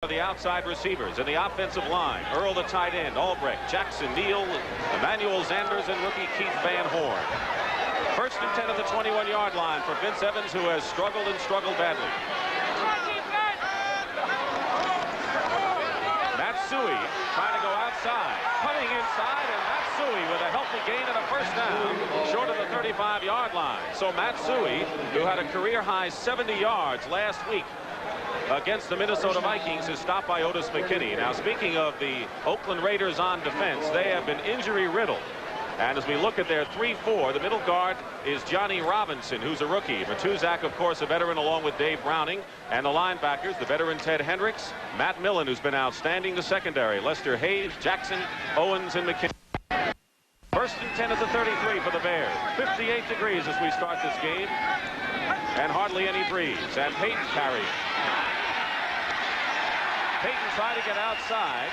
The outside receivers and the offensive line. Earl, the tight end. Albrecht, Jackson, Neal, Emmanuel Zanders, and rookie Keith Van Horn. 1st and 10 at the 21-yard line for Vince Evans, who has struggled and struggled badly. Matsui trying to go outside, cutting inside, and Matsui with a healthy gain and a 1st down short of the 35-yard line. So Matsui, who had a career-high 70 yards last week against the Minnesota Vikings, is stopped by Otis McKinney. Now, speaking of the Oakland Raiders on defense, they have been injury-riddled. And as we look at their 3-4, the middle guard is Johnny Robinson, who's a rookie. Matuzak, of course, a veteran, along with Dave Browning. And the linebackers, the veteran Ted Hendricks, Matt Millen, who's been outstanding, the secondary, Lester Hayes, Jackson, Owens, and McKinney. 1st and 10 at the 33 for the Bears. 58 degrees as we start this game. And hardly any breeze. And Peyton carrying. Peyton tried to get outside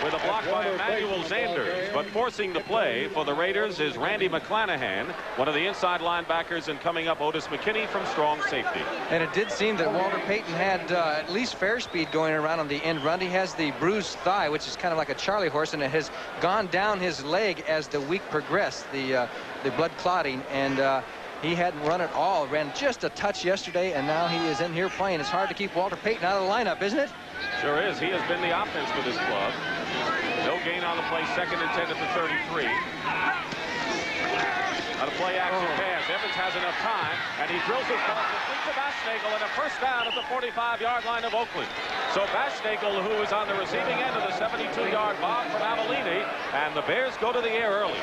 with a block by Emmanuel Zanders, but forcing the play for the Raiders is Randy McClanahan, one of the inside linebackers, and coming up Otis McKinney from strong safety. And it did seem that Walter Payton had at least fair speed going around on the end run. He has the bruised thigh, which is kind of like a Charlie horse, and it has gone down his leg as the week progressed, the blood clotting, and he hadn't run at all. Ran just a touch yesterday, and now he is in here playing. It's hard to keep Walter Payton out of the lineup, isn't it? Sure is. He has been the offense for this club. No gain on the play. 2nd and 10 at the 33. On a play action pass. Evans has enough time, and he drills his ball complete to Bashnagel, and a 1st down at the 45-yard line of Oakland. So Bashnagel, who is on the receiving end of the 72-yard bomb from Avellini, and the Bears go to the air early.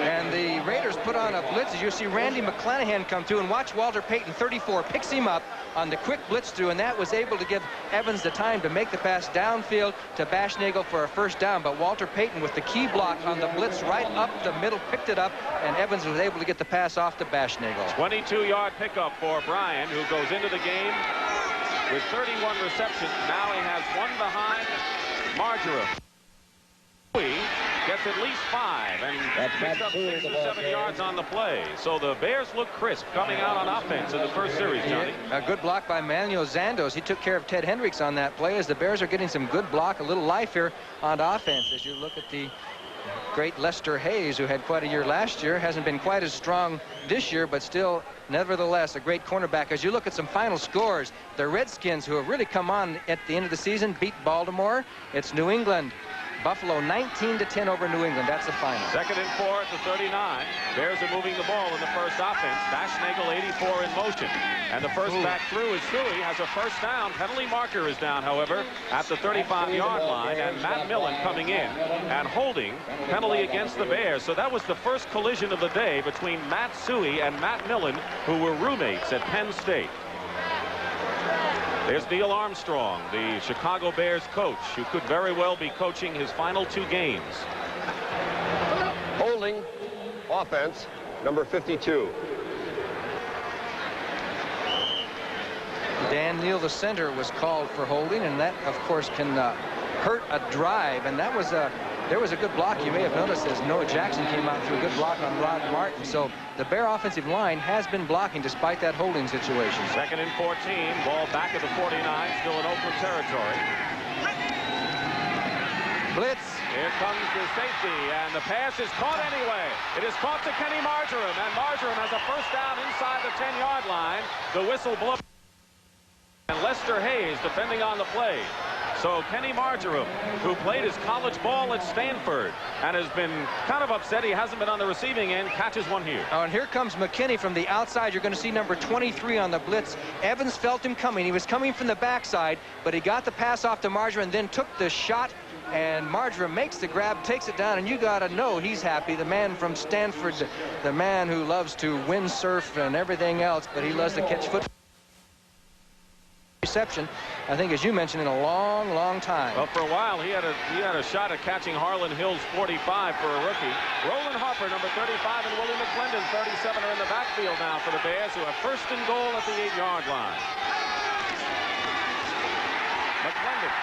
And the Raiders put on a blitz. As you see Randy McClanahan come through, and watch Walter Payton, 34, picks him up on the quick blitz through, and that was able to give Evans the time to make the pass downfield to Bashnagel for a 1st down. But Walter Payton, with the key block on the blitz right up the middle, picked it up, and Evans was able to get the pass off to Bashnagel. 22-yard pickup for Bryan, who goes into the game with 31 receptions. Now he has one behind Marjoram. Gets at least 5 and picks up 6 or 7 yards on the play. So the Bears look crisp coming out on offense in the 1st series, Johnny. A good block by Manuel Zandos. He took care of Ted Hendricks on that play, as the Bears are getting some good block, a little life here on offense. As you look at the great Lester Hayes, who had quite a year last year, hasn't been quite as strong this year, but still, nevertheless, a great cornerback. As you look at some final scores, the Redskins, who have really come on at the end of the season, beat Baltimore. It's New England. Buffalo 19-10 over New England. That's the final. 2nd and 4 at the 39. Bears are moving the ball in the 1st offense. Bashnagel 84 in motion. And the 1st back through is Suey, has a 1st down. Penalty marker is down, however, at the 35-yard line. And Matt Millen coming in and holding penalty against the Bears. So that was the 1st collision of the day between Matt Suey and Matt Millen, who were roommates at Penn State. There's Neil Armstrong, the Chicago Bears coach, who could very well be coaching his final 2 games. Holding, offense, number 52. Dan Neal, the center, was called for holding, and that, of course, can hurt a drive. And that was there was a good block. You may have noticed as Noah Jackson came out through a good block on Rod Martin. So the Bear offensive line has been blocking despite that holding situation. 2nd and 14, ball back at the 49, still in Oakland territory. Blitz. Here comes the safety, and the pass is caught anyway. It is caught to Kenny Marjoram, and Marjoram has a 1st down inside the 10-yard line. The whistle blows. And Lester Hayes defending on the play. So Kenny Marjoram, who played his college ball at Stanford and has been kind of upset he hasn't been on the receiving end, catches one here. Oh, and here comes McKinney from the outside. You're going to see number 23 on the blitz. Evans felt him coming. He was coming from the backside, but he got the pass off to Marjoram and then took the shot, and Marjoram makes the grab, takes it down, and you got to know he's happy. The man from Stanford, the man who loves to windsurf and everything else, but he loves to catch football. Reception, I think, as you mentioned, in a long, long time. Well, for a while, he had a shot at catching Harlan Hill's 45 for a rookie. Roland Harper, number 35, and Willie McClendon, 37, are in the backfield now for the Bears, who have 1st and goal at the 8-yard line. McClendon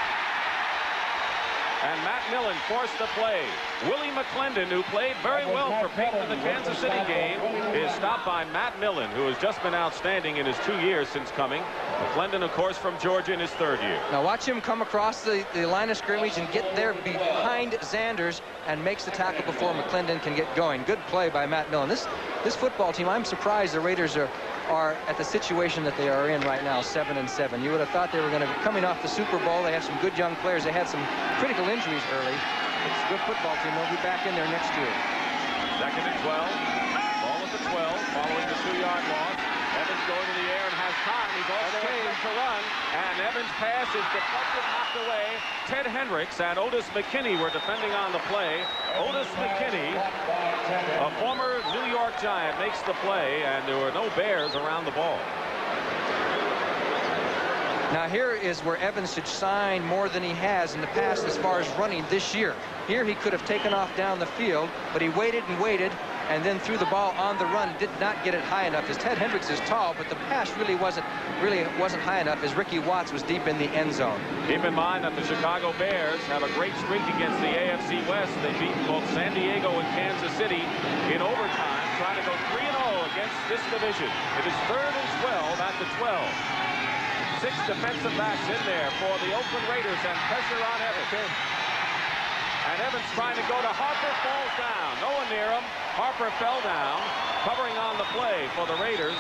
and Matt Millen forced the play. Willie McClendon, who played very well for Peyton in the Kansas City game, is stopped by Matt Millen, who has just been outstanding in his 2 years since coming. McClendon, of course, from Georgia in his 3rd year. Now watch him come across the line of scrimmage and get there behind Zanders and makes the tackle before McClendon can get going. Good play by Matt Millen. This football team, I'm surprised the Raiders are at the situation that they are in right now, 7-7. You would have thought they were going to be coming off the Super Bowl. They have some good young players. They had some critical injuries early. It's a good football team. They'll be back in there next year. 2nd and 12. Ball at the 12 following the 2-yard loss. Evans going to the air and has time. He's also able to run. And Evans' pass is deflected, knocked away. Ted Hendricks and Otis McKinney were defending on the play. Otis McKinney, a former New York Giant, makes the play, and there were no Bears around the ball. Now here is where Evans should shine more than he has in the past as far as running this year. Here he could have taken off down the field, but he waited and waited and then threw the ball on the run. Did not get it high enough, as Ted Hendricks is tall, but the pass really wasn't high enough, as Ricky Watts was deep in the end zone. Keep in mind that the Chicago Bears have a great streak against the AFC West. They beat both San Diego and Kansas City in overtime, trying to go 3-0 against this division. It is 3rd and 12 at the 12. 6 defensive backs in there for the Oakland Raiders, and pressure on Evans. And Evans trying to go to Harper, falls down. No one near him. Harper fell down. Covering on the play for the Raiders,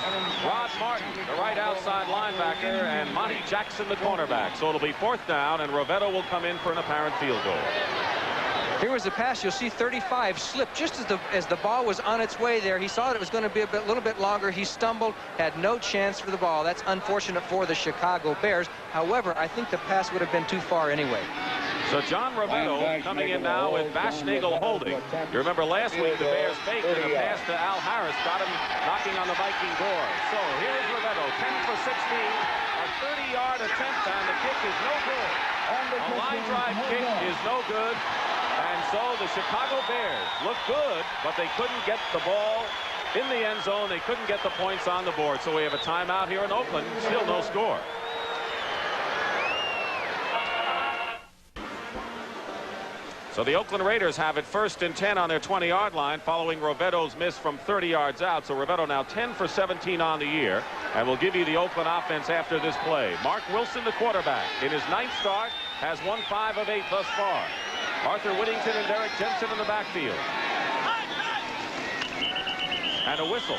Rod Martin, the right outside linebacker, and Monty Jackson, the cornerback. So it'll be 4th down, and Rovetto will come in for an apparent field goal. Here was the pass. You'll see 35 slip just as the ball was on its way there. He saw that it was going to be a little bit longer. He stumbled, had no chance for the ball. That's unfortunate for the Chicago Bears. However, I think the pass would have been too far anyway. So John Rovetto coming in now with Bashnagel holding. You remember last week the Bears faked, and a pass to Al Harris got him knocking on the Viking door. So here's Rovetto, 10 for 16, a 30-yard attempt, and the kick is no good. A line drive kick is no good. And so the Chicago Bears look good, but they couldn't get the ball in the end zone. They couldn't get the points on the board. So we have a timeout here in Oakland. Still no score. So the Oakland Raiders have it 1st and 10 on their 20-yard line following Rovetto's miss from 30 yards out. So Rovetto now 10 for 17 on the year. And we'll give you the Oakland offense after this play. Mark Wilson, the quarterback, in his 9th start, has won 5 of 8 thus far. Arthur Whittington and Derek Jensen in the backfield. And a whistle.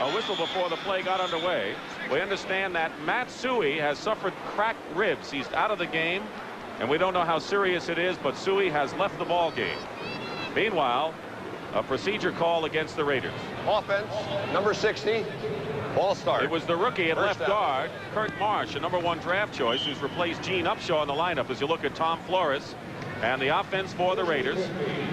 A whistle before the play got underway. We understand that Matt Suhey has suffered cracked ribs. He's out of the game, and we don't know how serious it is, but Suhey has left the ball game. Meanwhile, a procedure call against the Raiders. Offense, number 60. Ball start. It was the rookie at left guard, Kurt Marsh, a #1 draft choice, who's replaced Gene Upshaw in the lineup. As you look at Tom Flores and the offense for the Raiders,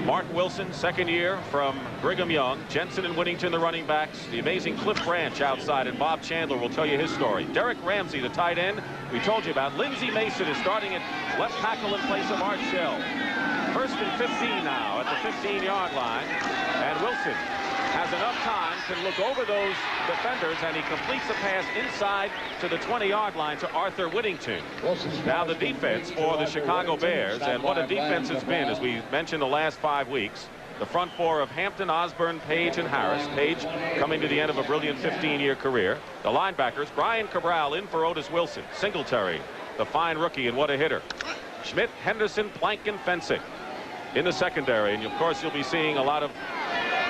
Mark Wilson, 2nd year from Brigham Young, Jensen and Whittington, the running backs, the amazing Cliff Branch outside, and Bob Chandler will tell you his story. Derek Ramsey, the tight end, we told you about. Lindsey Mason is starting at left tackle in place of Art Shell. 1st and 15 now at the 15-yard line, and Wilson has enough time to look over those defenders, and he completes a pass inside to the 20-yard line to Arthur Whittington. Now the defense for the Chicago Bears, and what a defense it's been, as we mentioned the last 5 weeks. The front four of Hampton, Osborne, Page, and Harris. Page coming to the end of a brilliant 15-year career. The linebackers, Brian Cabral in for Otis Wilson. Singletary, the fine rookie, and what a hitter. Schmidt, Henderson, Plank, and Fensick in the secondary. And of course you'll be seeing a lot of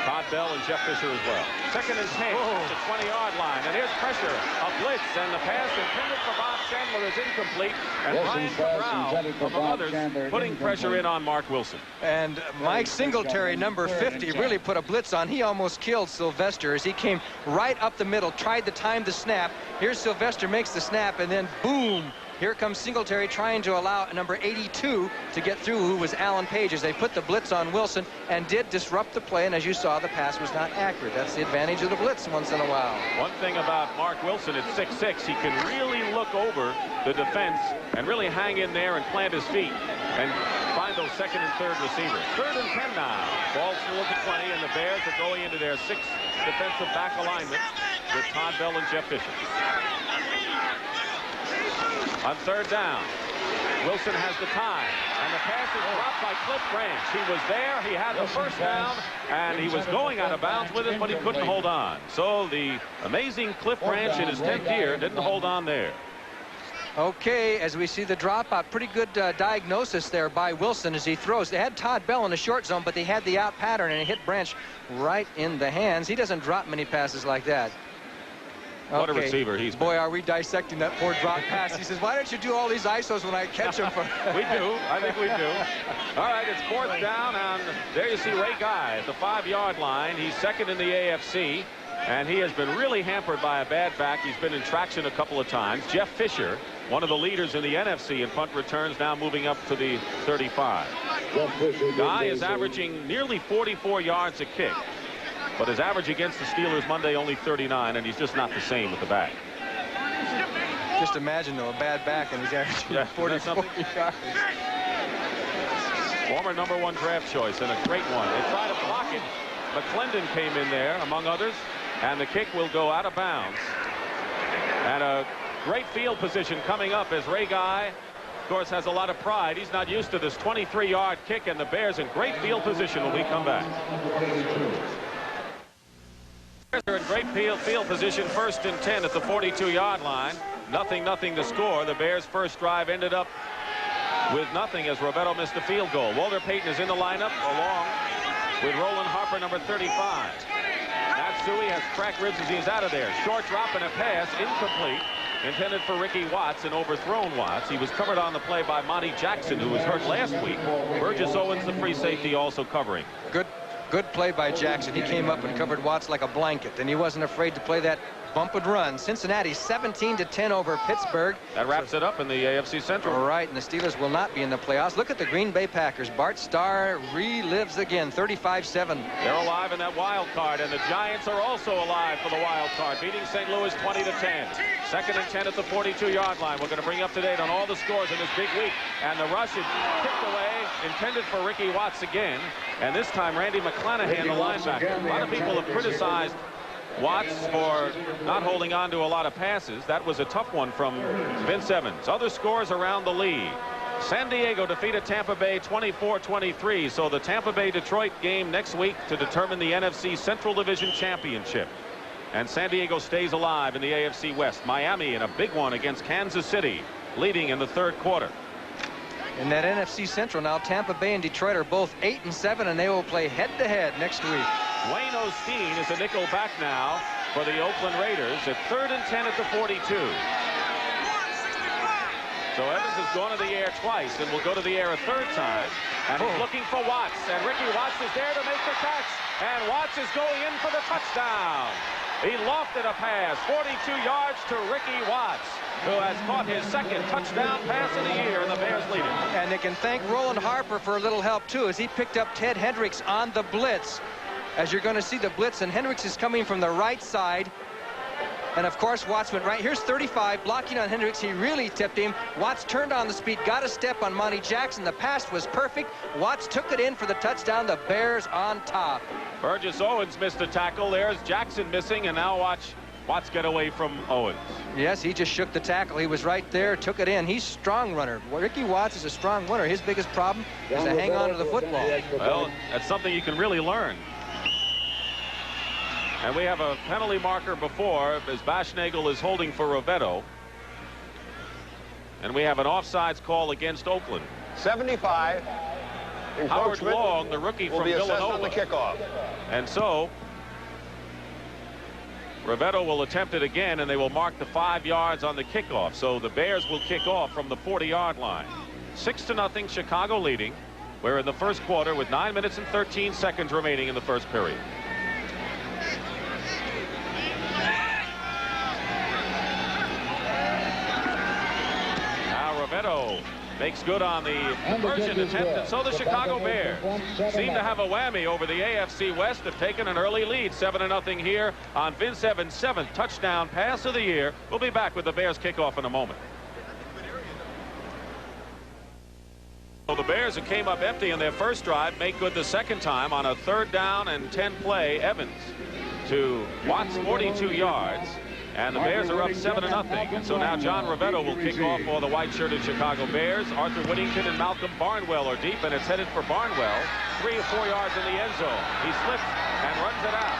Todd Bell and Jeff Fisher as well. 2nd and 10 at the 20-yard line. And here's pressure. A blitz, and the pass intended for Bob Chandler is incomplete. And Brian Cabral from the others putting pressure in on Mark Wilson. And Mike Singletary, number 50, really put a blitz on. He almost killed Sylvester as he came right up the middle, tried to time the snap. Here's Sylvester, makes the snap, and then boom. Here comes Singletary trying to allow number 82 to get through, who was Alan Page, as they put the blitz on Wilson and did disrupt the play. And as you saw, the pass was not accurate. That's the advantage of the blitz once in a while. One thing about Mark Wilson at 6'6", he can really look over the defense and really hang in there and plant his feet and find those 2nd and 3rd receivers. 3rd and 10 now. Ball still at the 20, and the Bears are going into their 6th defensive back alignment with Todd Bell and Jeff Fisher. On 3rd down, Wilson has the time, and the pass is dropped by Cliff Branch. He was there, he had the first down, and he was going out of bounds with it, but he couldn't hold on. So the amazing Cliff Branch in his 10th year didn't hold on there. Okay, as we see the dropout, pretty good diagnosis there by Wilson as he throws. They had Todd Bell in the short zone, but they had the out pattern, and it hit Branch right in the hands. He doesn't drop many passes like that. What a receiver he's been. Boy, are we dissecting that poor drop pass. He says, why don't you do all these ISOs when I catch them? We do. I think we do. All right, it's 4th down, and there you see Ray Guy at the 5-yard line. He's second in the AFC, and he has been really hampered by a bad back. He's been in traction a couple of times. Jeff Fisher, one of the leaders in the NFC in punt returns, now moving up to the 35. Guy is averaging nearly 44 yards a kick. But his average against the Steelers Monday only 39, and he's just not the same with the back. Just imagine, though, a bad back, and he's averaging 44 yards. Former #1 draft choice, and a great one. They tried to block it. McClendon came in there, among others, and the kick will go out of bounds. And a great field position coming up as Ray Guy, of course, has a lot of pride. He's not used to this 23-yard kick, and the Bears in great field position when we come back. They're in great field position, 1st and 10 at the 42-yard line. Nothing the score. The Bears' first drive ended up with nothing as Rovetto missed a field goal. Walter Payton is in the lineup along with Roland Harper, number 35. Matsui has cracked ribs as he's out of there. Short drop and a pass, incomplete. Intended for Ricky Watts and overthrown Watts. He was covered on the play by Monty Jackson, who was hurt last week. Burgess Owens, the free safety, also covering. Good play by Jackson. He came up and covered Watts like a blanket, and he wasn't afraid to play that bump and run. Cincinnati 17-10 over Pittsburgh. That wraps it up in the AFC Central. All right, and the Steelers will not be in the playoffs. Look at the Green Bay Packers. Bart Starr relives again, 35-7. They're alive in that wild card, and the Giants are also alive for the wild card, beating St. Louis 20-10. 2nd and 10 at the 42-yard line. We're going to bring you up to date on all the scores in this big week. And the rush is kicked away, intended for Ricky Watts again. And this time, Randy McClanahan, the linebacker. A lot of people have criticized Watts for not holding on to a lot of passes. That was a tough one from Vince Evans. Other scores around the league. San Diego defeated Tampa Bay 24-23. So the Tampa Bay-Detroit game next week to determine the NFC Central Division Championship. And San Diego stays alive in the AFC West. Miami in a big one against Kansas City, leading in the 3rd quarter. In that NFC Central now, Tampa Bay and Detroit are both 8-7, and they will play head-to-head next week. Wayne Osteen is a nickel back now for the Oakland Raiders at 3rd and 10 at the 42. So Evans has gone to the air twice and will go to the air a 3rd time. And he's looking for Watts. And Ricky Watts is there to make the catch. And Watts is going in for the touchdown. He lofted a pass, 42 yards to Ricky Watts, who has caught his 2nd touchdown pass of the year, and the Bears lead it. And they can thank Roland Harper for a little help, too, as he picked up Ted Hendricks on the blitz. As you're going to see the blitz, and Hendricks is coming from the right side. And, of course, Watts went right. Here's 35, blocking on Hendricks. He really tipped him. Watts turned on the speed, got a step on Monty Jackson. The pass was perfect. Watts took it in for the touchdown. The Bears on top. Burgess Owens missed a tackle. There's Jackson missing, and now watch Watts get away from Owens. Yes, he just shook the tackle. He was right there, took it in. He's a strong runner. Ricky Watts is a strong runner. His biggest problem is to hang on to the football. Well, that's something you can really learn. And we have a penalty marker before as Baschnagel is holding for Rovetto. And we have an offsides call against Oakland. 75. Howard Long, the rookie from Villanova, on the kickoff. And so Rovetto will attempt it again, and they will mark the 5 yards on the kickoff. So the Bears will kick off from the 40-yard line. 6-0, Chicago leading. We're in the 1st quarter with 9 minutes and 13 seconds remaining in the 1st period. Now Rovetto makes good on the conversion attempt, and so the Chicago Bears seem to have a whammy over the AFC West, have taken an early lead, 7-0 here on Vince Evans' 7th touchdown pass of the year. We'll be back with the Bears kickoff in a moment. So the Bears, who came up empty in their first drive, make good the 2nd time on a 3rd down and 10 play. Evans to Watts, 42 yards. And the Bears are up 7-0. And so now John Rivetto will kick off for the white-shirted Chicago Bears. Arthur Whittington and Malcolm Barnwell are deep, and it's headed for Barnwell. 3 or 4 yards in the end zone. He slips and runs it out.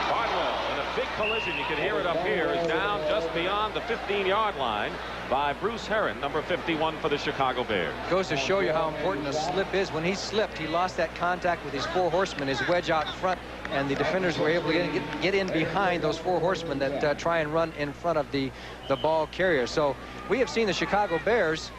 Barnwell, in a big collision, you can hear it up here, is down just beyond the 15-yard line by Bruce Herron, number 51 for the Chicago Bears. Goes to show you how important a slip is. When he slipped, he lost that contact with his 4 horsemen, his wedge out in front, and the defenders were able to get in behind those 4 horsemen that try and run in front of the ball carrier. So we have seen the Chicago Bears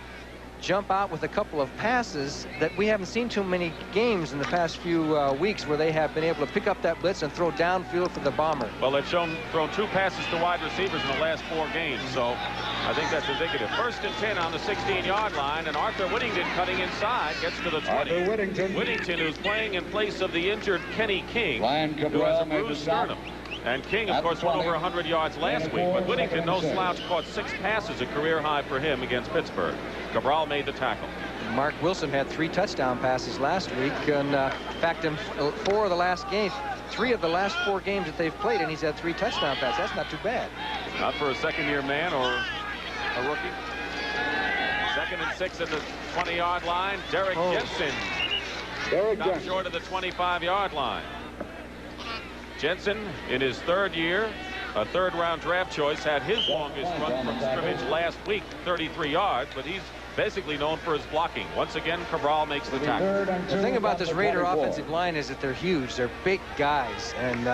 jump out with a couple of passes that we haven't seen too many games in the past few weeks where they have been able to pick up that blitz and throw downfield for the bomber. Well, they've thrown 2 passes to wide receivers in the last 4 games, so I think that's indicative. 1st and 10 on the 16-yard line, and Arthur Whittington cutting inside gets to the 20. Whittington, who's playing in place of the injured Kenny King, who has a bruised sternum. And King, of course, went over 100 yards last week, but Whittington, no slouch, caught 6 passes, a career high for him against Pittsburgh. Cabral made the tackle. Mark Wilson had 3 touchdown passes last week, and in fact, in 4 of the last games, 3 of the last 4 games that they've played, and he's had 3 touchdown passes. That's not too bad. Not for a second-year man or a rookie. 2nd and 6 at the 20-yard line. Derek Jensen stopped short of the 25-yard line. Jensen, in his 3rd year, a 3rd-round draft choice, had his longest run from scrimmage last week, 33 yards, but he's basically known for his blocking. Once again, Cabral makes the tackle. The thing about this Raider offensive line is that they're huge. They're big guys, and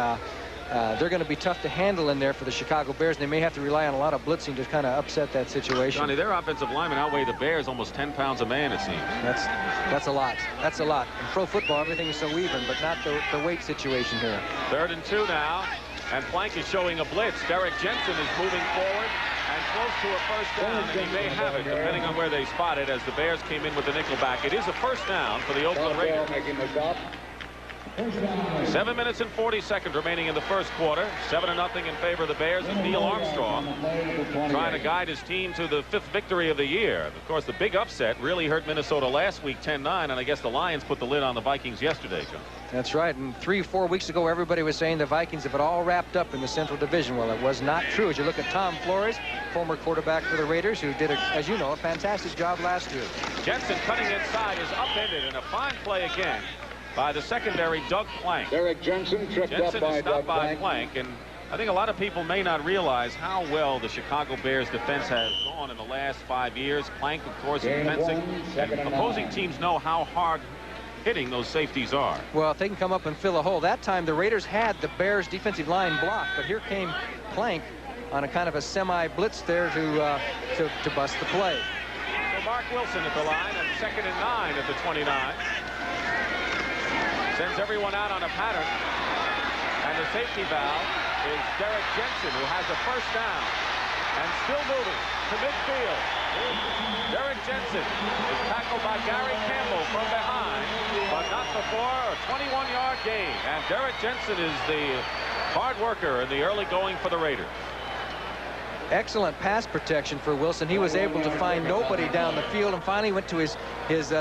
they're going to be tough to handle in there for the Chicago Bears, and they may have to rely on a lot of blitzing to kind of upset that situation. Johnny, their offensive linemen outweigh the Bears almost 10 pounds a man, it seems. That's a lot. That's a lot. In pro football, everything is so even, but not the weight situation here. 3rd and 2 now, and Plank is showing a blitz. Derek Jensen is moving forward and close to a 1st down, and he may have it, depending on where they spot it, as the Bears came in with the nickel back. It is a 1st down for the Oakland Raiders. 7 minutes and 40 seconds remaining in the 1st quarter. 7-0 in favor of the Bears, and Neil Armstrong trying to guide his team to the 5th victory of the year. Of course, the big upset really hurt Minnesota last week, 10-9, and I guess the Lions put the lid on the Vikings yesterday, John. That's right, and 3-4 weeks ago, everybody was saying the Vikings have it all wrapped up in the Central Division. Well, it was not true. As you look at Tom Flores, former quarterback for the Raiders, who did, as you know, a fantastic job last year. Jensen cutting inside is upended, and a fine play again by the secondary Doug Plank. Derek Jensen tripped up by stopped by Doug Plank, and I think a lot of people may not realize how well the Chicago Bears defense has gone in the last 5 years. Plank, of course, is fencing, and opposing teams know how hard hitting those safeties are. Well, if they can come up and fill a hole. That time the Raiders had the Bears defensive line blocked, but here came Plank on a kind of a semi-blitz there to bust the play. So Mark Wilson at the line, and 2nd and 9 at the 29. Sends everyone out on a pattern, and the safety valve is Derek Jensen, who has a 1st down and still moving to midfield. Derek Jensen is tackled by Gary Campbell from behind, but not before a 21-yard gain. And Derek Jensen is the hard worker in the early going for the Raiders. Excellent pass protection for Wilson. He was able to find nobody down the field and finally went to his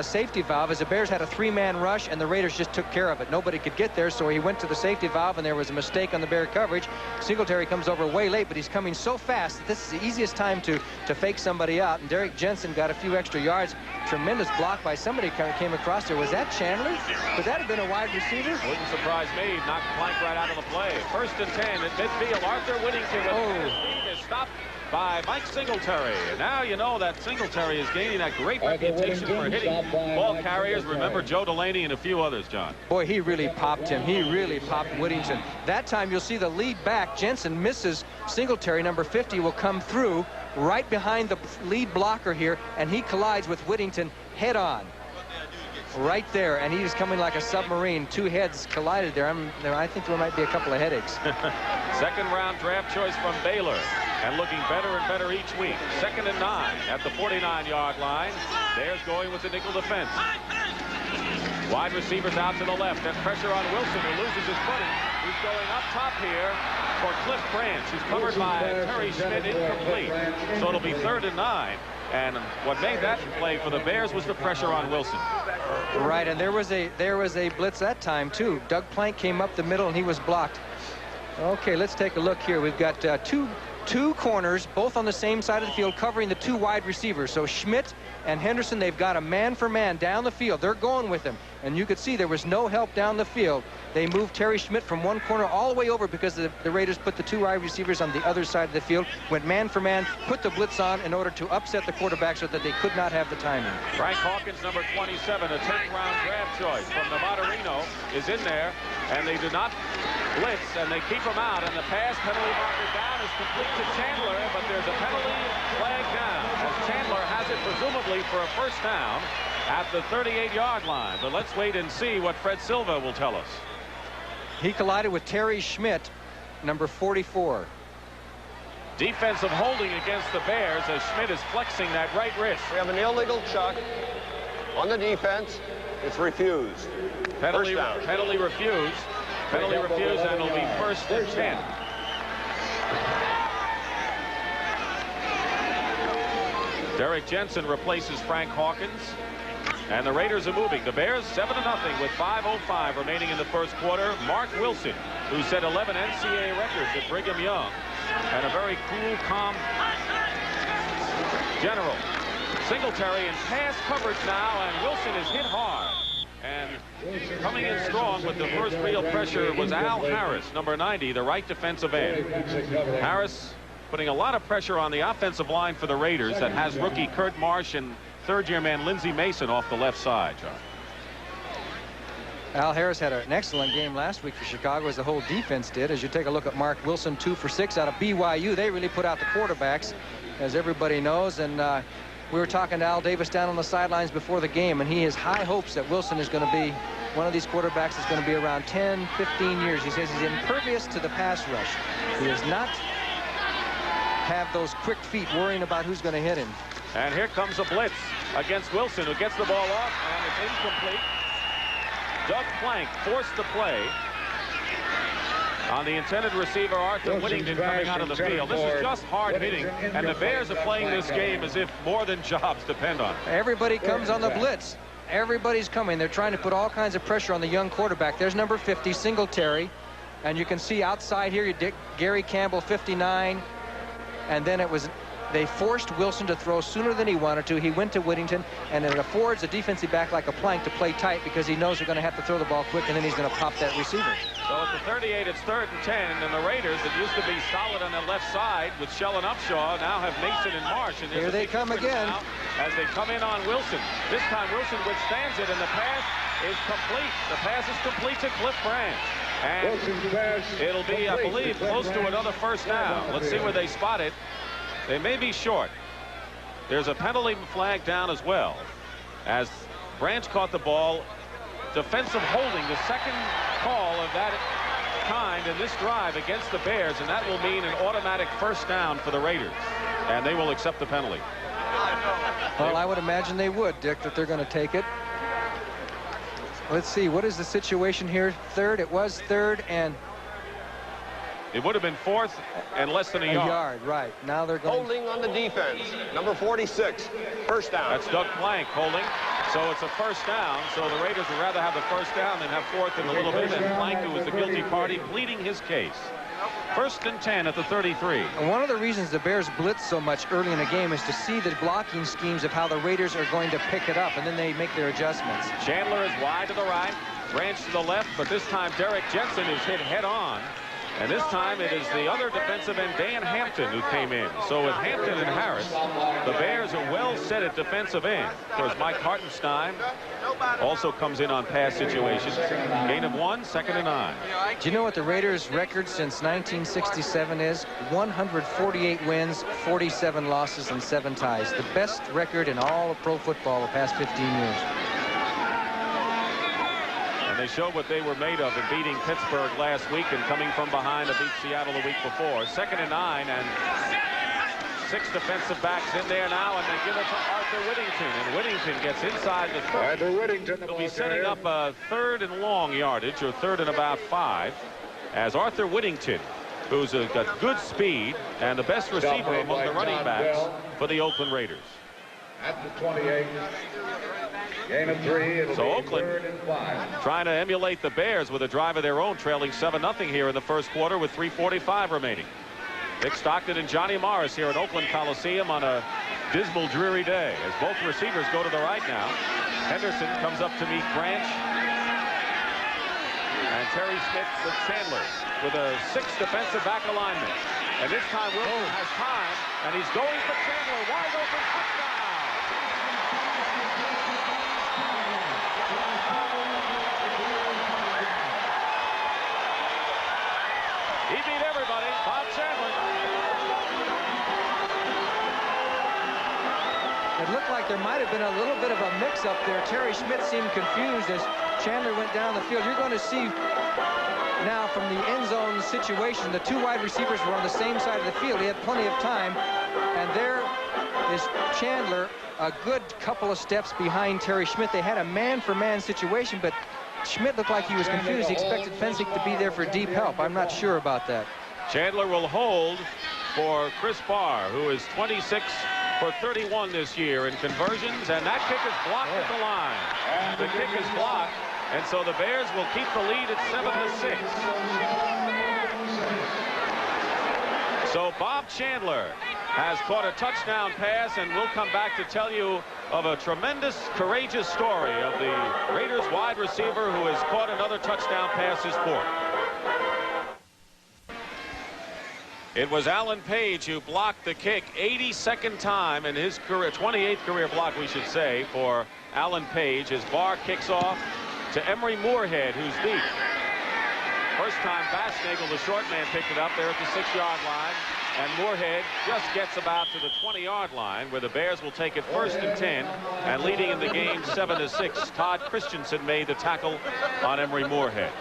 safety valve, as the Bears had a 3-man rush and the Raiders just took care of it. Nobody could get there, so he went to the safety valve, and there was a mistake on the Bear coverage. Singletary comes over way late, but he's coming so fast that this is the easiest time to fake somebody out, and Derek Jensen got a few extra yards. Tremendous block by somebody came across there. Was that Chandler? Could that have been a wide receiver? Wouldn't surprise me. Knocked Plank right out of the play. 1st and 10 at midfield. Arthur Whittington with is stopped by Mike Singletary. And now you know that Singletary is gaining that great reputation for hitting ball carriers. Remember Joe Delaney and a few others, John. Boy, he really popped him. He really popped Whittington. That time you'll see the lead back. Jensen misses Singletary. Number 50 will come through right behind the lead blocker here, and he collides with Whittington head on. Right there, and he's coming like a submarine. 2 heads collided there. I think there might be a couple of headaches. 2nd round draft choice from Baylor, and looking better and better each week. 2nd and 9 at the 49-yard line. Bears going with the nickel defense. Wide receivers out to the left, and pressure on Wilson, who loses his footing. He's going up top here for Cliff Branch, who's covered by Terry Schmidt, incomplete. So it'll be 3rd and 9. And what made that play for the Bears was the pressure on Wilson. Right, and there was a blitz that time too. Doug Plank came up the middle and he was blocked. Okay, let's take a look here. We've got two corners, both on the same side of the field, covering the two wide receivers. So Schmidt and Henderson, they've got a man-for-man down the field. They're going with him. And you could see there was no help down the field. They moved Terry Schmidt from one corner all the way over because the Raiders put the two wide receivers on the other side of the field, went man-for-man, put the blitz on in order to upset the quarterback so that they could not have the timing. Frank Hawkins, number 27, a 10th-round draft choice from Nevada Reno, is in there, and they do not blitz, and they keep him out, and the pass penalty marker down is complete to Chandler, but there's a penalty flag down, as Chandler has it presumably for a first down at the 38-yard line. But let's wait and see what Fred Silva will tell us. He collided with Terry Schmidt, number 44. Defensive holding against the Bears as Schmidt is flexing that right wrist. We have an illegal chuck on the defense. It's refused. Penalty refused. Penalty refused, and it'll be 1st and 10. Derek Jensen replaces Frank Hawkins. And the Raiders are moving. The Bears 7-0 with 5:05 remaining in the first quarter. Mark Wilson, who set 11 NCAA records at Brigham Young, and a very cool, calm general. Singletary in pass coverage now, and Wilson is hit hard. And coming in strong with the first real pressure was Al Harris, number 90, the right defensive end. Harris putting a lot of pressure on the offensive line for the Raiders that has rookie Kurt Marsh and third-year man Lindsey Mason off the left side, John. Al Harris had an excellent game last week for Chicago, as the whole defense did. As you take a look at Mark Wilson, 2 for 6 out of BYU. They really put out the quarterbacks, as everybody knows. And we were talking to Al Davis down on the sidelines before the game, and he has high hopes that Wilson is going to be one of these quarterbacks that's going to be around 10, 15 years. He says he's impervious to the pass rush. He does not have those quick feet worrying about who's going to hit him. And here comes a blitz against Wilson, who gets the ball off, and it's incomplete. Doug Plank forced the play on the intended receiver, Arthur Whittington, coming out of the field. This is just hard hitting, and the Bears are playing this game as if more than jobs depend on it. Everybody comes on the blitz. Everybody's coming. They're trying to put all kinds of pressure on the young quarterback. There's number 50, Singletary, and you can see outside here, Gary Campbell, 59, and then they forced Wilson to throw sooner than he wanted to. He went to Whittington, and it affords a defensive back like a Plank to play tight because he knows they're going to have to throw the ball quick, and then he's going to pop that receiver. So at the 38, it's 3rd and 10, and the Raiders, that used to be solid on the left side with Shell and Upshaw, now have Mason and Marsh. And here they come again. As they come in on Wilson. This time Wilson withstands it, and the pass is complete. The pass is complete to Cliff Branch. And it'll be, I believe, close to another first down. Let's see where they spot it. They may be short. There's a penalty flag down as well, as Branch caught the ball. Defensive holding, the second call of that kind in this drive against the Bears, and that will mean an automatic first down for the Raiders, and they will accept the penalty. Well, I would imagine they would, Dick, that they're going to take it. Let's see, what is the situation here? 3rd, it was 3rd, and it would have been 4th and less than a yard. Right. Now they're going. Holding on the defense. Number 46. First down. That's Doug Plank holding. So it's a first down. So the Raiders would rather have the first down than have 4th in a little bit. And Plank, who was the guilty party, pleading his case. 1st and 10 at the 33. And one of the reasons the Bears blitz so much early in the game is to see the blocking schemes of how the Raiders are going to pick it up, and then they make their adjustments. Chandler is wide to the right, Branch to the left, but this time Derek Jensen is hit head on. And this time it is the other defensive end, Dan Hampton, who came in. So with Hampton and Harris, the Bears are well set at defensive end. Of course, Mike Hartenstein also comes in on pass situations. Gain of 1, 2nd and 9. Do you know what the Raiders' record since 1967 is? 148 wins, 47 losses, and 7 ties. The best record in all of pro football the past 15 years. And they showed what they were made of in beating Pittsburgh last week and coming from behind to beat Seattle the week before. 2nd and 9, and 6 defensive backs in there now, and they give it to Arthur Whittington. And Whittington gets inside the 30. He'll be setting up a 3rd and long yardage, or 3rd and about 5, as Arthur Whittington, who's got good speed and the best receiver among the running backs for the Oakland Raiders. At the 28. Gain of 3. It'll So be Oakland 3rd and 5. trying to emulate the Bears with a drive of their own, trailing 7-0 here in the first quarter with 3:45 remaining. Dick Stockton and Johnny Morris here at Oakland Coliseum on a dismal, dreary day as both receivers go to the right now. Henderson comes up to meet Branch. And Terry Smith with Chandler with a 6 defensive back alignment. And this time Wilson has time, and he's going for Chandler. Wide open touchdown. He beat everybody. Bob Chandler. It looked like there might have been a little bit of a mix-up there. Terry Schmidt seemed confused as Chandler went down the field. You're going to see now from the end zone situation, the 2 wide receivers were on the same side of the field. He had plenty of time. And there is Chandler a good couple of steps behind Terry Schmidt. They had a man-for-man situation, but Schmidt looked like he was confused. He expected Fensick to be there for deep help. I'm not sure about that. Chandler will hold for Chris Barr, who is 26 for 31 this year in conversions, and that kick is blocked at the line. The kick is blocked, and so the Bears will keep the lead at 7-6. So Bob Chandler has caught a touchdown pass, and we'll come back to tell you of a tremendous, courageous story of the Raiders wide receiver who has caught another touchdown pass, his 4th. It was Alan Page who blocked the kick, 82nd time in his career, 28th career block, we should say, for Alan Page as Barr kicks off to Emery Moorhead, who's deep. First time Bassnagel, the short man, picked it up there at the 6-yard line, and Moorhead just gets about to the 20-yard line, where the Bears will take it 1st and 10, and leading in the game 7-6. Todd Christensen made the tackle on Emery Moorhead.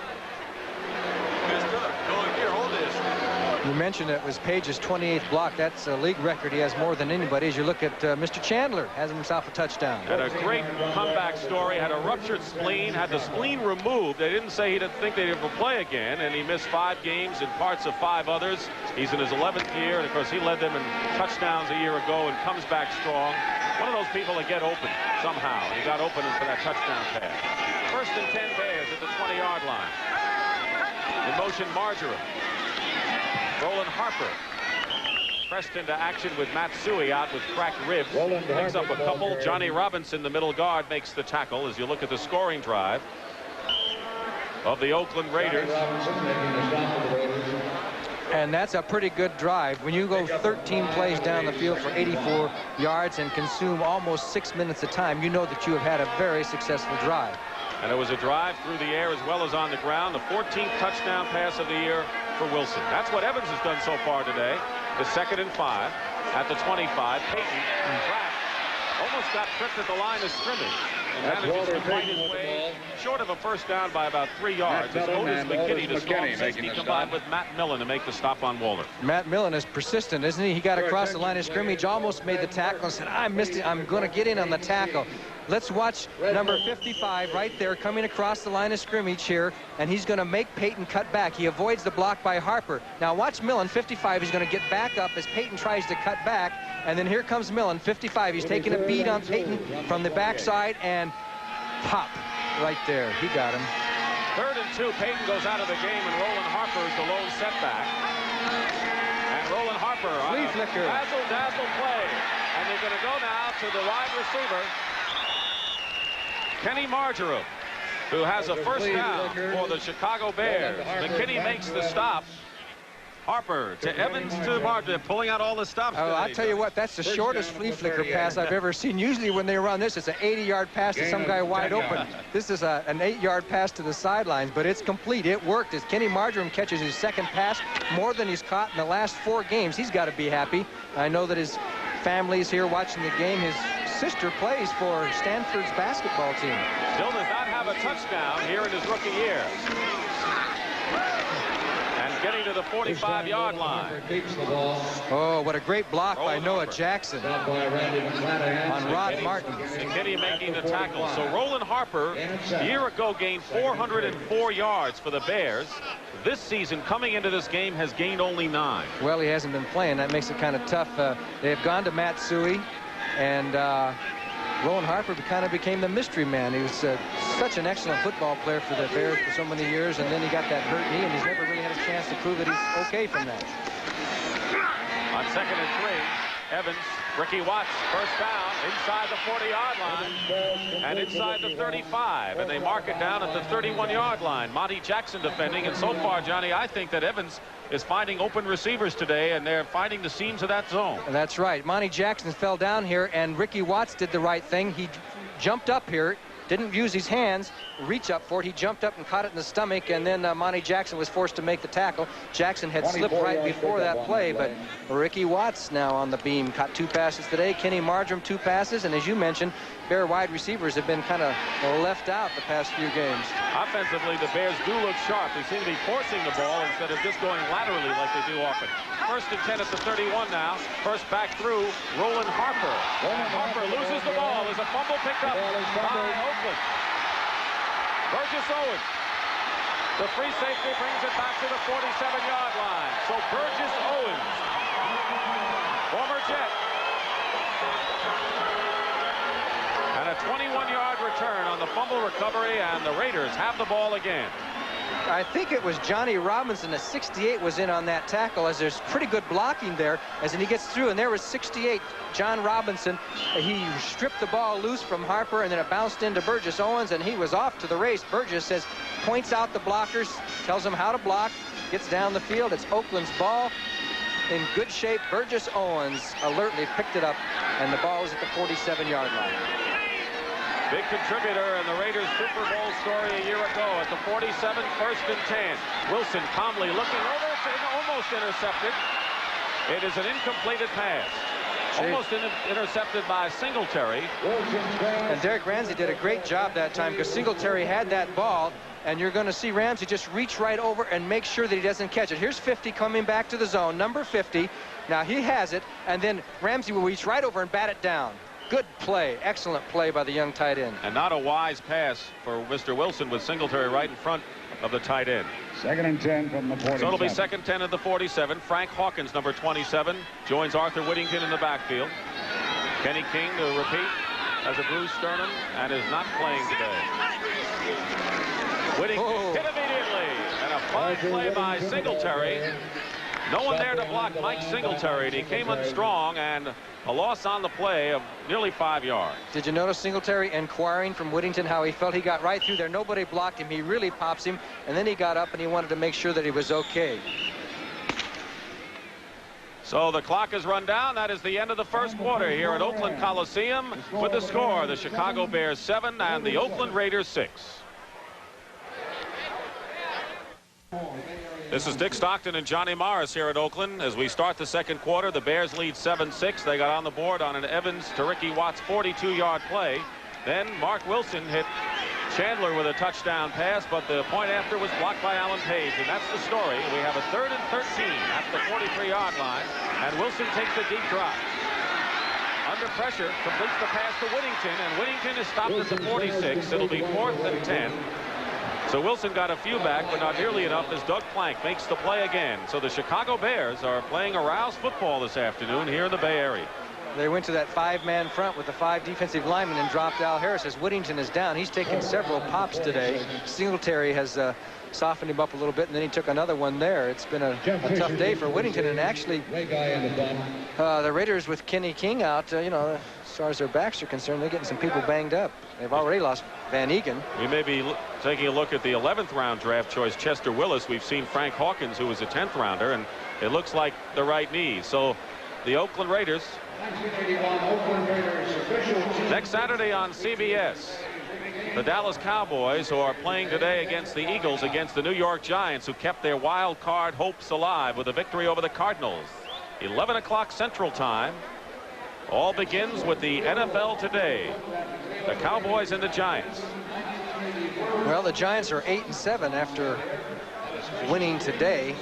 You mentioned it was Page's 28th block. That's a league record. He has more than anybody. As you look at Mr. Chandler, has himself a touchdown. Had a great comeback story. Had a ruptured spleen. Had the spleen removed. They didn't say he didn't think they'd ever play again, and he missed 5 games and parts of 5 others. He's in his 11th year, and of course he led them in touchdowns a year ago and comes back strong. One of those people that get open somehow. He got open for that touchdown pass. 1st and 10 Bears at the 20-yard line. In motion, Marjoram. Roland Harper pressed into action with Matsui out with cracked ribs. Picks up a couple. Johnny Robinson, the middle guard, makes the tackle as you look at the scoring drive of the Oakland Raiders. And that's a pretty good drive. When you go 13 plays down the field for 84 yards and consume almost 6 minutes of time, you know that you have had a very successful drive. And it was a drive through the air as well as on the ground. The 14th touchdown pass of the year for Wilson. That's what Evans has done so far today. The 2nd and 5 at the 25. Payton trapped. Almost got tripped at the line of scrimmage. And manages to fight his way short of a 1st down by about 3 yards. It's Otis McKinney to storm safety, combined with Matt Millen to make the stop on Waller. Matt Millen is persistent, isn't he? He got across the line of scrimmage, almost made the tackle, and said, I missed it. I'm going to get in on the tackle. Let's watch number 55 right there coming across the line of scrimmage here, and he's going to make Payton cut back. He avoids the block by Harper. Now watch Millen, 55. He's going to get back up as Payton tries to cut back, and then here comes Millen, 55. He's taking a beat on Payton from the backside, and pop right there. He got him. 3rd and 2. Payton goes out of the game, and Roland Harper is the lone setback. And Roland Harper on a dazzle play. And they're going to go now to the wide receiver, Kenny Marjoram, who has a 1st down for the Chicago Bears. McKinney makes the stop. Harper to Evans to Marjoram, pulling out all the stops. Oh, I'll tell you what, that's the shortest flea flicker pass I've ever seen. Usually when they run this, it's an 80-yard pass to some guy wide open. This is an 8-yard pass to the sidelines, but it's complete. It worked as Kenny Marjoram catches his 2nd pass, more than he's caught in the last 4 games. He's got to be happy. I know that his family's here watching the game. His sister plays for Stanford's basketball team. Still does not have a touchdown here in his rookie year. And getting to the 45-yard line. Oh, what a great block by Noah Jackson on Rod Martin. McKinney making the tackle. So Roland Harper, a year ago, gained 404 yards for the Bears. This season, coming into this game, has gained only 9. Well, he hasn't been playing. That makes it kind of tough. They have gone to Matsui, and Rowan Harper kind of became the mystery man. He was such an excellent football player for the Bears for so many years, and then he got that hurt knee, and he's never really had a chance to prove that he's okay from that. On 2nd and 3, Evans, Ricky Watts, first down inside the 40-yard line and inside the 35, and they mark it down at the 31-yard line. Monty Jackson defending, and so far, Johnny, I think that Evans is finding open receivers today, and they're finding the seams of that zone. That's right. Monty Jackson fell down here, and Ricky Watts did the right thing. He jumped up here, didn't use his hands, reach up for it. He jumped up and caught it in the stomach, and then Monty Jackson was forced to make the tackle. Jackson had slipped right before that play, but Ricky Watts now on the beam. Caught 2 passes today. Kenny Marjoram 2 passes, and as you mentioned, Bear wide receivers have been kind of left out the past few games. Offensively, the Bears do look sharp. They seem to be forcing the ball instead of just going laterally like they do often. 1st and 10 at the 31 now. First back through, Roland Harper. Harper loses the ball. There's a fumble picked up by Oakland. Burgess Owens. The free safety brings it back to the 47-yard line. So Burgess Owens, former Jet, and a 21-yard return on the fumble recovery, and the Raiders have the ball again. I think it was Johnny Robinson, the 68, was in on that tackle, as there's pretty good blocking there as he gets through, and there was 68, John Robinson. He stripped the ball loose from Harper, and then it bounced into Burgess Owens, and he was off to the race. Burgess says, points out the blockers, tells them how to block, gets down the field. It's Oakland's ball. In good shape, Burgess Owens alertly picked it up, and the ball was at the 47-yard line. Big contributor in the Raiders' Super Bowl story a year ago at the 47, 1st and 10. Wilson calmly looking over, almost intercepted. It is an incompleted pass. Almost intercepted by Singletary. And Derek Ramsey did a great job that time, because Singletary had that ball, and you're going to see Ramsey just reach right over and make sure that he doesn't catch it. Here's 50 coming back to the zone, number 50. Now he has it, and then Ramsey will reach right over and bat it down. Good play, excellent play by the young tight end. And not a wise pass for Mr. Wilson with Singletary right in front of the tight end. 2nd and 10 from the 47. So it'll be 2nd 10 at the 47. Frank Hawkins, number 27, joins Arthur Whittington in the backfield. Kenny King, to repeat, has a bruised sternum and is not playing today. Whittington hit immediately, and a fine play by Singletary. No one there to block Mike Singletary, and he came in strong, and a loss on the play of nearly 5 yards. Did you notice Singletary inquiring from Whittington how he felt? He got right through there. Nobody blocked him. He really pops him, and then he got up and he wanted to make sure that he was okay. So the clock is run down. That is the end of the first quarter here at Oakland Coliseum, with the score, the Chicago Bears 7 and the Oakland Raiders 6. This is Dick Stockton and Johnny Morris here at Oakland as we start the second quarter. The Bears lead 7-6. They got on the board on an Evans to Ricky Watts 42-yard play. Then Mark Wilson hit Chandler with a touchdown pass, but the point after was blocked by Alan Page, and that's the story. We have a 3rd and 13 at the 43-yard line, and Wilson takes a deep drop. Under pressure, completes the pass to Whittington, and Whittington is stopped at the 46. It'll be 4th and 10. So Wilson got a few back, but not nearly enough as Doug Plank makes the play again. So the Chicago Bears are playing aroused football this afternoon here in the Bay Area. They went to that 5-man front with the 5 defensive linemen and dropped Al Harris as Whittington is down. He's taken several pops today. Singletary has softened him up a little bit, and then he took another one there. It's been a tough day for Whittington, and actually the Raiders with Kenny King out, you know, as far as their backs are concerned, they're getting some people banged up. They've already lost Van Egan. We may be taking a look at the 11th round draft choice, Chester Willis. We've seen Frank Hawkins, who was a 10th rounder, and it looks like the right knee. So the Oakland Raiders, next Saturday on CBS, the Dallas Cowboys, who are playing today against the Eagles, against the New York Giants, who kept their wild card hopes alive with a victory over the Cardinals. 11 o'clock Central Time. All begins with the NFL Today. The Cowboys and the Giants. Well, the Giants are 8-7 after winning today.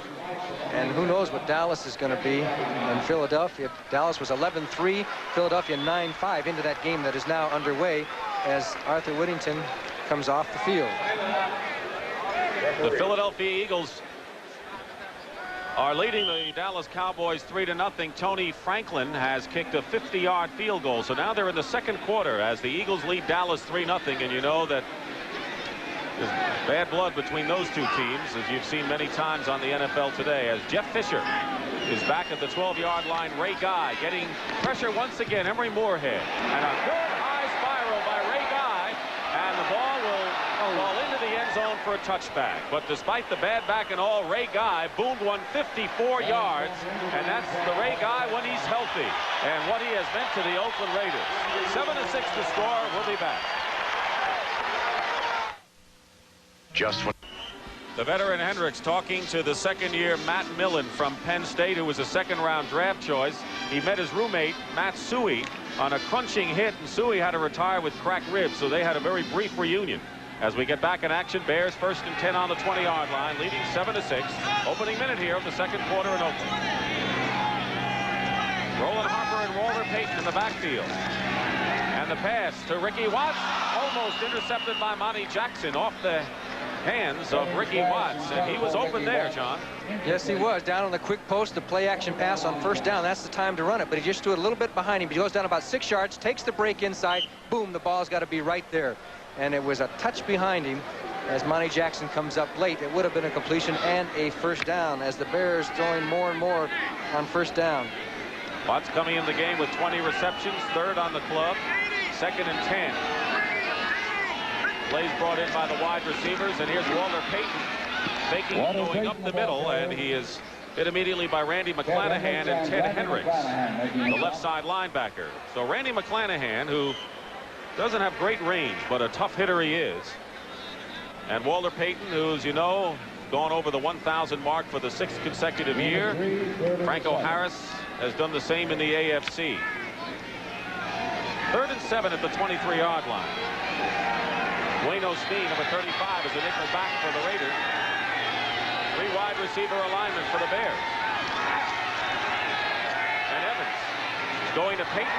And who knows what Dallas is going to be in Philadelphia. Dallas was 11-3, Philadelphia 9-5 into that game that is now underway as Arthur Whittington comes off the field. The Philadelphia Eagles are leading the Dallas Cowboys 3-0. Tony Franklin has kicked a 50-yard field goal. So now they're in the second quarter as the Eagles lead Dallas 3-0. And you know that there's bad blood between those two teams, as you've seen many times on the NFL Today, as Jeff Fisher is back at the 12-yard line. Ray Guy getting pressure once again. Emory Moorhead. And a good high spiral by Ray Guy. And the ball will fall into the end zone for a touchback. But despite the bad back and all, Ray Guy boomed one 54 yards. And that's the Ray Guy when he's healthy. And what he has meant to the Oakland Raiders. 7-6 to score. We'll be back. The veteran Hendricks talking to the second-year Matt Millen from Penn State, who was a second-round draft choice. He met his roommate, Matt Suhey, on a crunching hit, and Suhey had to retire with cracked ribs, so they had a very brief reunion. As we get back in action, Bears 1st and 10 on the 20-yard line, leading 7-6. Opening minute here of the second quarter in Oakland. Roland Harper and Walter Payton in the backfield. And the pass to Ricky Watts, almost intercepted by Monty Jackson off the hands of Ricky Watts, and he was open there, John. Yes, he was. Down on the quick post, the play action pass on first down. That's the time to run it, but he just stood a little bit behind him. He goes down about 6 yards, takes the break inside. Boom, the ball's got to be right there. And it was a touch behind him as Monty Jackson comes up late. It would have been a completion and a first down as the Bears throwing more and more on first down. Watts coming in the game with 20 receptions, 3rd on the club, 2nd and 10. Plays brought in by the wide receivers, and here's Walter Payton faking going up the middle, and he is hit immediately by Randy McClanahan and Ted Hendricks, the left side linebacker. So Randy McClanahan, who doesn't have great range, but a tough hitter he is. And Walter Payton, who's, you know, gone over the 1,000 mark for the 6th consecutive year. Franco Harris has done the same in the AFC. 3rd and 7 at the 23-yard line. Wayne Osteen, number 35, is a nickel back for the Raiders. 3 wide receiver alignment for the Bears. And Evans going to Payton.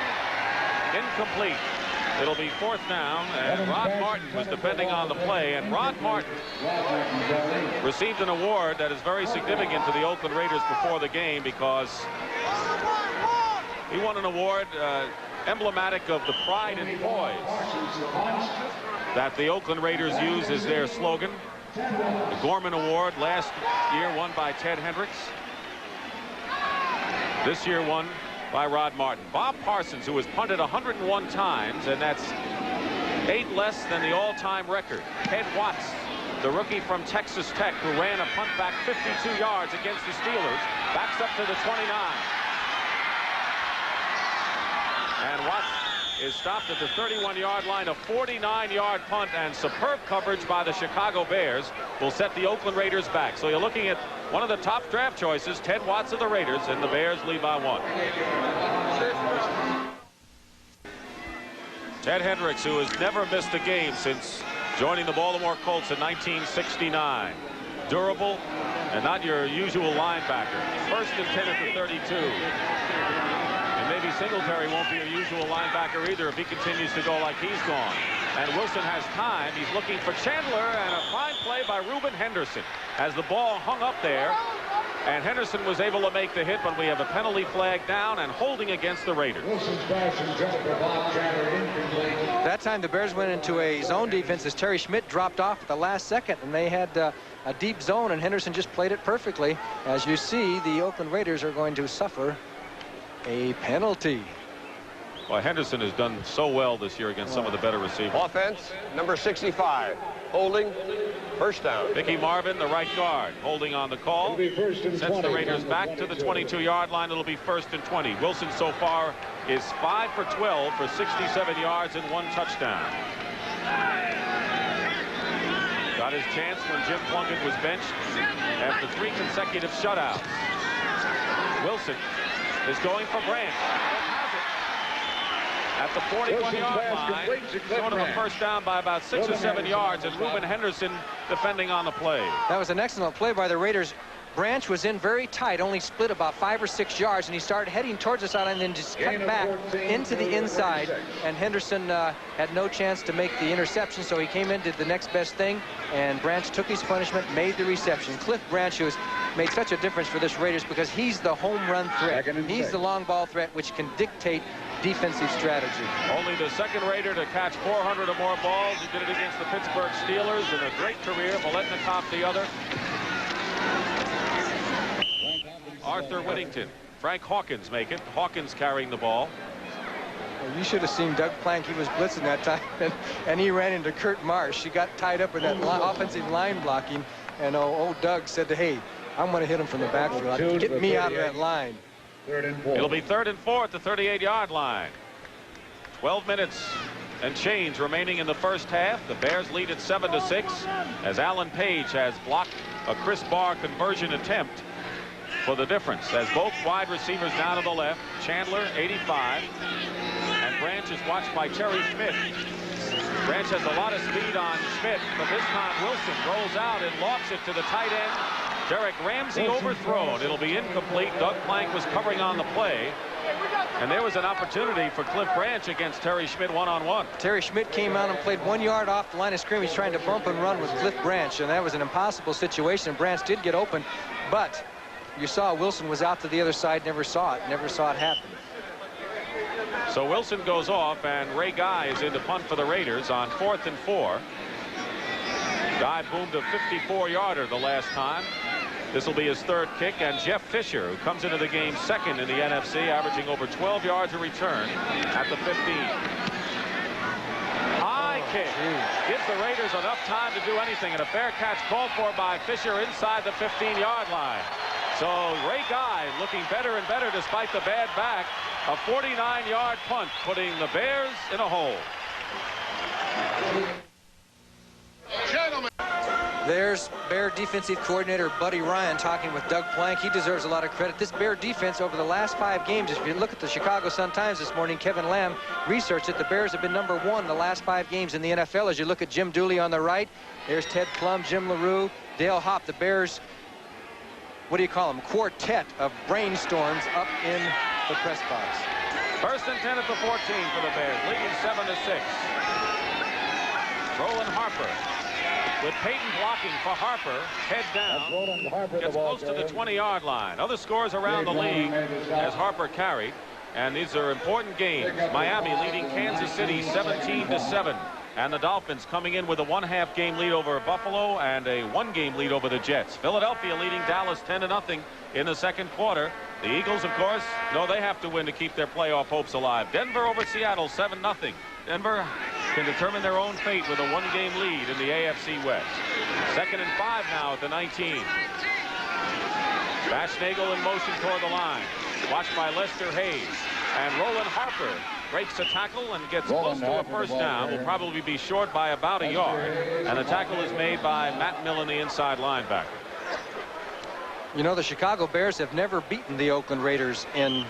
Incomplete. It'll be 4th down, and Rod Martin was defending on the play, and Rod Martin received an award that is very significant to the Oakland Raiders before the game, because he won an award emblematic of the pride and poise that the Oakland Raiders use as their slogan. The Gorman Award last year won by Ted Hendricks. This year won by Rod Martin. Bob Parsons, who has punted 101 times, and that's 8 less than the all-time record. Ted Watts, the rookie from Texas Tech, who ran a punt back 52 yards against the Steelers, backs up to the 29. And Watts is stopped at the 31-yard line. A 49-yard punt and superb coverage by the Chicago Bears will set the Oakland Raiders back. So you're looking at one of the top draft choices, Ted Watts of the Raiders, and the Bears lead by 1. Ted Hendricks, who has never missed a game since joining the Baltimore Colts in 1969. Durable and not your usual linebacker. 1st and 10 at the 32. And maybe Singletary won't be a usual linebacker either if he continues to go like he's gone. And Wilson has time. He's looking for Chandler, and a fine play by Reuben Henderson as the ball hung up there. And Henderson was able to make the hit, but we have a penalty flag down and holding against the Raiders. That time the Bears went into a zone defense as Terry Schmidt dropped off at the last second, and they had a deep zone, and Henderson just played it perfectly. As you see, the Oakland Raiders are going to suffer a penalty. Well, Henderson has done so well this year against some of the better receivers. Offense, number 65. Holding, first down. Mickey Marvin, the right guard, holding on the call. Sends the Raiders back to the 22-yard line. It'll be 1st and 20. Wilson so far is 5 for 12 for 67 yards and 1 touchdown. Got his chance when Jim Plunkett was benched after 3 consecutive shutouts. Wilson is going for Branch. At the 41-yard line, short of a first down by about 6 or 7 yards, and Reuben Henderson defending on the play. That was an excellent play by the Raiders. Branch was in very tight, only split about 5 or 6 yards, and he started heading towards the sideline and then just cut back into the inside. And Henderson had no chance to make the interception, so he came in, did the next best thing, and Branch took his punishment, made the reception. Cliff Branch, who has made such a difference for this Raiders because he's the home run threat. He's the long ball threat, which can dictate defensive strategy. Only the second Raider to catch 400 or more balls. He did it against the Pittsburgh Steelers in a great career. Biletnikoff the other. Arthur Whittington. Frank Hawkins make it. Hawkins carrying the ball. Well, you should have seen Doug Plank. He was blitzing that time, and he ran into Kurt Marsh. He got tied up with that offensive line blocking, and old Doug said, hey, I'm going to hit him from the backfield. Get me out of that line. It'll be 3rd and 4 at the 38-yard line. 12 minutes and change remaining in the first half. The Bears lead at 7-6 as Alan Page has blocked a Chris Barr conversion attempt for the difference, as both wide receivers down to the left. Chandler, 85, and Branch is watched by Terry Schmidt. Branch has a lot of speed on Schmidt, but this time Wilson rolls out and lofts it to the tight end. Derek Ramsey overthrown. It'll be incomplete. Doug Plank was covering on the play, and there was an opportunity for Cliff Branch against Terry Schmidt one-on-one. Terry Schmidt came out and played 1 yard off the line of scrimmage trying to bump and run with Cliff Branch, and that was an impossible situation. Branch did get open, but you saw Wilson was out to the other side, never saw it happen. So Wilson goes off, and Ray Guy is in to punt for the Raiders on 4th and 4. Guy boomed a 54-yarder the last time. This will be his 3rd kick, and Jeff Fisher, who comes into the game 2nd in the NFC, averaging over 12 yards a return at the 15. High kick gives the Raiders enough time to do anything, and a fair catch called for by Fisher inside the 15-yard line. So Ray Guy looking better and better despite the bad back. A 49-yard punt, putting the Bears in a hole. Gentlemen. There's Bear defensive coordinator Buddy Ryan talking with Doug Plank. He deserves a lot of credit. This Bear defense over the last 5 games, if you look at the Chicago Sun-Times this morning, Kevin Lamb researched that the Bears have been #1 the last 5 games in the NFL. As you look at Jim Dooley on the right, there's Ted Plum, Jim LaRue, Dale Hopp. The Bears, what do you call them, quartet of brainstorms up in the press box. 1st and 10 at the 14 for the Bears, leading 7-6. Roland Harper with Peyton blocking for Harper, head down, gets close to the 20-yard line. Other scores around the league as Harper carried, and these are important games. Miami leading Kansas City 17-7. And the Dolphins coming in with a 1/2 game lead over Buffalo and a 1-game lead over the Jets. Philadelphia leading Dallas 10-0 in the 2nd quarter. The Eagles, of course, know they have to win to keep their playoff hopes alive. Denver over Seattle 7-0. Denver can determine their own fate with a 1-game lead in the AFC West. 2nd and 5 now at the 19. Bashnagel in motion toward the line. Watched by Lester Hayes. And Roland Harper breaks a tackle and gets close to a 1st down. Will probably be short by about a yard. And the tackle is made by Matt Millen, the inside linebacker. You know, the Chicago Bears have never beaten the Oakland Raiders in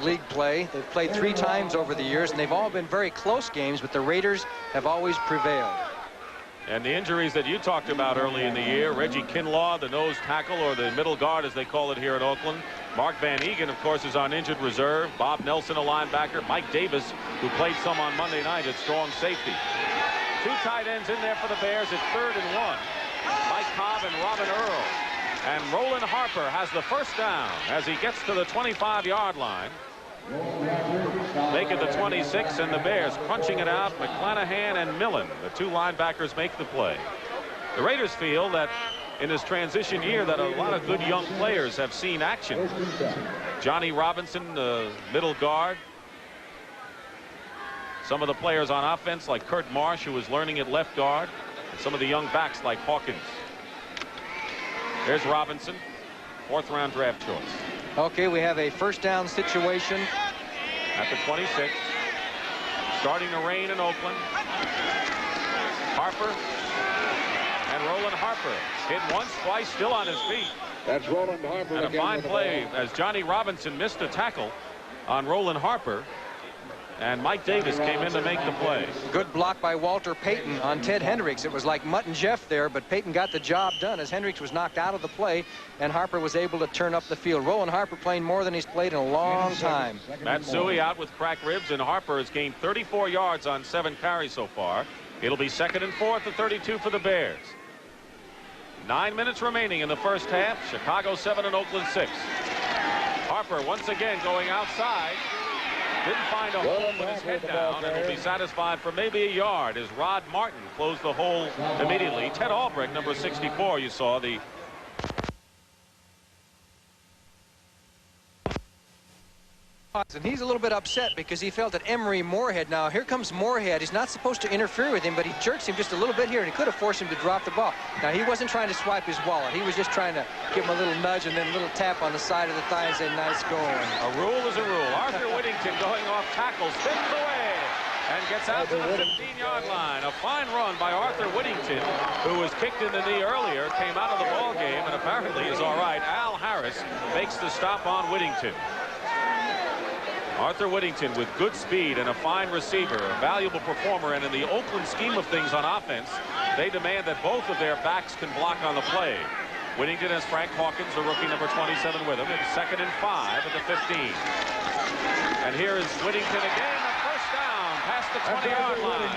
league play. They've played 3 times over the years, and they've all been very close games, but the Raiders have always prevailed. And the injuries that you talked about early in the year, Reggie Kinlaw, the nose tackle, or the middle guard as they call it here in Oakland. Mark Van Egan, of course, is on injured reserve. Bob Nelson, a linebacker. Mike Davis, who played some on Monday night at strong safety. 2 tight ends in there for the Bears at 3rd and 1. Mike Cobb and Robin Earl. And Roland Harper has the 1st down as he gets to the 25-yard line. Make it the 26, and the Bears crunching it out. McClanahan and Millen, the 2 linebackers, make the play. The Raiders feel that in this transition year that a lot of good young players have seen action. Johnny Robinson, the middle guard. Some of the players on offense like Kurt Marsh, who is learning at left guard. And some of the young backs like Hawkins. There's Robinson, 4th-round draft choice. Okay, we have a 1st down situation at the 26. Starting to rain in Oakland. Harper and Roland Harper hit once, twice, still on his feet. That's Roland Harper. And a fine play as Johnny Robinson missed a tackle on Roland Harper. And Mike Davis came in to make the play. Good block by Walter Payton on Ted Hendricks. It was like Mutt and Jeff there, but Payton got the job done as Hendricks was knocked out of the play, and Harper was able to turn up the field. Roland Harper playing more than he's played in a long time. Matsui out with cracked ribs, and Harper has gained 34 yards on 7 carries so far. It'll be 2nd and 4 at the 32 for the Bears. 9 minutes remaining in the first half. Chicago 7 and Oakland 6. Harper once again going outside. Didn't find a hole with his head down and will be satisfied for maybe a yard as Rod Martin closed the hole immediately. Ted Albrecht, number 64, you saw the and he's a little bit upset because he felt that Emery Moorhead, now here comes Moorhead, he's not supposed to interfere with him, but he jerks him just a little bit here and he could have forced him to drop the ball. Now he wasn't trying to swipe his wallet, he was just trying to give him a little nudge and then a little tap on the side of the thigh and say nice going. A rule is a rule. Arthur Whittington going off tackle, spins away and gets out to the 15-yard line. A fine run by Arthur Whittington, who was kicked in the knee earlier, came out of the ball game and apparently is all right. Al Harris makes the stop on Whittington. Arthur Whittington with good speed and a fine receiver, a valuable performer, and in the Oakland scheme of things on offense, they demand that both of their backs can block on the play. Whittington has Frank Hawkins, the rookie, number 27, with him. It's 2nd and 5 at the 15. And here is Whittington again, a first down past the 20-yard line.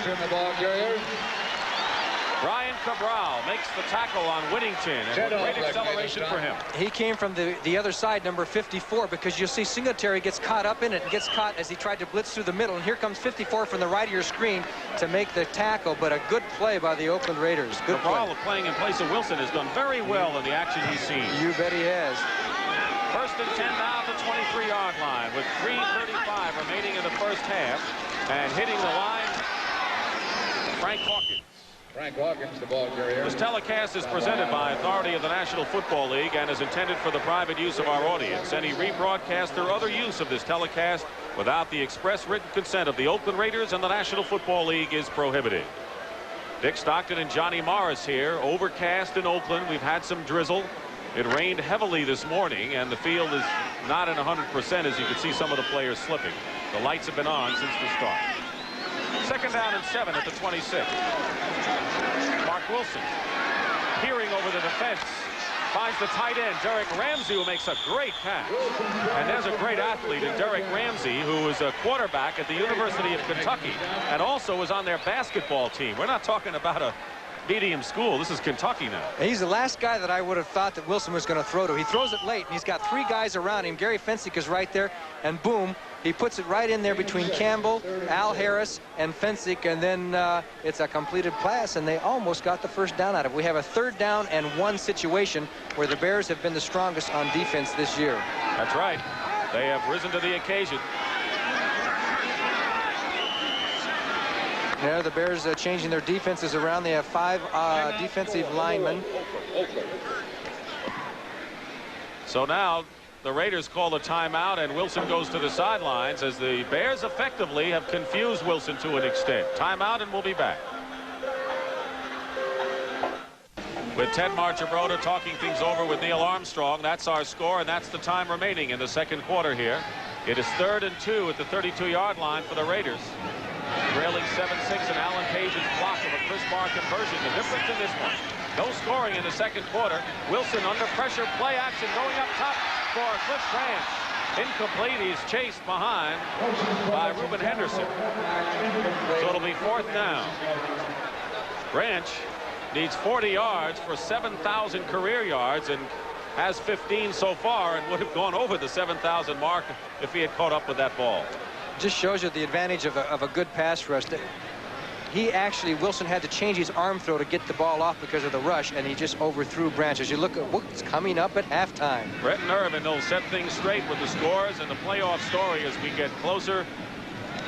Brian Cabral makes the tackle on Whittington, and great acceleration for him. He came from the other side, number 54, because you'll see Singletary gets caught up in it and gets caught as he tried to blitz through the middle. And here comes 54 from the right of your screen to make the tackle, but a good play by the Oakland Raiders. Good Cabral, play. playing in place of Wilson, has done very well in the action he's seen. You bet he has. 1st and 10 now at the 23-yard line with 3:35 remaining in the first half, and hitting the line, Frank Hawkins. Frank Hawkins, the ball carrier. This telecast is presented by authority of the National Football League and is intended for the private use of our audience. Any rebroadcast or other use of this telecast without the express written consent of the Oakland Raiders and the National Football League is prohibited. Dick Stockton and Johnny Morris here. Overcast in Oakland. We've had some drizzle. It rained heavily this morning, and the field is not at 100%, as you can see some of the players slipping. The lights have been on since the start. 2nd down and 7 at the 26. Mark Wilson peering over the defense, finds the tight end Derek Ramsey, who makes a great catch. And there's a great athlete in Derek Ramsey, who is a quarterback at the University of Kentucky and also is on their basketball team. We're not talking about a medium school. This is Kentucky now. He's the last guy that I would have thought that Wilson was going to throw to. He throws it late, and he's got 3 guys around him. Gary Fensick is right there, and boom, he puts it right in there between Campbell, Al Harris, and Fensick, and then it's a completed pass, and they almost got the first down out of it. We have a 3rd down and 1 situation where the Bears have been the strongest on defense this year. That's right. They have risen to the occasion. Yeah, the Bears changing their defenses around. They have 5 defensive linemen. So now the Raiders call a timeout, and Wilson goes to the sidelines as the Bears effectively have confused Wilson to an extent. Timeout, and we'll be back. With Ted Marchibroda talking things over with Neil Armstrong. That's our score, and that's the time remaining in the 2nd quarter here. It is 3rd and 2 at the 32-yard line for the Raiders. Trailing 7-6, and Alan Page's block of a Chris Barr conversion. The difference in this one, no scoring in the 2nd quarter. Wilson under pressure, play action going up top for Cliff Branch. Incomplete. He's chased behind by Reuben Henderson. So it'll be 4th down. Branch needs 40 yards for 7,000 career yards and has 15 so far, and would have gone over the 7,000 mark if he had caught up with that ball. Just shows you the advantage of a good pass rush. Wilson had to change his arm throw to get the ball off because of the rush, and he just overthrew Branch. As you look at what's coming up at halftime. Brett Irvin will set things straight with the scores and the playoff story as we get closer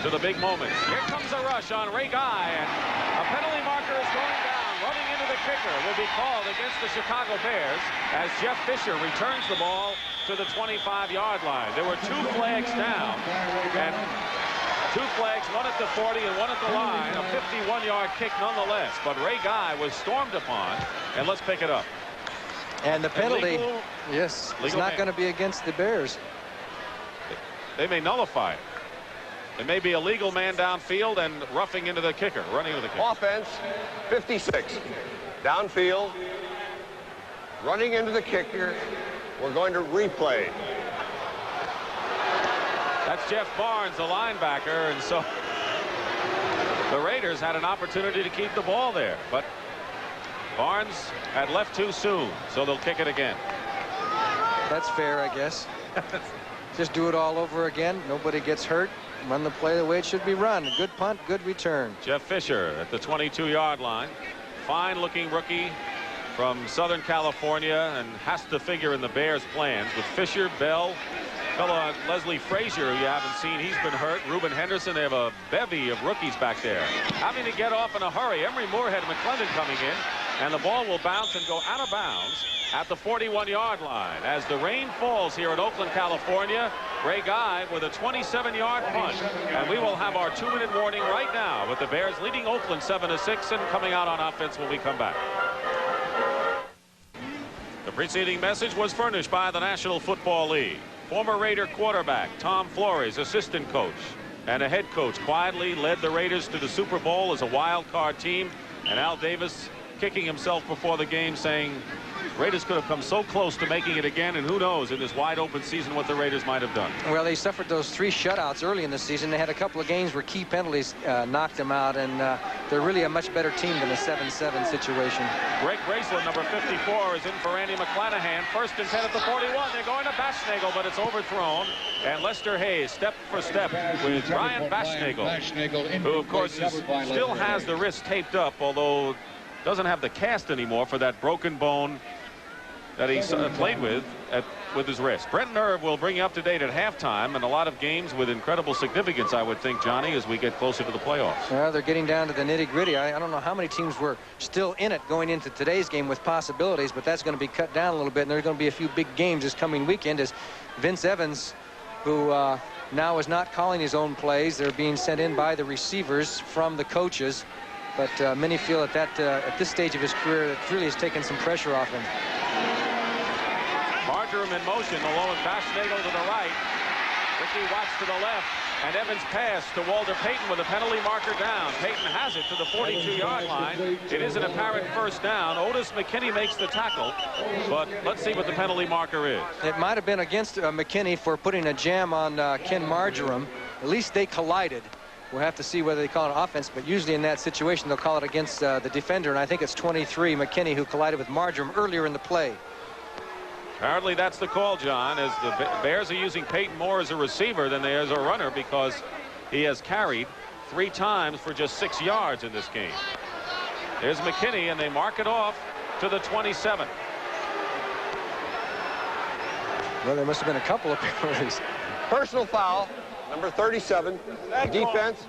to the big moments. Here comes a rush on Ray Guy, and a penalty marker is going down. Running into the kicker will be called against the Chicago Bears as Jeff Fisher returns the ball to the 25-yard line. There were 2 flags down, and 2 flags, one at the 40 and one at the line. A 51-yard kick nonetheless, but Ray Guy was stormed upon, and let's pick it up. And the penalty, yes, it's not going to be against the Bears. They may nullify it. It may be a legal man downfield and roughing into the kicker, running into the kicker. Offense, 56. Downfield, running into the kicker. We're going to replay. That's Jeff Barnes, the linebacker, and so the Raiders had an opportunity to keep the ball there, but Barnes had left too soon, so they'll kick it again. That's fair, I guess. Just do it all over again. Nobody gets hurt. Run the play the way it should be run. A good punt, good return. Jeff Fisher at the 22-yard line. Fine-looking rookie from Southern California, and has to figure in the Bears' plans with Fisher, Bell, fellow Leslie Frazier, who you haven't seen. He's been hurt. Reuben Henderson. They have a bevy of rookies back there. Having to get off in a hurry. Emery Moorhead McClendon coming in, and the ball will bounce and go out of bounds at the 41-yard line. As the rain falls here in Oakland, California, Ray Guy with a 27-yard punt. And we will have our 2-minute warning right now with the Bears leading Oakland 7-6 and coming out on offense when we come back. The preceding message was furnished by the National Football League. Former Raider quarterback Tom Flores, assistant coach, and a head coach, quietly led the Raiders to the Super Bowl as a wild card team. And Al Davis kicking himself before the game, saying Raiders could have come so close to making it again, and who knows in this wide open season what the Raiders might have done. Well, they suffered those 3 shutouts early in the season. They had a couple of games where key penalties knocked them out, and they're really a much better team than a 7-7 situation. Greg Graceland, number 54, is in for Randy McClanahan. 1st and 10 at the 41. They're going to Baschnagel, but it's overthrown. And Lester Hayes, step for step with Brian Baschnagel, who, of course, still has the wrist taped up, although doesn't have the cast anymore for that broken bone that he played with his wrist. Brent Nerve will bring you up to date at halftime, and a lot of games with incredible significance, I would think, Johnny, as we get closer to the playoffs. Well, they're getting down to the nitty-gritty. I don't know how many teams were still in it going into today's game with possibilities, but that's going to be cut down a little bit, and there's going to be a few big games this coming weekend as Vince Evans, who now is not calling his own plays. They're being sent in by the receivers from the coaches. But many feel at this stage of his career that really has taken some pressure off him. Marjoram in motion, along with Baschnagel to the right. Ricky Watts to the left. And Evans pass to Walter Payton with a penalty marker down. Payton has it to the 42-yard line. It is an apparent first down. Otis McKinney makes the tackle, but let's see what the penalty marker is. It might have been against McKinney for putting a jam on Ken Marjoram. At least they collided. We'll have to see whether they call it offense, but usually in that situation they'll call it against the defender, and I think it's 23, McKinney, who collided with Marjoram earlier in the play. Apparently that's the call, John, as the Bears are using Peyton more as a receiver than they are as a runner, because he has carried 3 times for just 6 yards in this game. There's McKinney, and they mark it off to the 27. Well, there must have been a couple of penalties. Personal foul, number 37. Defense,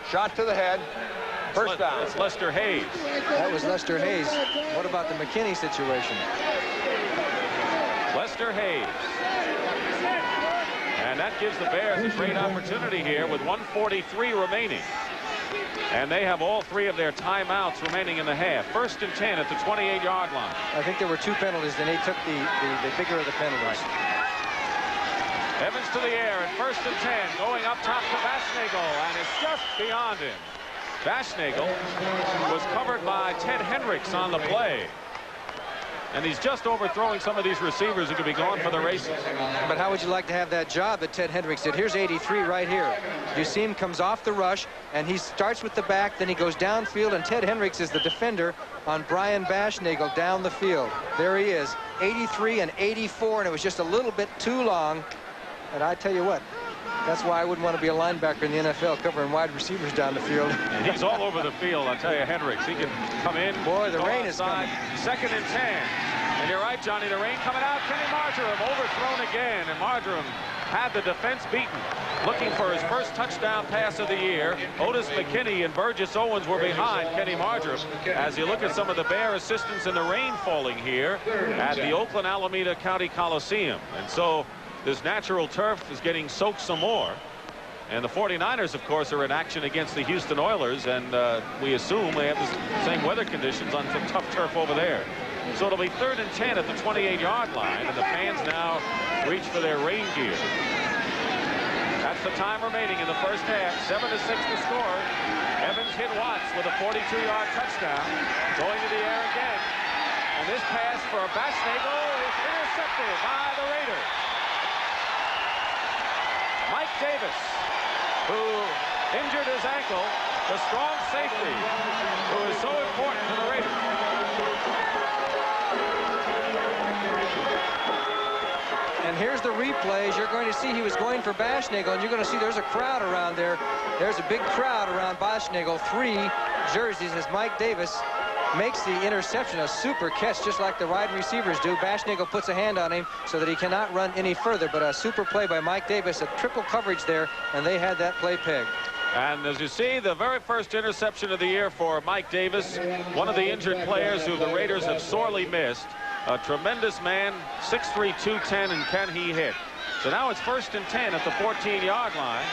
shot to the head. First down. It's Lester Hayes. That was Lester Hayes. What about the McKinney situation? Lester Hayes. And that gives the Bears a great opportunity here with 1:43 remaining. And they have all 3 of their timeouts remaining in the half. 1st and 10 at the 28-yard line. I think there were 2 penalties, and they took the bigger of the penalties. Evans to the air at 1st and 10, going up top to Baschnagel, and it's just beyond him. Baschnagel was covered by Ted Hendricks on the play. And he's just overthrowing some of these receivers who could be gone for the races. But how would you like to have that job that Ted Hendricks did? Here's 83 right here. You see him comes off the rush, and he starts with the back, then he goes downfield, and Ted Hendricks is the defender on Brian Baschnagel down the field. There he is, 83 and 84, and it was just a little bit too long. And I tell you what, that's why I wouldn't want to be a linebacker in the NFL covering wide receivers down the field. And he's all over the field, I'll tell you, Hendricks. He can come in. Boy, the rain is coming. 2nd and 10. And you're right, Johnny, the rain coming out. Kenny Marjoram overthrown again. And Marjoram had the defense beaten. Looking for his first touchdown pass of the year. Otis McKinney and Burgess Owens were behind Kenny Marjoram. As you look at some of the Bear assistants in the rain falling here at the Oakland Alameda County Coliseum. And so this natural turf is getting soaked some more. And the 49ers, of course, are in action against the Houston Oilers, and we assume they have the same weather conditions on some tough turf over there. So it'll be 3rd and 10 at the 28-yard line, and the fans now reach for their rain gear. That's the time remaining in the first half. 7-6 to score. Evans hit Watts with a 42-yard touchdown. Going to the air again. And this pass for Baschnagel is intercepted by the Raiders. Mike Davis, who injured his ankle, the strong safety, who is so important to the Raiders. the replays, you're going to see he was going for Baschnagel, and you're going to see there's a crowd around there. There's a big crowd around Baschnagel. 3 jerseys as Mike Davis makes the interception, a super catch just like the wide receivers do. Baschnagel puts a hand on him so that he cannot run any further, but a super play by Mike Davis, a triple coverage there, and they had that play pegged. And as you see, the very first interception of the year for Mike Davis, one of the injured players who the Raiders have sorely missed. A tremendous man, 6'3", 210, and can he hit? So now it's 1st and 10 at the 14-yard line.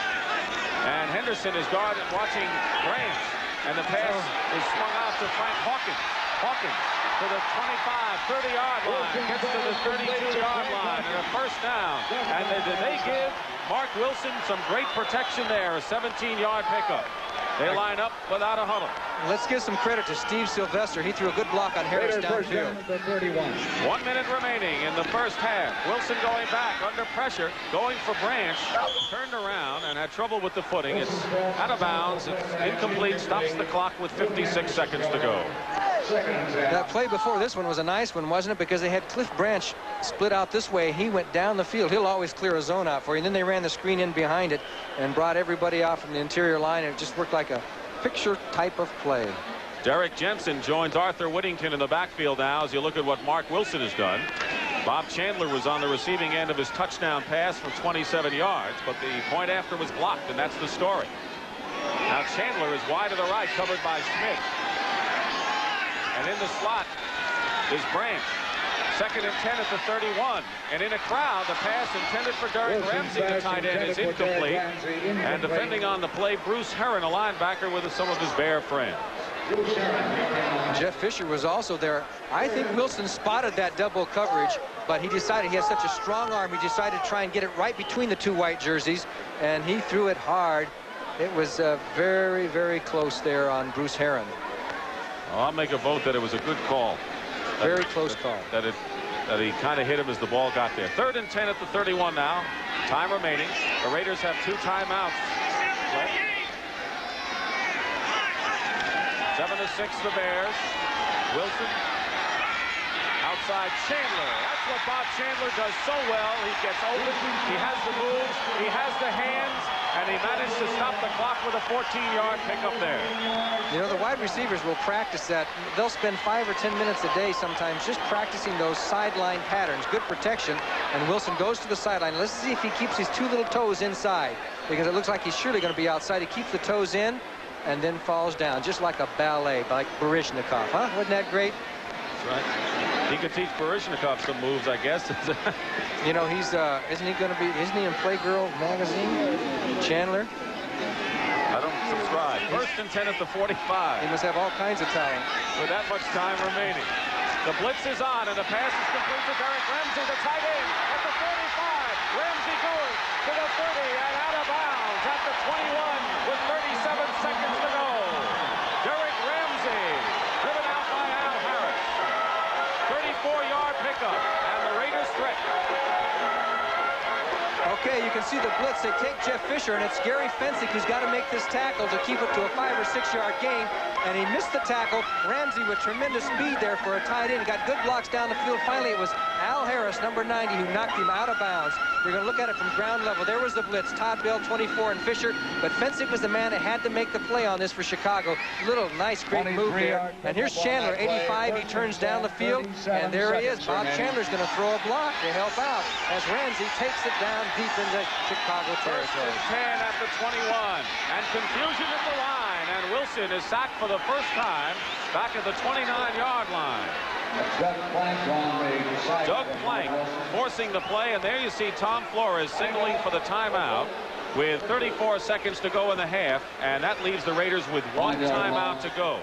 And Henderson is guarded watching Branch. And the pass is swung out to Frank Hawkins. Hawkins to the 25, 30-yard line. Gets to the 32-yard line and a first down. And did they give Mark Wilson some great protection there? A 17-yard pickup. They line up without a huddle. Let's give some credit to Steve Sylvester. He threw a good block on Harris downfield. 1 minute remaining in the first half. Wilson going back under pressure, going for Branch. Turned around and had trouble with the footing. It's out of bounds. It's incomplete. Stops the clock with 56 seconds to go. That play before this one was a nice one, wasn't it? Because they had Cliff Branch split out this way. He went down the field. He'll always clear a zone out for you. And then they ran the screen in behind it and brought everybody out from the interior line. And it just worked like a picture type of play. Derek Jensen joins Arthur Whittington in the backfield now as you look at what Mark Wilson has done. Bob Chandler was on the receiving end of his touchdown pass from 27 yards, but the point after was blocked, and that's the story. Now Chandler is wide to the right, covered by Schmidt. And in the slot is Branch. 2nd and 10 at the 31. And in a crowd, the pass intended for Derek Ramsey, the tight end, is incomplete. And defending on the play, Bruce Herron, a linebacker with some of his Bear friends. Jeff Fisher was also there. I think Wilson spotted that double coverage, but he decided he has such a strong arm. He decided to try and get it right between the 2 white jerseys, and he threw it hard. It was very, very close there on Bruce Herron. Well, I'll make a vote that it was a good call. Very close call. That he kind of hit him as the ball got there. 3rd and 10 at the 31 now. Time remaining. The Raiders have 2 timeouts. 7-6 the Bears. Wilson. Outside Chandler. That's what Bob Chandler does so well. He gets open. He has the moves. He has the hands. And he managed to stop the clock with a 14-yard pickup there. You know, the wide receivers will practice that. They'll spend 5 or 10 minutes a day sometimes just practicing those sideline patterns. Good protection. And Wilson goes to the sideline. Let's see if he keeps his 2 little toes inside, because it looks like he's surely going to be outside. He keeps the toes in and then falls down, just like a ballet, like Baryshnikov, huh? Wasn't that great? That's right. He could teach Baryshnikov some moves, I guess. You know, he's isn't he in Playgirl magazine? Chandler? I don't subscribe. 1st and 10 at the 45. He must have all kinds of talent. With that much time remaining. The blitz is on, and the pass is complete to Derek Ramsey, the tight end, at the 45. Ramsey going to the 30 and out of bounds at the 21 with 37 seconds to go. Derek Ramsey driven out by Al Harris. 34-yard pickup, and the Raiders threat. Okay, you can see the blitz. They take Jeff Fisher, and it's Gary Fensick who's got to make this tackle to keep it to a 5 or 6 yard gain. And he missed the tackle. Ramsey with tremendous speed there for a tight end. He got good blocks down the field. Finally, it was Al Harris, number 90, who knocked him out of bounds. You're going to look at it from ground level. There was the blitz. Todd Bell, 24, and Fisher. But Fensick was the man that had to make the play on this for Chicago. Little nice, great move there. And here's Chandler, 85. He turns down the field, and there he is. Bob Chandler's going to throw a block to help out as Ramsey takes it down deep into Chicago territory. 1st and 10 at the 21. And confusion at the line. And Wilson is sacked for the first time back at the 29-yard line. Doug Plank forcing the play, and there you see Tom Flores signaling for the timeout with 34 seconds to go in the half, and that leaves the Raiders with 1 timeout to go.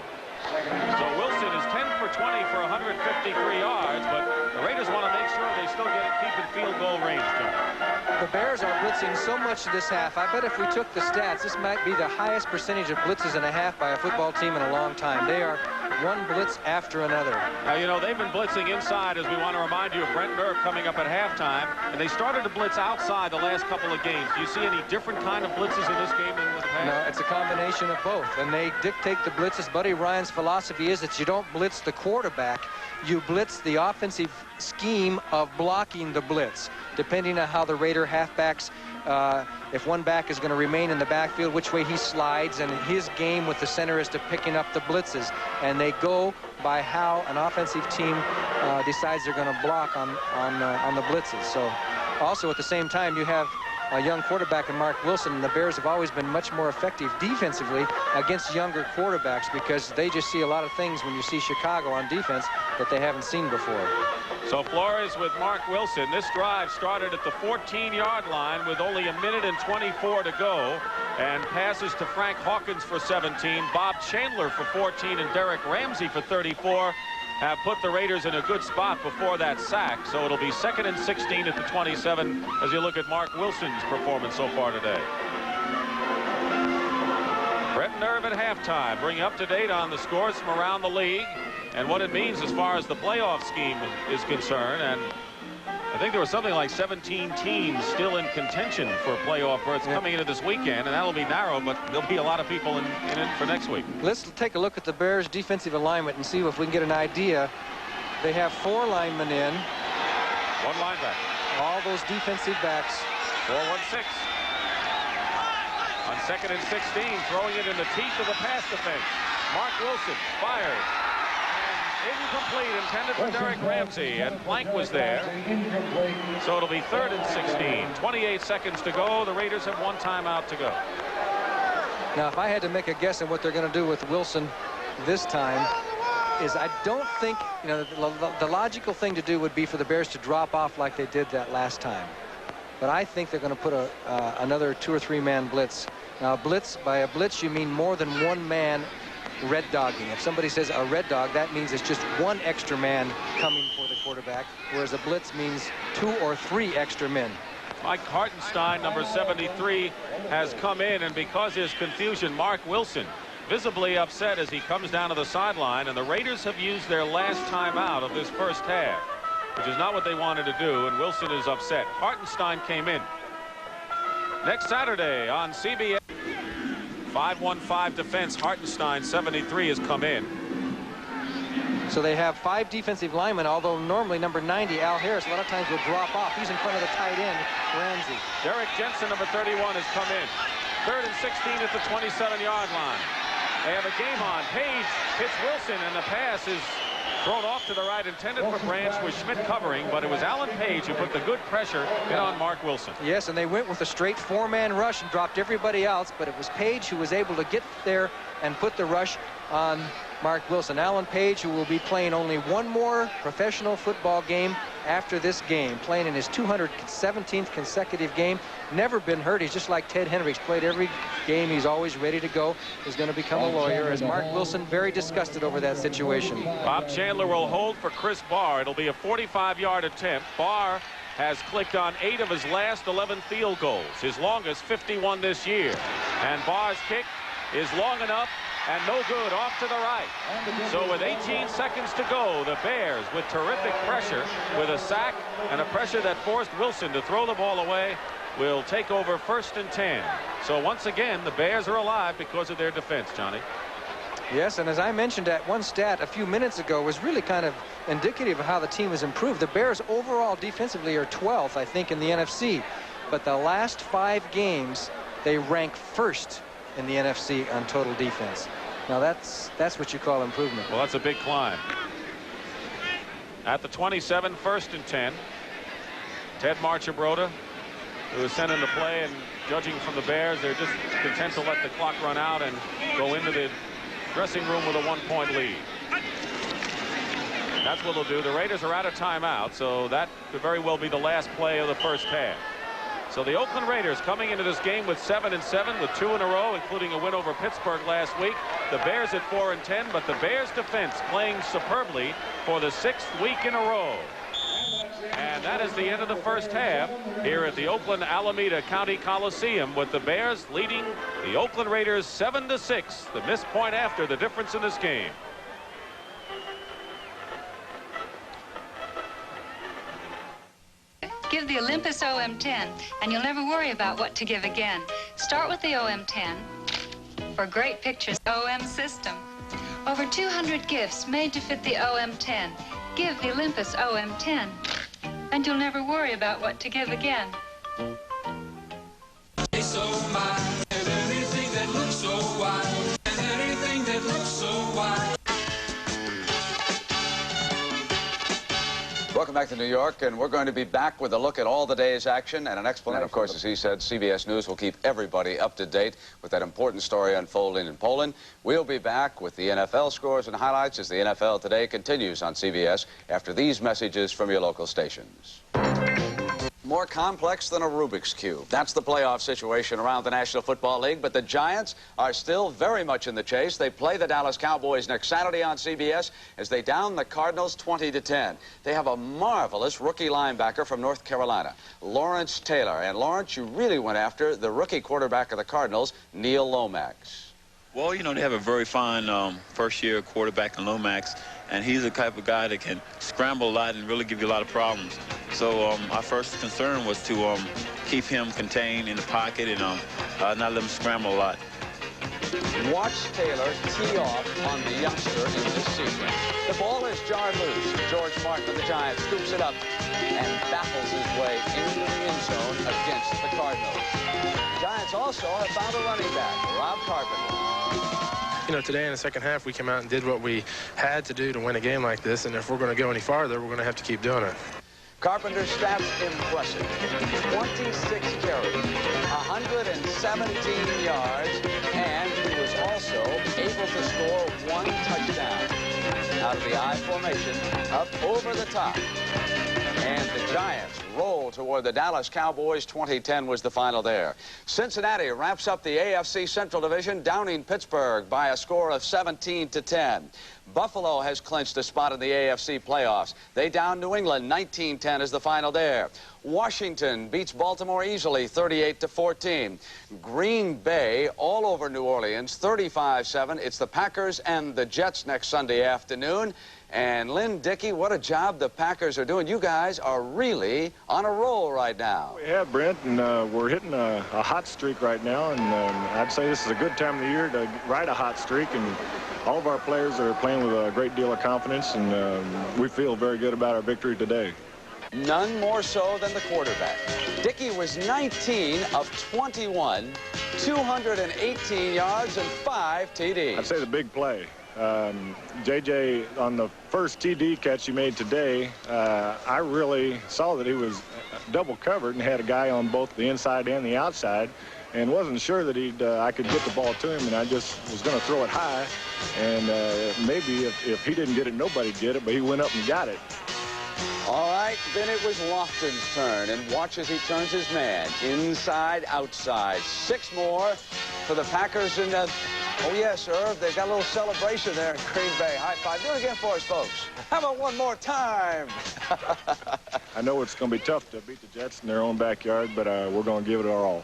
So Wilson is 10 for 20 for 153 yards, but the Raiders want to make sure they still keep in field goal range. The Bears are blitzing so much this half. I bet if we took the stats, this might be the highest percentage of blitzes in a half by a football team in a long time. They are one blitz after another. Now, you know, they've been blitzing inside, as we want to remind you of Brent Nerve coming up at halftime, and they started to blitz outside the last couple of games. Do you see any different kind of blitzes in this game than the past? No, it's a combination of both, and they dictate the blitzes. Buddy Ryan's philosophy is that you don't blitz the quarterback, you blitz the offensive scheme of blocking the blitz, depending on how the Raider halfbacks, if one back is going to remain in the backfield, which way he slides, and his game with the center is to picking up the blitzes, and they go by how an offensive team decides they're going to block on the blitzes. So also at the same time, you have a young quarterback in Mark Wilson, and the Bears have always been much more effective defensively against younger quarterbacks because they just see a lot of things when you see Chicago on defense that they haven't seen before. So Flores with Mark Wilson. This drive started at the 14-yard line with only 1:24 to go, and passes to Frank Hawkins for 17, Bob Chandler for 14, and Derek Ramsey for 34 have put the Raiders in a good spot before that sack. So it'll be 2nd and 16 at the 27 as you look at Mark Wilson's performance so far today. Brent Nerve at halftime, bringing up to date on the scores from around the league and what it means as far as the playoff scheme is concerned. And I think there was something like 17 teams still in contention for a playoff berth coming into this weekend, and that'll be narrow, but there'll be a lot of people in it for next week. Let's take a look at the Bears' defensive alignment and see if we can get an idea. They have 4 linemen in. 1 linebacker. All those defensive backs. 4-1-6. On 2nd and 16, throwing it in the teeth of the pass defense. Mark Wilson fired. Incomplete, intended for Derek Ramsey, and Blank was there. So it'll be 3rd and 16. 28 seconds to go. The Raiders have 1 timeout to go. Now, if I had to make a guess on what they're going to do with Wilson this time, is I don't think, you know, the logical thing to do would be for the Bears to drop off like they did that last time. But I think they're going to put another 2 or 3 man blitz. Now, by a blitz, you mean more than 1 man red dogging. If somebody says a red dog, that means it's just 1 extra man coming for the quarterback, whereas a blitz means 2 or 3 extra men. Mike Hartenstein, number 73, has come in, and because there's confusion, Mark Wilson visibly upset as he comes down to the sideline, and the Raiders have used their last timeout of this first half, which is not what they wanted to do, and Wilson is upset. Hartenstein came in. Next Saturday on CBS. 5-1-5 defense. Hartenstein, 73, has come in. So they have 5 defensive linemen, although normally number 90, Al Harris, a lot of times will drop off. He's in front of the tight end, Ramsey. Derek Jensen, number 31, has come in. 3rd and 16 at the 27-yard line. They have a game on. Page hits Wilson, and the pass is thrown off to the right, intended for Branch, with Schmidt covering, but it was Alan Page who put the good pressure in on Mark Wilson. Yes, and they went with a straight 4-man rush and dropped everybody else, but it was Page who was able to get there and put the rush on Mark Wilson. Alan Page, who will be playing only 1 more professional football game after this game, playing in his 217th consecutive game, never been hurt. He's just like Ted Hendricks, played every game. He's always ready to go. He's going to become a lawyer, as Mark Wilson very disgusted over that situation. Bob Chandler will hold for Chris Barr. It'll be a 45-yard attempt. Barr has clicked on 8 of his last 11 field goals, his longest 51 this year. And Barr's kick is long enough and no good, off to the right. So with 18 seconds to go, the Bears, with terrific pressure, with a sack and a pressure that forced Wilson to throw the ball away, will take over 1st and 10. So once again, the Bears are alive because of their defense, Johnny. Yes, and as I mentioned, at one stat a few minutes ago was really kind of indicative of how the team has improved. The Bears overall defensively are 12th, I think, in the NFC. But the last 5 games, they rank 1st in the NFC on total defense. Now that's what you call improvement. Well, that's a big climb. At the 27, 1st and 10. Ted Marchibroda, who is sent into play, and judging from the Bears, they're just content to let the clock run out and go into the dressing room with a 1-point lead. That's what they'll do. The Raiders are out of timeout, so that could very well be the last play of the first half. So the Oakland Raiders coming into this game with 7-7, with 2 in a row, including a win over Pittsburgh last week. The Bears at 4-10, but the Bears defense playing superbly for the 6th week in a row. And that is the end of the first half here at the Oakland Alameda County Coliseum, with the Bears leading the Oakland Raiders 7-6. The missed point after, the difference in this game. Give the Olympus OM10, and you'll never worry about what to give again. Start with the OM10 for great pictures OM system. Over 200 gifts made to fit the OM10. Give the Olympus OM10, and you'll never worry about what to give again. So mild, and anything that looks so wild, and anything that looks so wild. Welcome back to New York, and we're going to be back with a look at all the day's action and an explanation. And of course, as he said, CBS News will keep everybody up to date with that important story unfolding in Poland. We'll be back with the NFL scores and highlights as the NFL Today continues on CBS after these messages from your local stations. More complex than a Rubik's Cube. That's the playoff situation around the National Football League, but the Giants are still very much in the chase. They play the Dallas Cowboys next Saturday on CBS as they down the Cardinals 20-10. They have a marvelous rookie linebacker from North Carolina, Lawrence Taylor. And Lawrence, you really went after the rookie quarterback of the Cardinals, Neil Lomax. Well, you know, they have a very fine first-year quarterback in Lomax, and he's the type of guy that can scramble a lot and really give you a lot of problems. So our first concern was to keep him contained in the pocket and not let him scramble a lot. Watch Taylor tee off on the youngster in this sequence. The ball is jarred loose. George Martin of the Giants scoops it up and baffles his way into the end zone against the Cardinals. The Giants also have found a running back, Rob Carpenter. You know, today in the second half, we came out and did what we had to do to win a game like this, and if we're going to go any farther, we're going to have to keep doing it. Carpenter's stats impressive. 26 carries, 117 yards, and he was also able to score 1 touchdown out of the I formation up over the top. And the Giants roll toward the Dallas Cowboys. 20-10 was the final there. Cincinnati wraps up the AFC Central Division, downing Pittsburgh by a score of 17-10. Buffalo has clinched a spot in the AFC playoffs. They down New England. 19-10 is the final there. Washington beats Baltimore easily, 38-14. Green Bay all over New Orleans, 35-7. It's the Packers and the Jets next Sunday afternoon. And Lynn Dickey, what a job the Packers are doing. You guys are really on a roll right now. We have, Brent, and we're hitting a hot streak right now, and I'd say this is a good time of the year to ride a hot streak, and all of our players are playing with a great deal of confidence, and we feel very good about our victory today. None more so than the quarterback. Dickey was 19 of 21, 218 yards and 5 TDs. I'd say the big play. JJ, on the first TD catch he made today, I really saw that he was double covered and had a guy on both the inside and the outside, and wasn't sure that I could get the ball to him, and I just was going to throw it high, and maybe if he didn't get it, nobody'd get it, but he went up and got it. All right, then it was Lofton's turn, and watch as he turns his man inside, outside. 6 more for the Packers, and oh yes, Irv, they've got a little celebration there in Green Bay. High five. Do it again for us, folks. How about one more time? I know it's going to be tough to beat the Jets in their own backyard, but we're going to give it our all.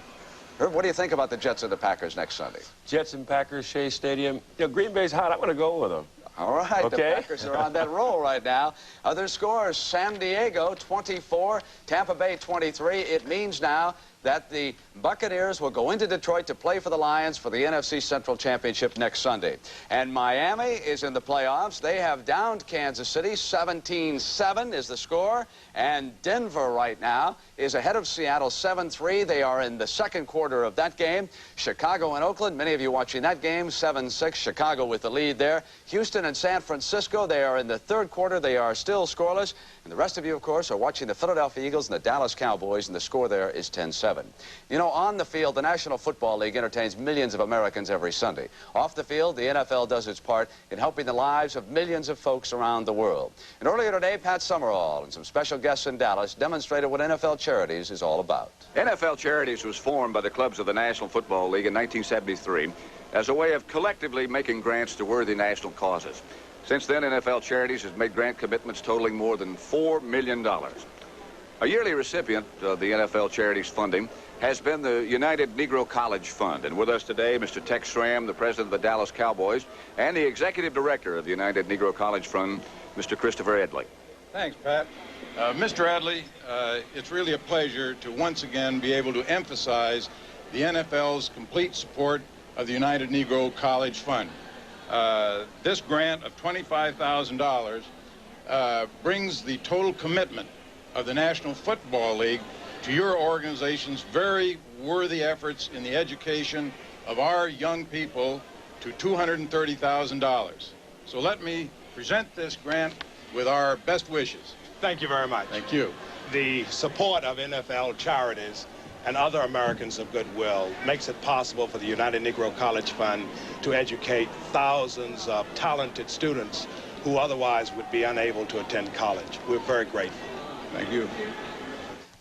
Irv, what do you think about the Jets and the Packers next Sunday? Jets and Packers, Shea Stadium. You know, Green Bay's hot. I'm going to go with them. All right, okay. The Packers are on that roll right now. Other scores, San Diego 24, Tampa Bay 23. It means now that the Buccaneers will go into Detroit to play for the Lions for the NFC Central Championship next Sunday. And Miami is in the playoffs. They have downed Kansas City. 17-7 is the score. And Denver right now is ahead of Seattle 7-3. They are in the second quarter of that game. Chicago and Oakland, many of you watching that game, 7-6. Chicago with the lead there. Houston and San Francisco, they are in the third quarter. They are still scoreless. And the rest of you, of course, are watching the Philadelphia Eagles and the Dallas Cowboys, and the score there is 10-7. You know, on the field, the National Football League entertains millions of Americans every Sunday. Off the field, the NFL does its part in helping the lives of millions of folks around the world. And earlier today, Pat Summerall and some special guests in Dallas demonstrated what NFL Charities is all about. NFL Charities was formed by the clubs of the National Football League in 1973 as a way of collectively making grants to worthy national causes. Since then, NFL Charities has made grant commitments totaling more than $4 million. A yearly recipient of the NFL Charities funding has been the United Negro College Fund. And with us today, Mr. Tex Schramm, the president of the Dallas Cowboys, and the executive director of the United Negro College Fund, Mr. Christopher Edley. Thanks, Pat. Mr. Adley, it's really a pleasure to once again be able to emphasize the NFL's complete support of the United Negro College Fund. This grant of $25,000 brings the total commitment of the National Football League to your organization's very worthy efforts in the education of our young people to $230,000. So let me present this grant with our best wishes. Thank you very much. Thank you. The support of NFL charities and other Americans of goodwill makes it possible for the United Negro College Fund to educate thousands of talented students who otherwise would be unable to attend college. We're very grateful. Thank you.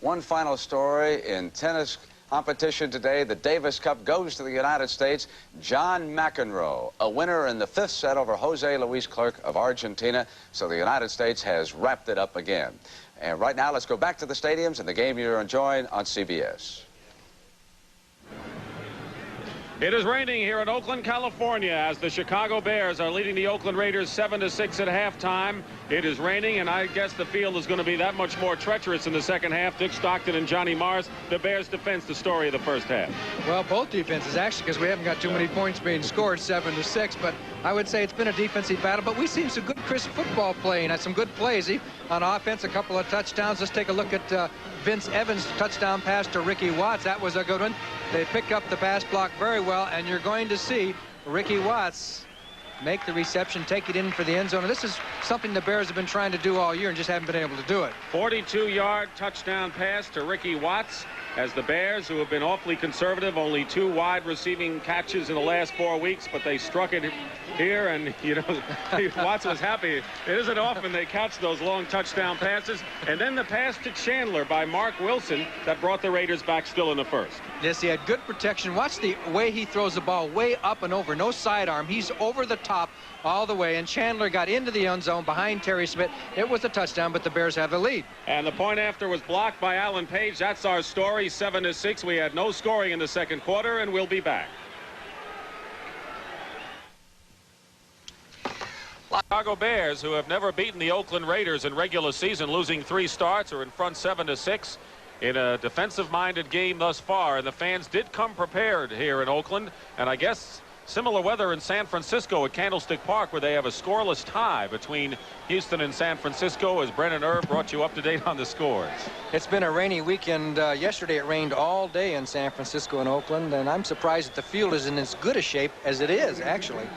One final story in tennis competition today. The Davis Cup goes to the United States. John McEnroe, a winner in the 5th set over Jose Luis Clerc of Argentina. So the United States has wrapped it up again. And right now, let's go back to the stadiums and the game you're enjoying on CBS. It is raining here in Oakland, California, as the Chicago Bears are leading the Oakland Raiders 7-6 at halftime. It is raining, and I guess the field is going to be that much more treacherous in the second half. Dick Stockton and Johnny Morris, the Bears' defense, the story of the first half. Well, both defenses, actually, because we haven't got too many points being scored, 7-6. But I would say it's been a defensive battle. But we've seen some good crisp football playing, and some good plays on offense, a couple of touchdowns. Let's take a look at Vince Evans' touchdown pass to Ricky Watts. That was a good one. They pick up the pass block very well, and you're going to see Ricky Watts make the reception, take it in for the end zone. And this is something the Bears have been trying to do all year and just haven't been able to do it. 42-yard touchdown pass to Ricky Watts, as the Bears, who have been awfully conservative, only 2 wide receiving catches in the last 4 weeks, but they struck it here, and, you know, Watts was happy. It isn't often they catch those long touchdown passes. And then the pass to Chandler by Mark Wilson that brought the Raiders back still in the first. Yes, he had good protection. Watch the way he throws the ball, way up and over. No sidearm. He's over the top all the way, and Chandler got into the end zone behind Terry Smith. It was a touchdown, but the Bears have the lead. And the point after was blocked by Alan Page. That's our story, 7-6. We had no scoring in the second quarter, and we'll be back. Chicago Bears, who have never beaten the Oakland Raiders in regular season, losing 3 starts, are in front 7-6 in a defensive-minded game thus far. And the fans did come prepared here in Oakland, and I guess similar weather in San Francisco at Candlestick Park, where they have a scoreless tie between Houston and San Francisco, as Brennan Irv brought you up to date on the scores. It's been a rainy weekend. Yesterday it rained all day in San Francisco and Oakland, and I'm surprised that the field is in as good a shape as it is, actually.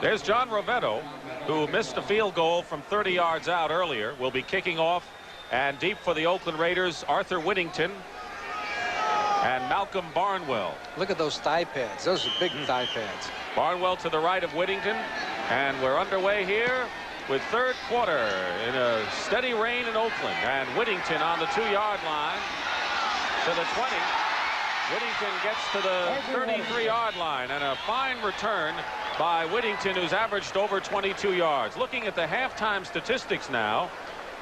There's John Rovetto, who missed a field goal from 30 yards out earlier, will be kicking off, and deep for the Oakland Raiders, Arthur Whittington and Malcolm Barnwell. Look at those thigh pads. Those are big thigh pads. Barnwell to the right of Whittington, and we're underway here with third quarter in a steady rain in Oakland. And Whittington on the 2-yard line to the 20. Whittington gets to the 33-yard line, and a fine return by Whittington, who's averaged over 22 yards. Looking at the halftime statistics now,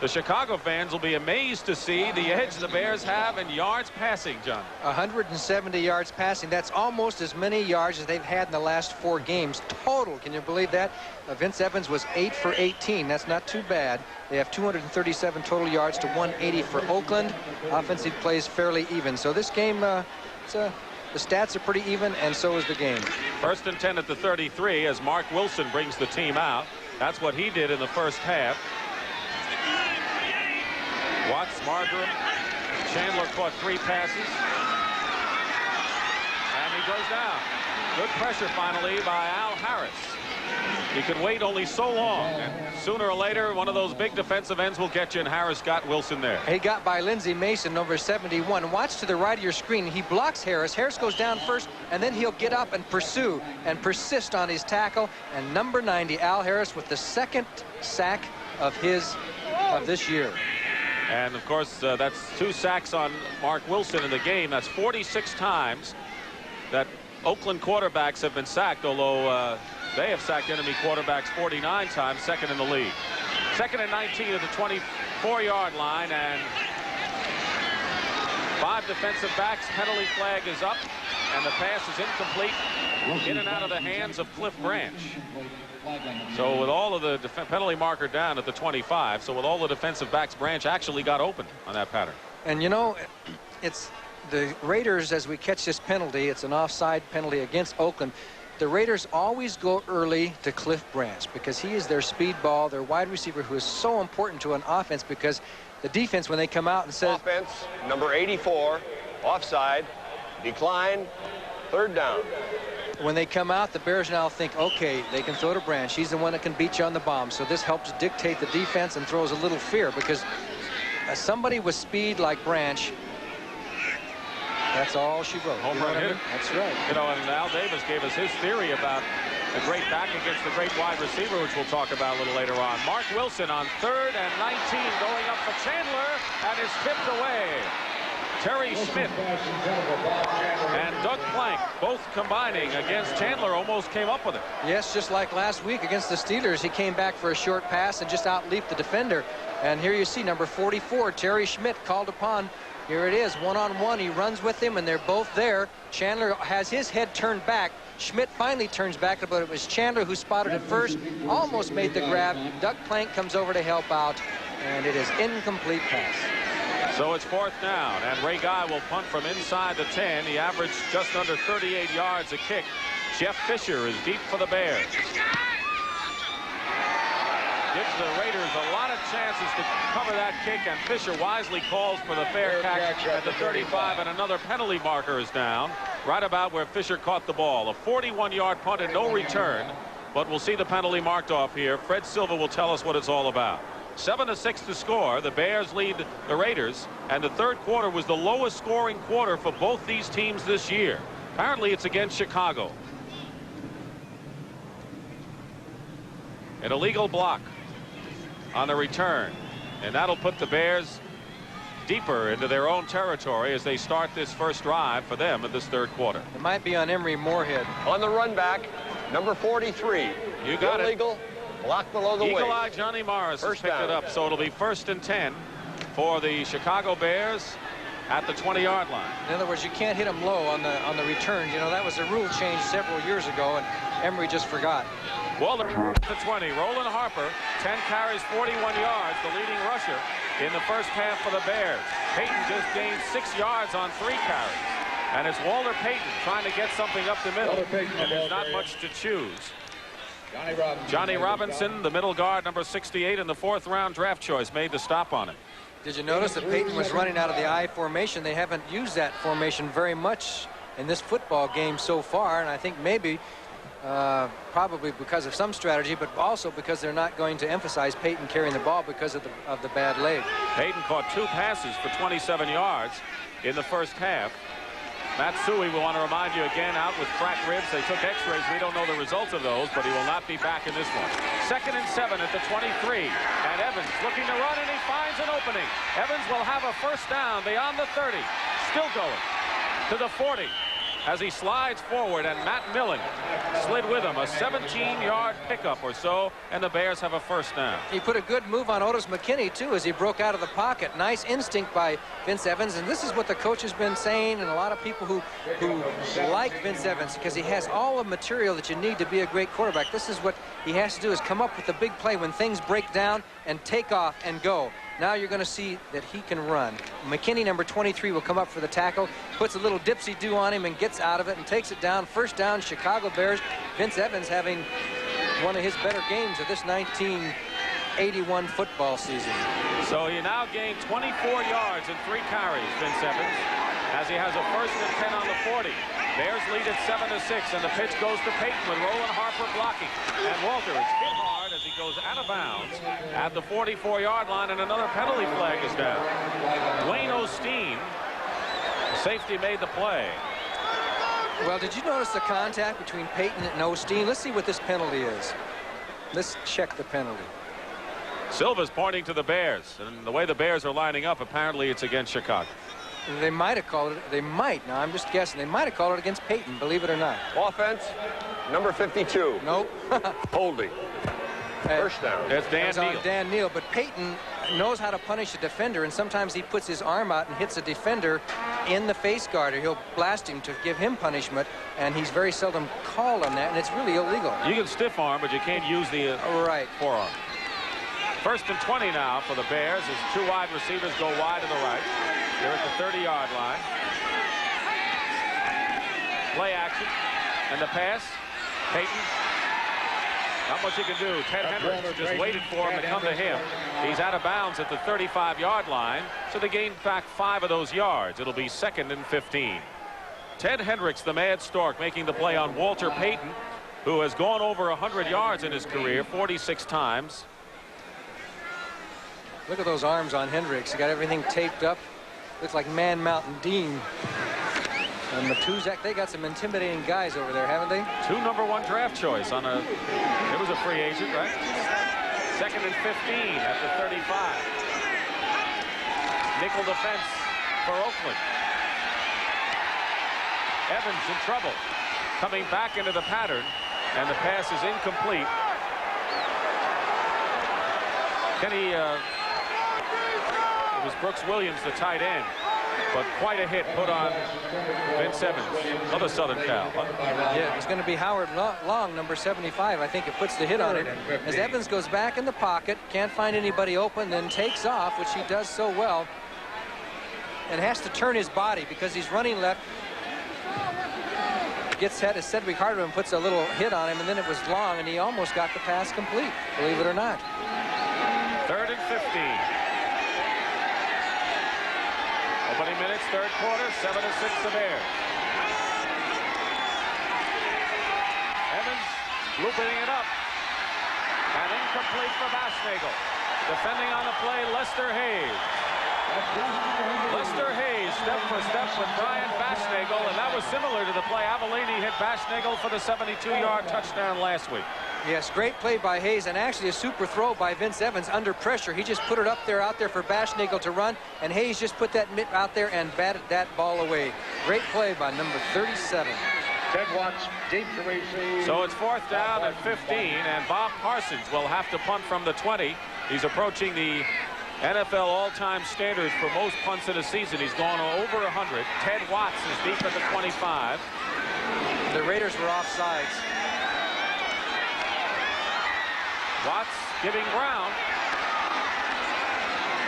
the Chicago fans will be amazed to see the edge the Bears have in yards passing, John. 170 yards passing. That's almost as many yards as they've had in the last 4 games total. Can you believe that? Vince Evans was 8 for 18. That's not too bad. They have 237 total yards to 180 for Oakland. Offensive plays fairly even. So this game, the stats are pretty even, and so is the game. 1st and 10 at the 33 as Mark Wilson brings the team out. That's what he did in the first half. Watts, Margram, Chandler caught 3 passes. And he goes down. Good pressure finally by Al Harris. He could wait only so long, and sooner or later one of those big defensive ends will get you, and Harris got Wilson there. He got by Lindsey Mason, number 71. Watch to the right of your screen. He blocks Harris. Harris goes down first, and then he'll get up and pursue and persist on his tackle. And number 90, Al Harris, with the 2nd sack of this year. And of course, that's 2 sacks on Mark Wilson in the game. That's 46 times that Oakland quarterbacks have been sacked, although they have sacked enemy quarterbacks 49 times, 2nd in the league. 2nd and 19 at the 24-yard line, and 5 defensive backs. Penalty flag is up, and the pass is incomplete, in and out of the hands of Cliff Branch. So with all of the penalty marker down at the 25, so with all the defensive backs, Branch actually got open on that pattern. And you know, it's the Raiders, as we catch this penalty, it's an offside penalty against Oakland. The Raiders always go early to Cliff Branch because he is their speed ball, their wide receiver, who is so important to an offense, because the defense, when they come out and says... Offense, number 84, offside, decline, third down. When they come out, the Bears now think, okay, they can throw to Branch. He's the one that can beat you on the bomb. So this helps dictate the defense and throws a little fear, because somebody with speed like Branch, that's all she wrote. Home run hit. That's right. You know, and Al Davis gave us his theory about the great back against the great wide receiver, which we'll talk about a little later on. Mark Wilson on 3rd and 19, going up for Chandler, and is tipped away. Terry Schmidt and Doug Plank both combining against Chandler, almost came up with it. Yes, just like last week against the Steelers, he came back for a short pass and just out-leaped the defender. And here you see number 44, Terry Schmidt, called upon. Here it is, one-on-one. He runs with him, and they're both there. Chandler has his head turned back. Schmidt finally turns back, but it was Chandler who spotted it first, almost made the grab. Doug Plank comes over to help out, and it is incomplete pass. So it's 4th down, and Ray Guy will punt from inside the 10. He averaged just under 38 yards a kick. Jeff Fisher is deep for the Bears. Gives the Raiders a lot of chances to cover that kick, and Fisher wisely calls for the fair catch at the 35, and another penalty marker is down, right about where Fisher caught the ball. A 41-yard punt and no return, but we'll see the penalty marked off here. Fred Silva will tell us what it's all about. 7-6 to score. The Bears lead the Raiders, and the third quarter was the lowest scoring quarter for both these teams this year. Apparently it's against Chicago. An illegal block on the return, and that'll put the Bears deeper into their own territory as they start this first drive for them in this third quarter. It might be on Emery Moorhead. On the run back, number 43. You got it. Illegal. Block below the Eagle waist. Eye Johnny Morris has picked down. it up, so it'll be 1st and 10 for the Chicago Bears at the 20-yard line. In other words, you can't hit them low on the returns. You know, that was a rule change several years ago, and Emery just forgot. Walter at the 20. Roland Harper, 10 carries, 41 yards, the leading rusher in the first half for the Bears. Payton just gained 6 yards on 3 carries. And it's Walter Payton trying to get something up the middle, and there's not much to choose. Johnny Robinson, the middle guard, number 68, in the 4th round draft choice, made the stop on it. Did you notice that Payton was running out of the I formation? They haven't used that formation very much in this football game so far, and I think maybe probably because of some strategy, but also because they're not going to emphasize Payton carrying the ball because of the bad leg. Payton caught 2 passes for 27 yards in the first half. Matsui, we want to remind you again, out with cracked ribs. They took x-rays. We don't know the results of those, but he will not be back in this one. 2nd and 7 at the 23. And Evans looking to run, and he finds an opening. Evans will have a first down beyond the 30. Still going to the 40 as he slides forward, and Matt Millen slid with him. A 17-yard pickup or so, and the Bears have a first down. He put a good move on Otis McKinney, too, as he broke out of the pocket. Nice instinct by Vince Evans, and this is what the coach has been saying, and a lot of people who like Vince Evans, because he has all the material that you need to be a great quarterback. This is what he has to do, is come up with the big play when things break down and take off and go. Now you're going to see that he can run. McKinney, number 23, will come up for the tackle, puts a little dipsy-do on him and gets out of it and takes it down. First down, Chicago Bears. Vince Evans having one of his better games of this 1981 football season. So he now gained 24 yards in 3 carries, Vince Evans, as he has a 1st and 10 on the 40. Bears lead at 7-6, and the pitch goes to Payton with Roland Harper blocking. And Walter is hit hard as he goes out of bounds at the 44-yard line, and another penalty flag is down. Wayne Osteen, the safety, made the play. Well, did you notice the contact between Payton and Osteen? Let's see what this penalty is. Let's check the penalty. Silva's pointing to the Bears, and the way the Bears are lining up, apparently it's against Chicago. They might have called it. They might. Now, I'm just guessing. They might have called it against Payton, believe it or not. Offense, number 52. Nope. Holding. First down. That's Dan Neal. Dan Neal, but Payton knows how to punish a defender, and sometimes he puts his arm out and hits a defender in the face guard, or he'll blast him to give him punishment, and he's very seldom called on that, and it's really illegal. You can stiff arm, but you can't use the forearm. First and 20 now for the Bears as two wide receivers go wide to the right. They're at the 30-yard line. Play action, and the pass. Payton. Not much he can do. Ted Hendricks just waited for him to come to him. He's out of bounds at the 35-yard line, so they gained back 5 of those yards. It'll be 2nd and 15. Ted Hendricks, the Mad Stork, making the play on Walter Payton, who has gone over 100 yards in his career 46 times. Look at those arms on Hendricks. He got everything taped up. Looks like Man Mountain Dean. And Matuzak, they got some intimidating guys over there, haven't they? 2 #1 draft choice on a, it was a free agent, right? 2nd and 15 at the 35. Nickel defense for Oakland. Evans in trouble. Coming back into the pattern, and the pass is incomplete. Kenny, it was Brooks Williams, the tight end. But quite a hit put on Vince Evans, another Southern Cal. Yeah, it's going to be Howard Long, number 75. I think it puts the hit on it. As Evans goes back in the pocket, can't find anybody open, then takes off, which he does so well, and has to turn his body because he's running left. Gets hit as Cedric Hardeman puts a little hit on him, and then it was Long, and he almost got the pass complete, believe it or not. 3rd and 15. Opening minutes, 3rd quarter, 7-6 the Bears. Evans looping it up. And incomplete for Baschnagel. Defending on the play, Lester Hayes. Lester Hayes, step for step with Brian Baschnagel, and that was similar to the play Avellini hit Baschnagel for the 72-yard touchdown last week. Yes, great play by Hayes, and actually a super throw by Vince Evans under pressure. He just put it out there for Baschnagel to run, and Hayes just put that mitt out there and batted that ball away. Great play by number 37. Ted Watts, deep to receive. So it's 4th down and 15, and Bob Parsons will have to punt from the 20. He's approaching the NFL all-time standards for most punts in a season. He's gone over 100. Ted Watts is deep at the 25. The Raiders were offsides. Watts giving ground.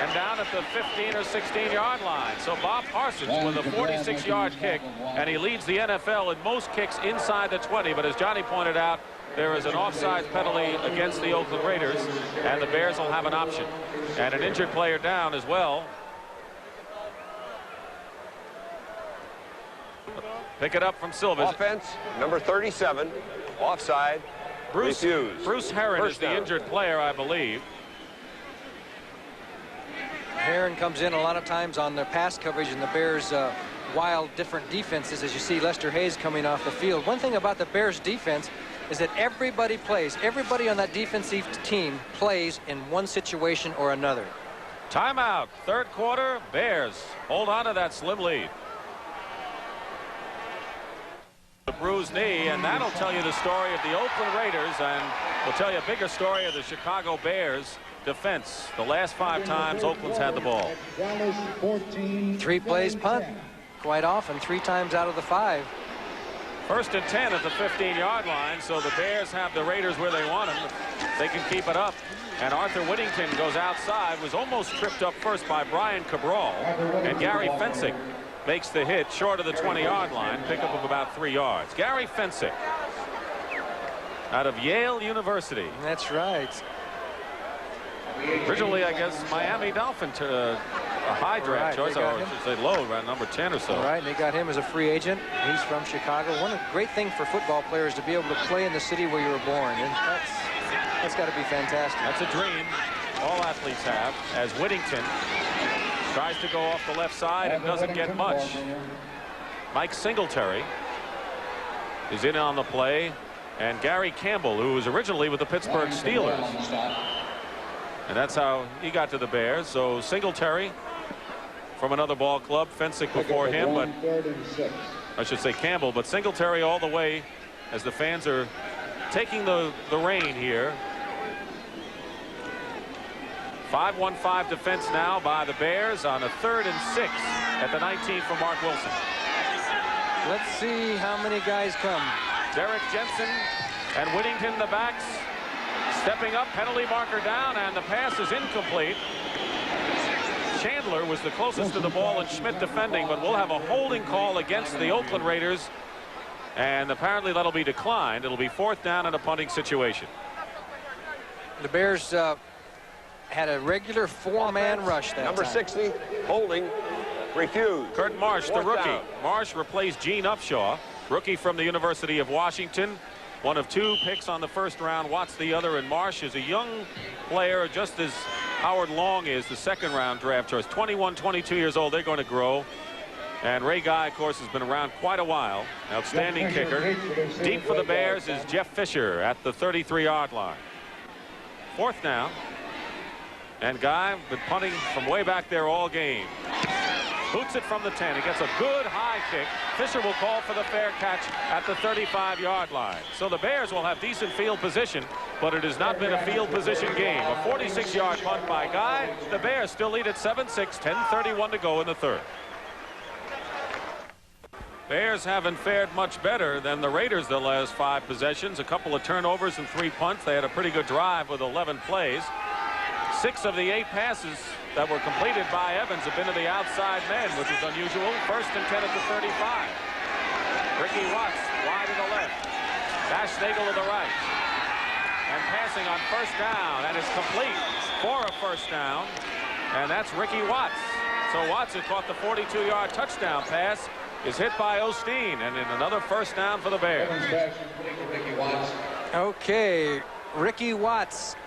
And down at the 15 or 16-yard line. So Bob Parsons with a 46-yard kick, and he leads the NFL in most kicks inside the 20. But as Johnny pointed out, there is an offside penalty against the Oakland Raiders, and the Bears will have an option. And an injured player down as well. Pick it up from Silvers. Offense, number 37, offside. Bruce Herron is the injured player, I believe. Herron comes in a lot of times on their pass coverage, and the Bears wild different defenses as you see Lester Hayes coming off the field. One thing about the Bears defense is that everybody plays. Everybody on that defensive team plays in one situation or another. Timeout. 3rd quarter. Bears hold on to that slim lead. The bruised knee, and that'll tell you the story of the Oakland Raiders, and will tell you a bigger story of the Chicago Bears defense. The last 5 times Oakland's had the ball. 3 plays punt. Quite often, 3 times out of the 5. 1st and 10 at the 15-yard line, so the Bears have the Raiders where they want them. They can keep it up. And Arthur Whittington goes outside, was almost tripped up first by Brian Cabral. And Gary Fensick makes the hit short of the 20-yard line, pickup of about 3 yards. Gary Fensick out of Yale University. That's right. Originally, I guess, Miami Dolphin to a high draft choice, or I should say low, around number 10 or so. Right, and they got him as a free agent. He's from Chicago. One great thing for football players to be able to play in the city where you were born. And that's got to be fantastic. That's a dream all athletes have, as Whittington tries to go off the left side and doesn't get much. Mike Singletary is in on the play, and Gary Campbell, who was originally with the Pittsburgh Steelers. And that's how he got to the Bears. So Singletary from another ball club, Fensick before him, but I should say Campbell, but Singletary all the way as the fans are taking the reign here 5-1-5 defense now by the Bears on a 3rd and 6 at the 19 for Mark Wilson. Let's see how many guys come. Derek Jensen and Whittington, the backs, stepping up, penalty marker down, and the pass is incomplete. Chandler was the closest to the ball and Schmidt defending, but we'll have a holding call against the Oakland Raiders, and apparently that'll be declined. It'll be 4th down in a punting situation. The Bears had a regular 4-man rush that Number time. 60, holding, refused. Curtin Marsh, the 4th rookie. down. Marsh replaced Gene Upshaw, rookie from the University of Washington. One of 2 picks on the 1st round, Watts the other, and Marsh is a young player, just as Howard Long is, the 2nd-round draft choice. 21, 22 years old. They're going to grow. And Ray Guy, of course, has been around quite a while. Outstanding kicker. Deep for the Bears is Jeff Fisher at the 33-yard line. 4th down. And Guy been punting from way back there all game. Boots it from the 10. He gets a good high kick. Fisher will call for the fair catch at the 35-yard line. So the Bears will have decent field position, but it has not been a field position game. A 46-yard punt by Guy. The Bears still lead at 7-6, 10:31 to go in the 3rd. Bears haven't fared much better than the Raiders the last 5 possessions. A couple of turnovers and 3 punts. They had a pretty good drive with 11 plays. 6 of the 8 passes that were completed by Evans have been to the outside men, which is unusual. 1st and 10 at the 35. Ricky Watts wide to the left. Dash Nagel to the right. And passing on 1st down, and it's complete for a 1st down. And that's Ricky Watts. So Watts, who caught the 42-yard touchdown pass, is hit by Osteen, and in another 1st down for the Bears. Okay, Ricky Watts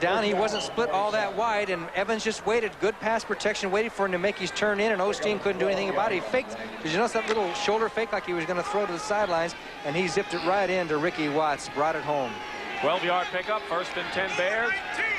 down. He wasn't split all that wide, and Evans just waited. Good pass protection, waited for him to make his turn in, and Osteen couldn't do anything about it. He faked. Did you notice that little shoulder fake like he was going to throw to the sidelines, and he zipped it right into Ricky Watts, brought it home. 12-yard pickup, 1st and 10 Bears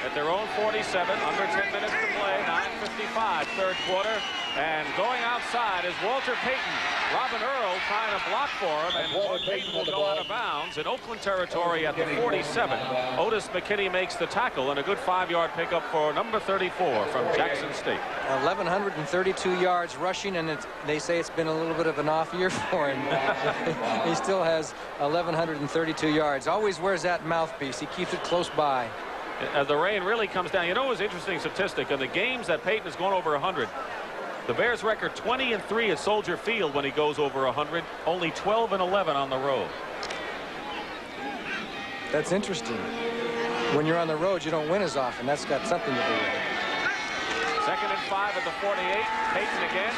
at their own 47, under 10 minutes to play, 9:55, 3rd quarter. And going outside is Walter Payton. Robin Earl trying to block for him, and Walter Payton will go out of bounds in Oakland territory at the 47. Otis McKinney makes the tackle, and a good 5-yard pickup for number 34 from Jackson State. 1,132 yards rushing, and they say it's been a little bit of an off year for him. He still has 1,132 yards. Always wears that mouthpiece. He keeps it close by. The rain really comes down. You know, it was an interesting statistic. In the games that Payton has gone over 100, the Bears record 20-3 at Soldier Field when he goes over 100. Only 12-11 on the road. That's interesting. When you're on the road, you don't win as often. That's got something to do with it. 2nd and 5 at the 48. Payton again.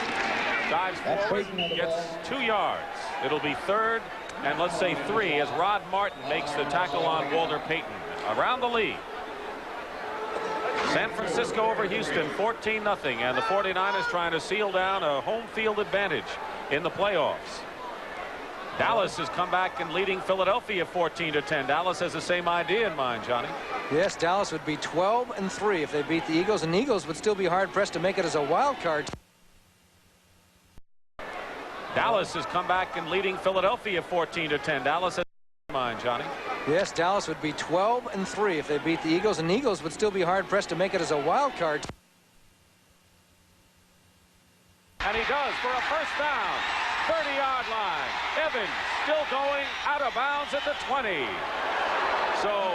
Dives forward. Gets 2 yards. It'll be 3rd and let's say 3 as Rod Martin makes the tackle on Walter Payton. Around the league. San Francisco over Houston, 14-0, and the 49ers trying to seal down a home field advantage in the playoffs. Dallas has come back and leading Philadelphia 14-10. Dallas has the same idea in mind, Johnny. Yes, Dallas would be 12-3 if they beat the Eagles, and the Eagles would still be hard-pressed to make it as a wild card. Dallas has come back and leading Philadelphia 14-10. Dallas has the same mind, Johnny. Yes, Dallas would be 12-3 if they beat the Eagles, and the Eagles would still be hard-pressed to make it as a wild card. And he does for a 1st down. 30-yard line. Evans still going out of bounds at the 20. So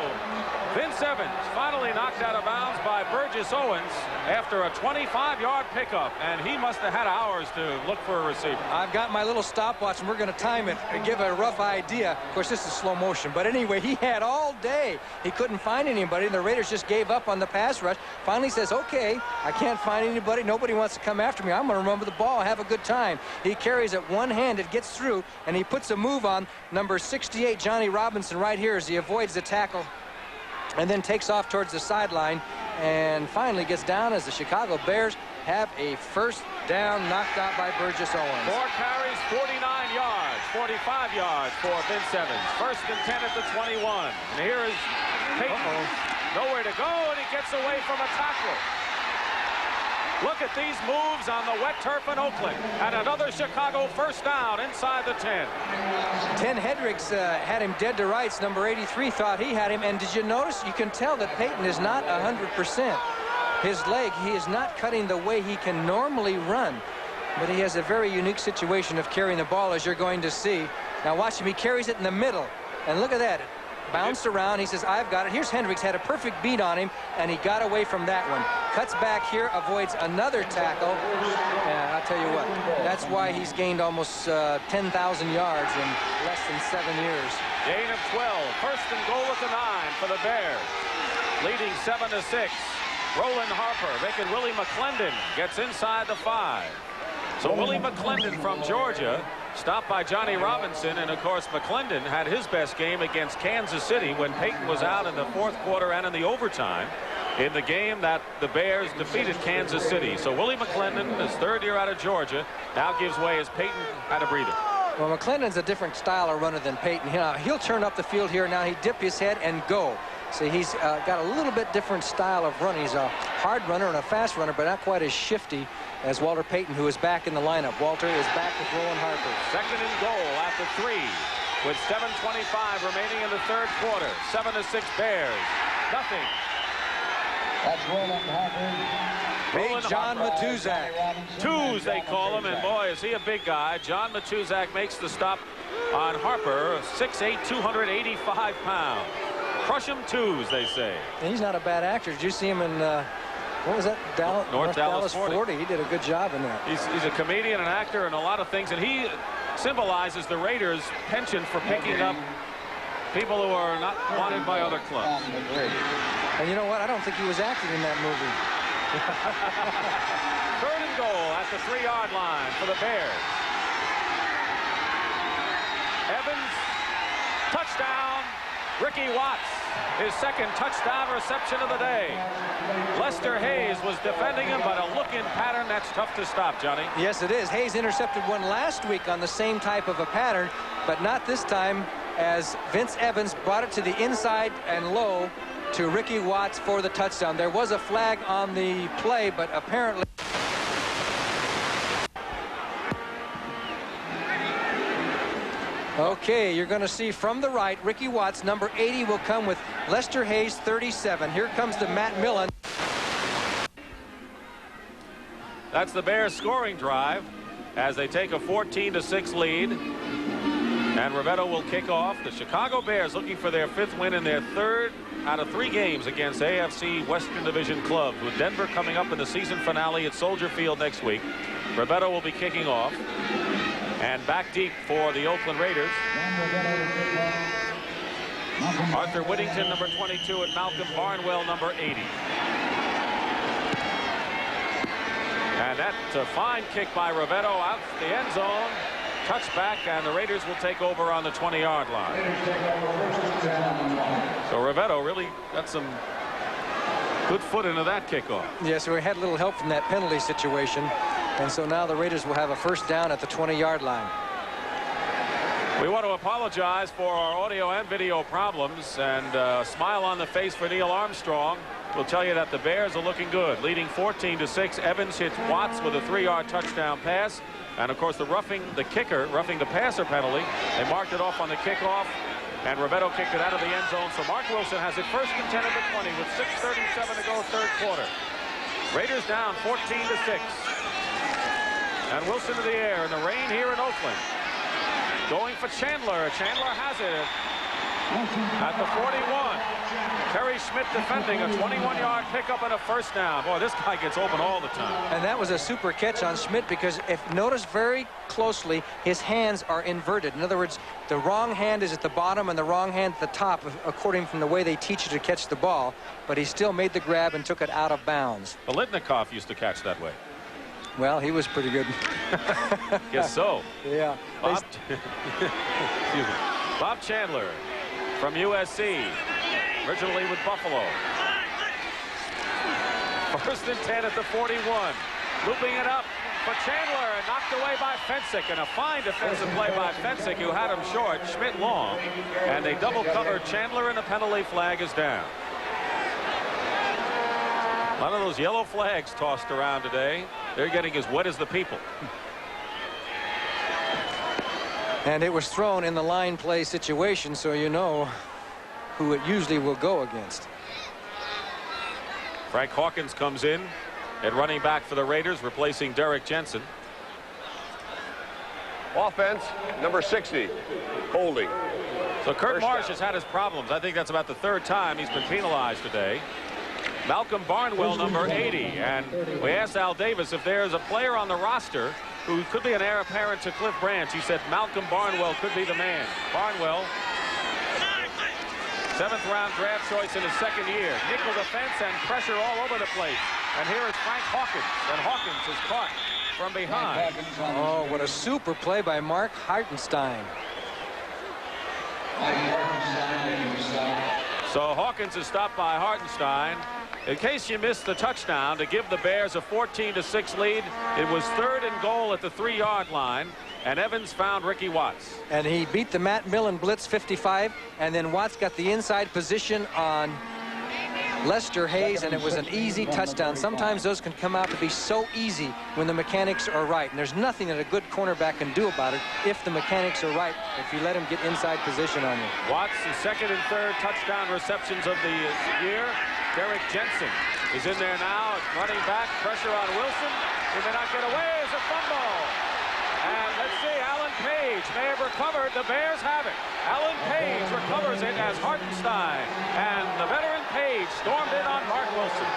Vince Evans finally knocked out of bounds by Burgess Owens after a 25-yard pickup, and he must have had hours to look for a receiver. I've got my little stopwatch, and we're going to time it and give a rough idea. Of course, this is slow motion, but anyway, he had all day. He couldn't find anybody, and the Raiders just gave up on the pass rush. Finally says, okay, I can't find anybody. Nobody wants to come after me. I'm going to run with the ball, have a good time. He carries it one-handed, gets through, and he puts a move on number 68, Johnny Robinson, right here as he avoids the tackle and then takes off towards the sideline and finally gets down as the Chicago Bears have a 1st down knocked out by Burgess Owens. 4 carries, 49 yards, 45 yards for Vince Evans. 1st and 10 at the 21. And here is Payton. Nowhere to go, and he gets away from a tackle. Look at these moves on the wet turf in Oakland. And another Chicago 1st down inside the 10. Ted Hendricks had him dead to rights. Number 83 thought he had him. And did you notice? You can tell that Payton is not 100%. his leg. He is not cutting the way he can normally run, but he has a very unique situation of carrying the ball, as you're going to see. Now watch him. He carries it in the middle, and look at that. It bounced around. He says, I've got it. Here's Hendricks, had a perfect beat on him, and he got away from that one. Cuts back here, avoids another tackle. And I'll tell you what, that's why he's gained almost 10,000 yards in less than 7 years. Gain of 12. First and goal at the 9 for the Bears. Leading 7-6. Roland Harper making Willie McClendon gets inside the 5. So Willie McClendon from Georgia, stopped by Johnny Robinson, and of course McClendon had his best game against Kansas City when Peyton was out in the 4th quarter and in the overtime in the game that the Bears defeated Kansas City. So Willie McClendon, his 3rd year out of Georgia, now gives way as Peyton had a breather. Well, McClendon's a different style of runner than Peyton. He'll turn up the field here. Now he dip his head and go. So he's got a little bit different style of running. He's a hard runner and a fast runner, but not quite as shifty as Walter Payton, who is back in the lineup. Walter is back with Roland Harper. Second and goal after 3 with 7:25 remaining in the 3rd quarter. 7-6 Bears. Nothing. That's Roland Harper. Big John Matuzak. Twos, they call him, and boy, is he a big guy. John Matuzak makes the stop on Harper, 6'8", 285 pounds. Crush him twos, they say. And he's not a bad actor. Did you see him in, what was that? North Dallas 40. He did a good job in that. He's a comedian, an actor, and a lot of things, and he symbolizes the Raiders' penchant for picking up people who are not wanted by other clubs. And you know what? I don't think he was acting in that movie. 3rd and goal at the 3-yard line for the Bears. Evans, touchdown. Ricky Watts, his 2nd touchdown reception of the day. Lester Hayes was defending him, but a look-in pattern that's tough to stop, Johnny. Yes, it is. Hayes intercepted one last week on the same type of a pattern, but not this time, as Vince Evans brought it to the inside and low to Ricky Watts for the touchdown. There was a flag on the play, but apparently... Okay, you're going to see from the right, Ricky Watts, number 80, will come with Lester Hayes, 37. Here comes the Matt Millen. That's the Bears' scoring drive as they take a 14-6 lead. And Rivetto will kick off. The Chicago Bears looking for their 5th win in their 3rd out of 3 games against AFC Western Division clubs, with Denver coming up in the season finale at Soldier Field next week. Rivetto will be kicking off. And back deep for the Oakland Raiders. Arthur Whittington, number 22, and Malcolm Barnwell, number 80. And that's a fine kick by Rivetto out the end zone. Touchback, and the Raiders will take over on the 20-yard line. So Rivetto really got some good foot into that kickoff. Yes, we had a little help from that penalty situation. And so now the Raiders will have a 1st down at the 20-yard line. We want to apologize for our audio and video problems, and smile on the face for Neil Armstrong. We'll tell you that the Bears are looking good, leading 14-6. Evans hits Watts with a 3-yard touchdown pass. And of course, roughing the passer penalty, they marked it off on the kickoff, and Rivetto kicked it out of the end zone. So Mark Wilson has it 1st and 10 at the 20 with 6:37 to go, 3rd quarter. Raiders down 14-6. And Wilson to the air in the rain here in Oakland. Going for Chandler. Chandler has it at the 41. Terry Schmidt defending a 21-yard pickup and a 1st down. Boy, this guy gets open all the time. And that was a super catch on Schmidt, because if notice very closely, his hands are inverted. In other words, the wrong hand is at the bottom and the wrong hand at the top, according from the way they teach you to catch the ball. But he still made the grab and took it out of bounds. Biletnikoff used to catch that way. Well, he was pretty good. Guess so. Yeah. Bob, excuse me. Bob Chandler from USC, originally with Buffalo. 1st and 10 at the 41. Looping it up for Chandler, and knocked away by Fensick, and a fine defensive play by Fensick, who had him short, Schmidt long, and they double covered Chandler, and a penalty flag is down. A lot of those yellow flags tossed around today. They're getting as wet as the people. And it was thrown in the line play situation, so you know who it usually will go against. Frank Hawkins comes in at running back for the Raiders, replacing Derek Jensen. Offense, number 60, holding. So Kurt First Marsh down. has had his problems. I think that's about the 3rd time he's been penalized today. Malcolm Barnwell, number 80. And we asked Al Davis if there's a player on the roster who could be an heir apparent to Cliff Branch. He said Malcolm Barnwell could be the man. Barnwell, 7th-round draft choice in his 2nd year. Nickel defense and pressure all over the place. And here is Frank Hawkins. And Hawkins is caught from behind. Oh, what a super play by Mark Hartenstein. So Hawkins is stopped by Hartenstein. In case you missed the touchdown to give the Bears a 14-6 lead, it was 3rd and goal at the 3-yard line, and Evans found Ricky Watts. And he beat the Matt Millen blitz 55, and then Watts got the inside position on Lester Hayes, and it was an easy touchdown. Sometimes those can come out to be so easy when the mechanics are right, and there's nothing that a good cornerback can do about it if the mechanics are right, if you let him get inside position on you. Watts, his 2nd and 3rd touchdown receptions of the year. Derek Jensen is in there now, running back, pressure on Wilson. He may not get away as a fumble. And let's see, Alan Page may have recovered. The Bears have it. Alan Page recovers it as Hartenstein. And the veteran Page stormed in on Mark Wilson.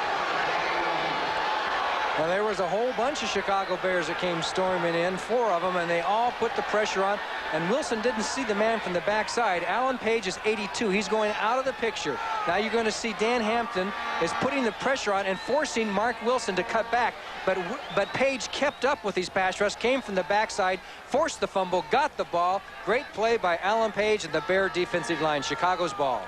Now, there was a whole bunch of Chicago Bears that came storming in, 4 of them, and they all put the pressure on. And Wilson didn't see the man from the backside. Alan Page is 82. He's going out of the picture. Now you're going to see Dan Hampton is putting the pressure on and forcing Mark Wilson to cut back. But Page kept up with these pass rush, came from the backside, forced the fumble, got the ball. Great play by Alan Page and the Bear defensive line. Chicago's ball.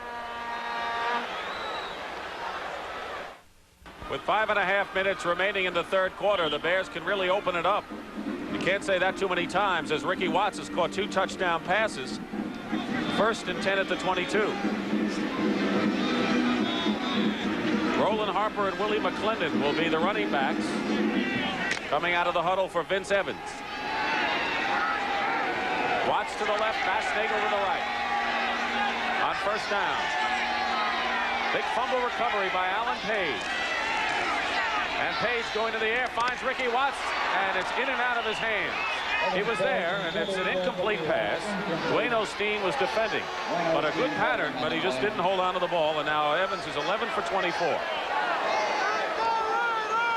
With 5.5 minutes remaining in the 3rd quarter, the Bears can really open it up. You can't say that too many times, as Ricky Watts has caught 2 touchdown passes. 1st and 10 at the 22. Roland Harper and Willie McClendon will be the running backs. Coming out of the huddle for Vince Evans. Watts to the left, Bassnagel to the right. On 1st down. Big fumble recovery by Alan Page. And Page going to the air, finds Ricky Watts, and it's in and out of his hands. He was there, and it's an incomplete pass. Dwayne Osteen was defending, but a good pattern, but he just didn't hold on to the ball, and now Evans is 11 for 24.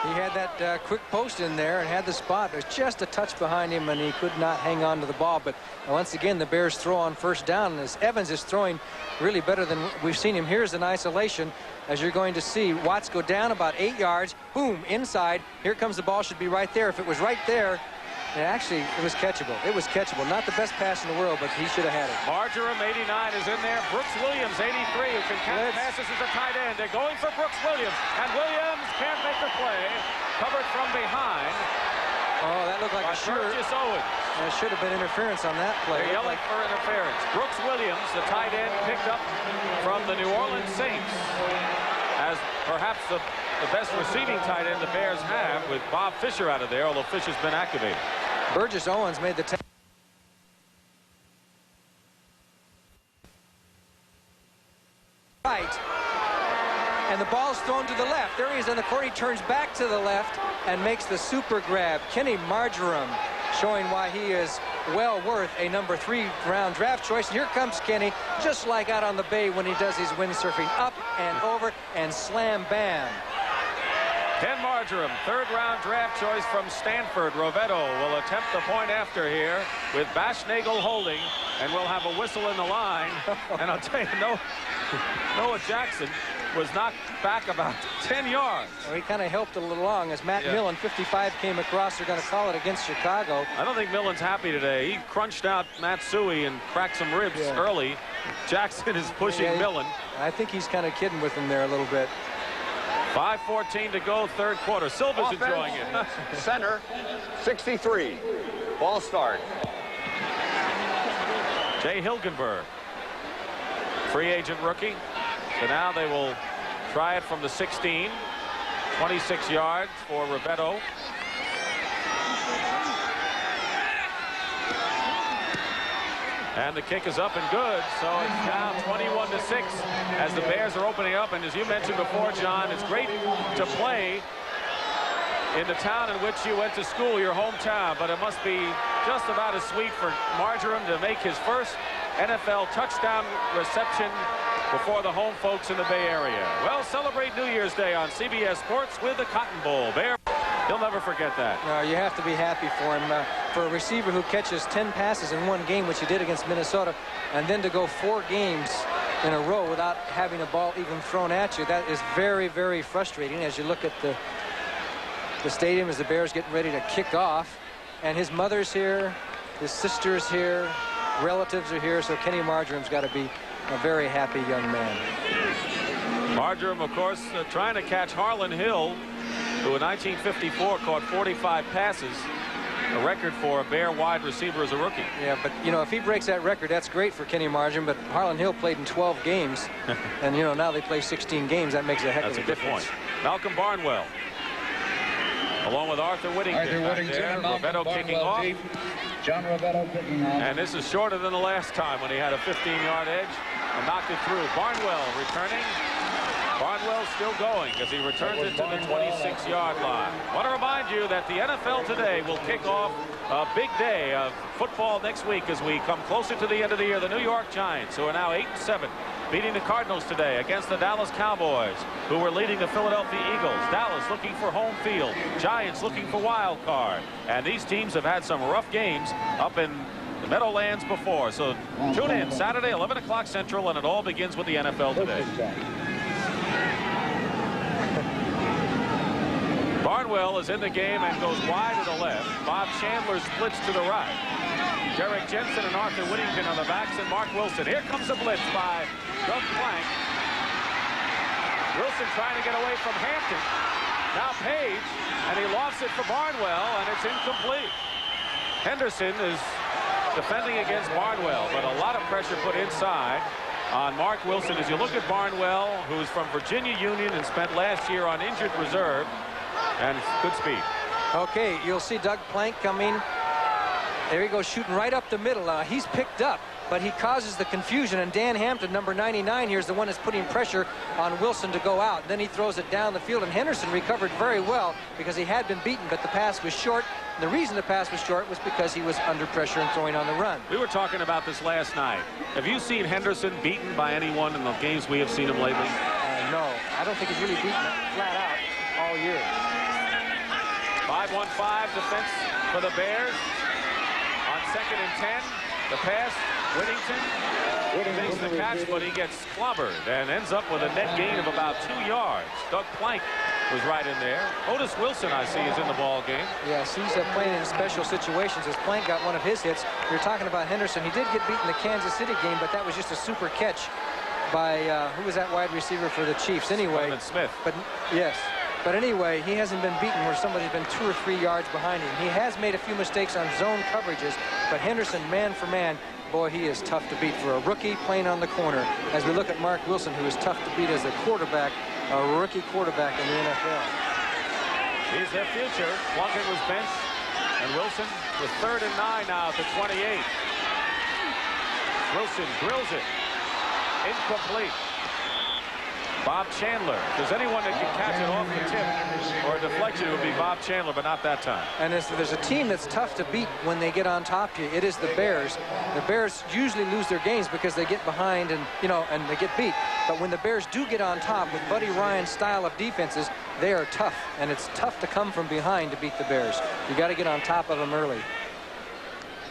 He had that quick post in there and had the spot. There's just a touch behind him, and he could not hang on to the ball. But once again, the Bears throw on 1st down, and as Evans is throwing really better than we've seen him. Here's an isolation, as you're going to see Watts go down about 8 yards. Boom, inside. Here comes the ball. Should be right there. If it was right there, actually, it was catchable. It was catchable. Not the best pass in the world, but he should have had it. Marjoram, 89, is in there. Brooks Williams, 83, who can catch passes as a tight end. They're going for Brooks Williams, and Williams can't make the play. Covered from behind. Oh, that looked like a sure. There should have been interference on that play. They're yelling for interference. Brooks Williams, the tight end, picked up from the New Orleans Saints as perhaps the best receiving tight end the Bears have, with Bob Fisher out of there, although Fisher's been activated. Burgess Owens made the right, and the ball's thrown to the left. There he is on the court. He turns back to the left and makes the super grab. Kenny Marjoram showing why he is well worth a number 3-round draft choice. And here comes Kenny, just like out on the bay when he does his windsurfing, up and over and slam bam. Ken Marjoram, 3rd-round draft choice from Stanford. Rovetto will attempt the point after here with Bassnagel holding, and we'll have a whistle in the line. And I'll tell you, Noah Jackson was knocked back about 10 yards. Well, he kind of helped it along as Matt Millen, 55, came across. They're going to call it against Chicago. I don't think Millen's happy today. He crunched out Matsui and cracked some ribs early. Jackson is pushing Millen. I think he's kind of kidding with him there a little bit. 5:14 to go, 3rd quarter. Silva's enjoying it. Center, 63. Ball start. Jay Hilgenberg, free agent rookie. So now they will try it from the 16. 26 yards for Rovetto. And the kick is up and good, so it's now 21-6 as the Bears are opening up. And as you mentioned before, John, it's great to play in the town in which you went to school, your hometown, but it must be just about as sweet for Marjoram to make his first NFL touchdown reception before the home folks in the Bay Area. Well, celebrate New Year's Day on CBS Sports with the Cotton Bowl. Bear, he'll never forget that. You have to be happy for him. For a receiver who catches 10 passes in one game, which he did against Minnesota, and then to go 4 games in a row without having a ball even thrown at you, that is very, very frustrating as you look at the stadium as the Bears getting ready to kick off. And his mother's here, his sister's here, relatives are here, so Kenny Marjoram's got to be a very happy young man. Marjoram, of course, trying to catch Harlan Hill, who in 1954 caught 45 passes, a record for a Bear wide receiver as a rookie. Yeah, but, you know, if he breaks that record, that's great for Kenny Marjoram, but Harlan Hill played in 12 games, and, you know, now they play 16 games. That makes a heck of a difference. That's a good point. Malcolm Barnwell, along with Arthur Whittington back there. Rovetto kicking off. John Rovetto kicking off. And this is shorter than the last time when he had a 15-yard edge and knocked it through. Barnwell returning. Barnwell still going as he returns it to the 26-yard line. I want to remind you that the NFL today will kick off a big day of football next week as we come closer to the end of the year. The New York Giants, who are now 8-7, beating the Cardinals today against the Dallas Cowboys, who were leading the Philadelphia Eagles. Dallas looking for home field. Giants looking for wild card. And these teams have had some rough games up in the Meadowlands before. So tune in Saturday, 11 o'clock Central, and it all begins with the NFL today. Barnwell is in the game and goes wide to the left. Bob Chandler splits to the right. Derek Jensen and Arthur Whittington on the backs, and Mark Wilson. Here comes a blitz by Doug Plank. Wilson trying to get away from Hampton. Now Page, and he lofts it for Barnwell, and it's incomplete. Henderson is defending against Barnwell, but a lot of pressure put inside on Mark Wilson. As you look at Barnwell, who's from Virginia Union and spent last year on injured reserve, and good speed. Okay, you'll see Doug Plank coming. There he goes, shooting right up the middle. He's picked up, but he causes the confusion, and Dan Hampton, number 99 here, is the one that's putting pressure on Wilson to go out. Then he throws it down the field, and Henderson recovered very well because he had been beaten, but the pass was short. The reason the pass was short was because he was under pressure and throwing on the run. We were talking about this last night. Have you seen Henderson beaten by anyone in the games we have seen him lately? No, I don't think he's really beaten flat out all year. 5-1-5 defense for the Bears. On 2nd and 10, the pass, Whittington makes the catch, but he gets clobbered and ends up with a net gain of about 2 yards. Doug Plank was right in there. Otis Wilson, I see, is in the ball game. Yes, he's playing in special situations. As Plank got one of his hits, you're talking about Henderson. He did get beat in the Kansas City game, but that was just a super catch by, who was that wide receiver for the Chiefs anyway? Smith. But, yes. But anyway, he hasn't been beaten where somebody's been 2 or 3 yards behind him. He has made a few mistakes on zone coverages, but Henderson, man for man, boy, he is tough to beat for a rookie playing on the corner. As we look at Mark Wilson, who is tough to beat as a quarterback, a rookie quarterback in the NFL. He's their future. Plunkett was benched, and Wilson with 3rd and 9 now at the 28. Wilson drills it. Incomplete. Bob Chandler. If there's anyone that can catch it off the tip or a deflection, it would be Bob Chandler, but not that time. And there's a team that's tough to beat when they get on top of you. It is the Bears. The Bears usually lose their games because they get behind and, you know, and they get beat. But when the Bears do get on top with Buddy Ryan's style of defenses, they are tough. And it's tough to come from behind to beat the Bears. You got to get on top of them early.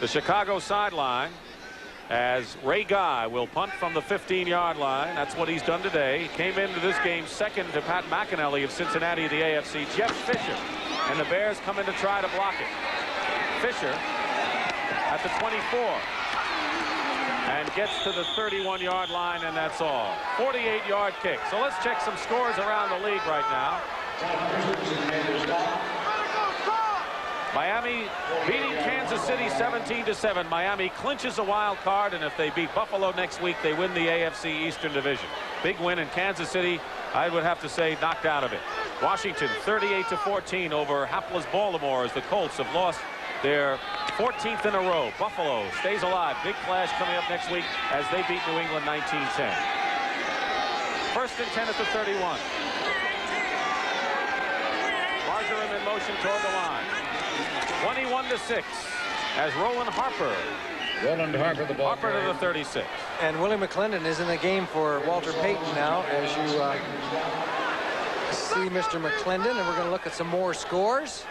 The Chicago sideline, as Ray Guy will punt from the 15-yard line. That's what he's done today. He came into this game second to Pat McAnally of Cincinnati of the AFC. Jeff Fisher, and the Bears come in to try to block it. Fisher at the 24 and gets to the 31-yard line, and that's all. 48-yard kick. So let's check some scores around the league right now. Miami beating Kansas City 17-7. Miami clinches a wild card, and if they beat Buffalo next week, they win the AFC Eastern Division. Big win in Kansas City, I would have to say, knocked out of it. Washington 38-14 over hapless Baltimore as the Colts have lost their 14th in a row. Buffalo stays alive. Big clash coming up next week as they beat New England 19-10. First and 10 at the 31. Marjoram in motion toward the line. 21-6 as Roland Harper. Roland Harper, the ball. Harper to the 36. And Willie McClendon is in the game for Walter Payton now, as you see Mr. McClendon, and we're going to look at some more scores.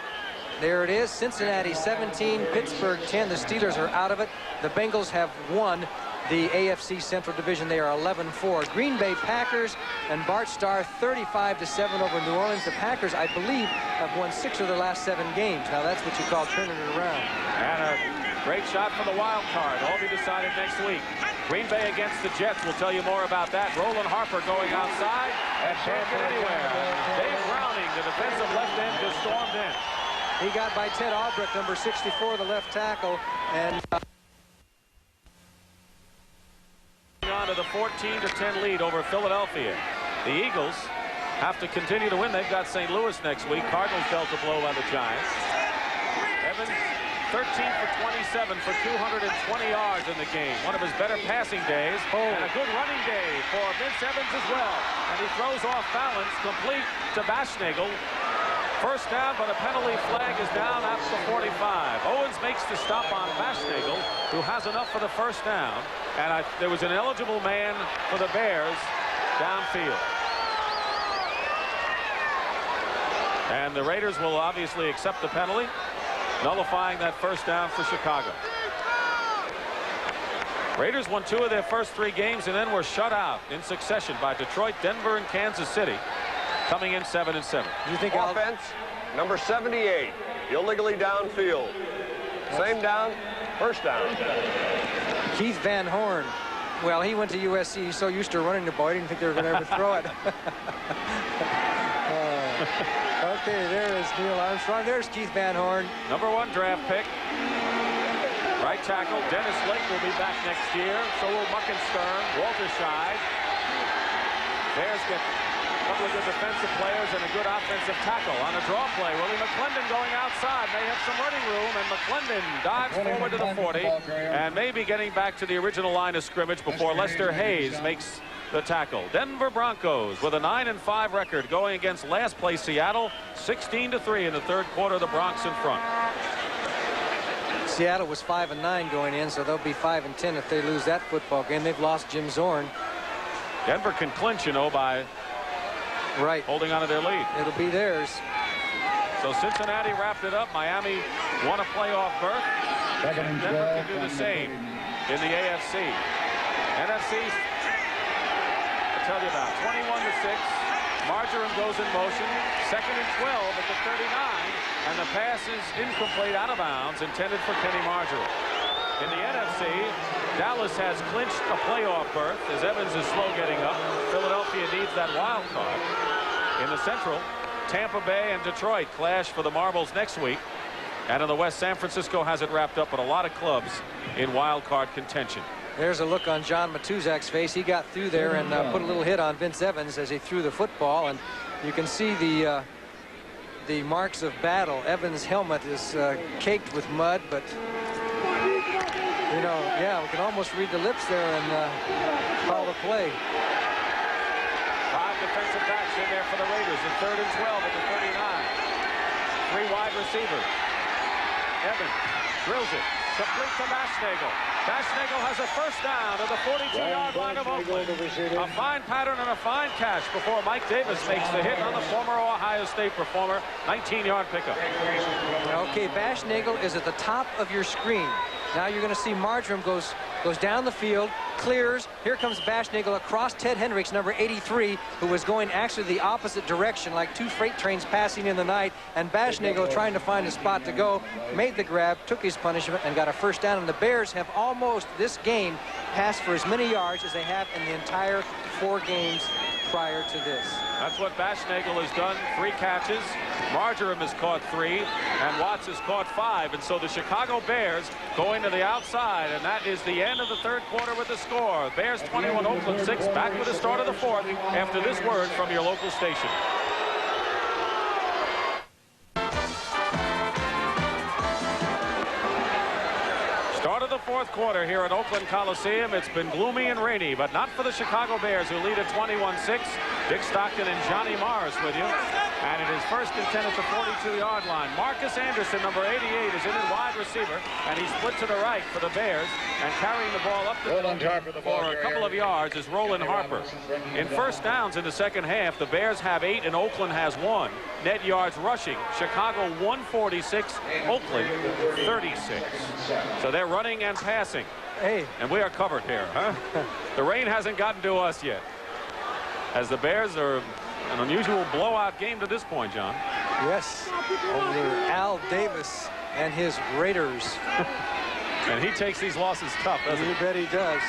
There it is, Cincinnati 17, Pittsburgh 10. The Steelers are out of it. The Bengals have won the AFC Central Division. They are 11-4. Green Bay Packers and Bart Starr 35-7 over New Orleans. The Packers, I believe, have won 6 of their last 7 games. Now that's what you call turning it around. And a great shot for the wild card. All be decided next week. Green Bay against the Jets. We'll tell you more about that. Roland Harper going outside and can't get anywhere. Dave Browning, the defensive left end, just stormed in. He got by Ted Albrecht, number 64, the left tackle, and on to the 14-10 lead over Philadelphia. The Eagles have to continue to win. They've got St. Louis next week. Cardinals dealt a blow by the Giants. Evans 13 for 27 for 220 yards in the game. One of his better passing days. And a good running day for Vince Evans as well. And he throws off balance, complete to Baschnagel. First down, but a penalty flag is down at the 45. Owens makes the stop on Baschnagel, who has enough for the first down. And there was an eligible man for the Bears downfield. And the Raiders will obviously accept the penalty, nullifying that first down for Chicago. Raiders won 2 of their first 3 games and then were shut out in succession by Detroit, Denver, and Kansas City, coming in 7-7. You think offense, number 78, illegally downfield. Same down, first down. Keith Van Horn. Well, he went to USC. He's so used to running the ball, he didn't think they were going to ever throw it. Okay, there is Neil Armstrong. There's Keith Van Horn. Number 1 draft pick. Right tackle, Dennis Lake will be back next year. So will Muckenstern, Walter Scheid. Bears get a couple of good defensive players and a good offensive tackle on a draw play. Willie McClendon going outside. They have some running room, and McClendon dives forward to the 40 and maybe getting back to the original line of scrimmage before Lester Hayes makes the tackle. Denver Broncos with a 9-5 record going against last place Seattle, 16-3 in the third quarter. The Bronx in front. Seattle was 5-9 going in, so they'll be 5-10 if they lose that football game. They've lost Jim Zorn. Denver can clinch, you know, by holding on to their lead. It'll be theirs. So Cincinnati wrapped it up. Miami won a playoff berth. And Denver can do the same in the AFC. NFC, I'll tell you about 21-6. Marjoram goes in motion. 2nd and 12 at the 39. And the pass is incomplete, out of bounds, intended for Kenny Marjoram. In the NFC, Dallas has clinched a playoff berth as Evans is slow getting up. Philadelphia needs that wild card. In the Central, Tampa Bay and Detroit clash for the marbles next week. And in the West, San Francisco has it wrapped up, but a lot of clubs in wild card contention. There's a look on John Matuzak's face. He got through there and put a little hit on Vince Evans as he threw the football. And you can see the marks of battle. Evans' helmet is caked with mud, but you know, yeah, we can almost read the lips there and call the play. 5 defensive backs in there for the Raiders in 3rd and 12 at the 39. 3 wide receivers. Evans drills it. Complete to Baschnagel. Baschnagel has a first down to the 42-yard line of Oakland. A fine pattern and a fine catch before Mike Davis makes the hit on the former Ohio State performer. 19-yard pickup. Okay, Baschnagel is at the top of your screen. Now you're going to see Marjoram goes down the field, clears. Here comes Baschnagel across Ted Hendricks, number 83, who was going actually the opposite direction, like 2 freight trains passing in the night. And Baschnagel, trying to find a spot to go, made the grab, took his punishment, and got a first down. And the Bears have almost, this game, passed for as many yards as they have in the entire 4 games prior to this. That's what Baschnagel has done. 3 catches. Marjoram has caught 3, and Watts has caught 5. And so the Chicago Bears going to the outside, and that is the end of the third quarter with the score. Bears 21, Oakland 6. Back with the start of the 4th after this word from your local station. fourth quarter here at Oakland Coliseum. It's been gloomy and rainy, but not for the Chicago Bears, who lead at 21-6. Dick Stockton and Johnny Morris with you. And it is first and 10 at the 42-yard line. Marcus Anderson, number 88, is in at wide receiver, and he split to the right for the Bears. And carrying the ball up the field for a couple of yards is Roland Harper. In first downs in the second half, the Bears have 8 and Oakland has 1. Net yards rushing. Chicago 146, Oakland 36. So they're running and passing. Hey. And we are covered here, huh? The rain hasn't gotten to us yet. As the Bears are an unusual blowout game to this point, John. Yes, over Al Davis and his Raiders. And he takes these losses tough, doesn't he? You bet he does.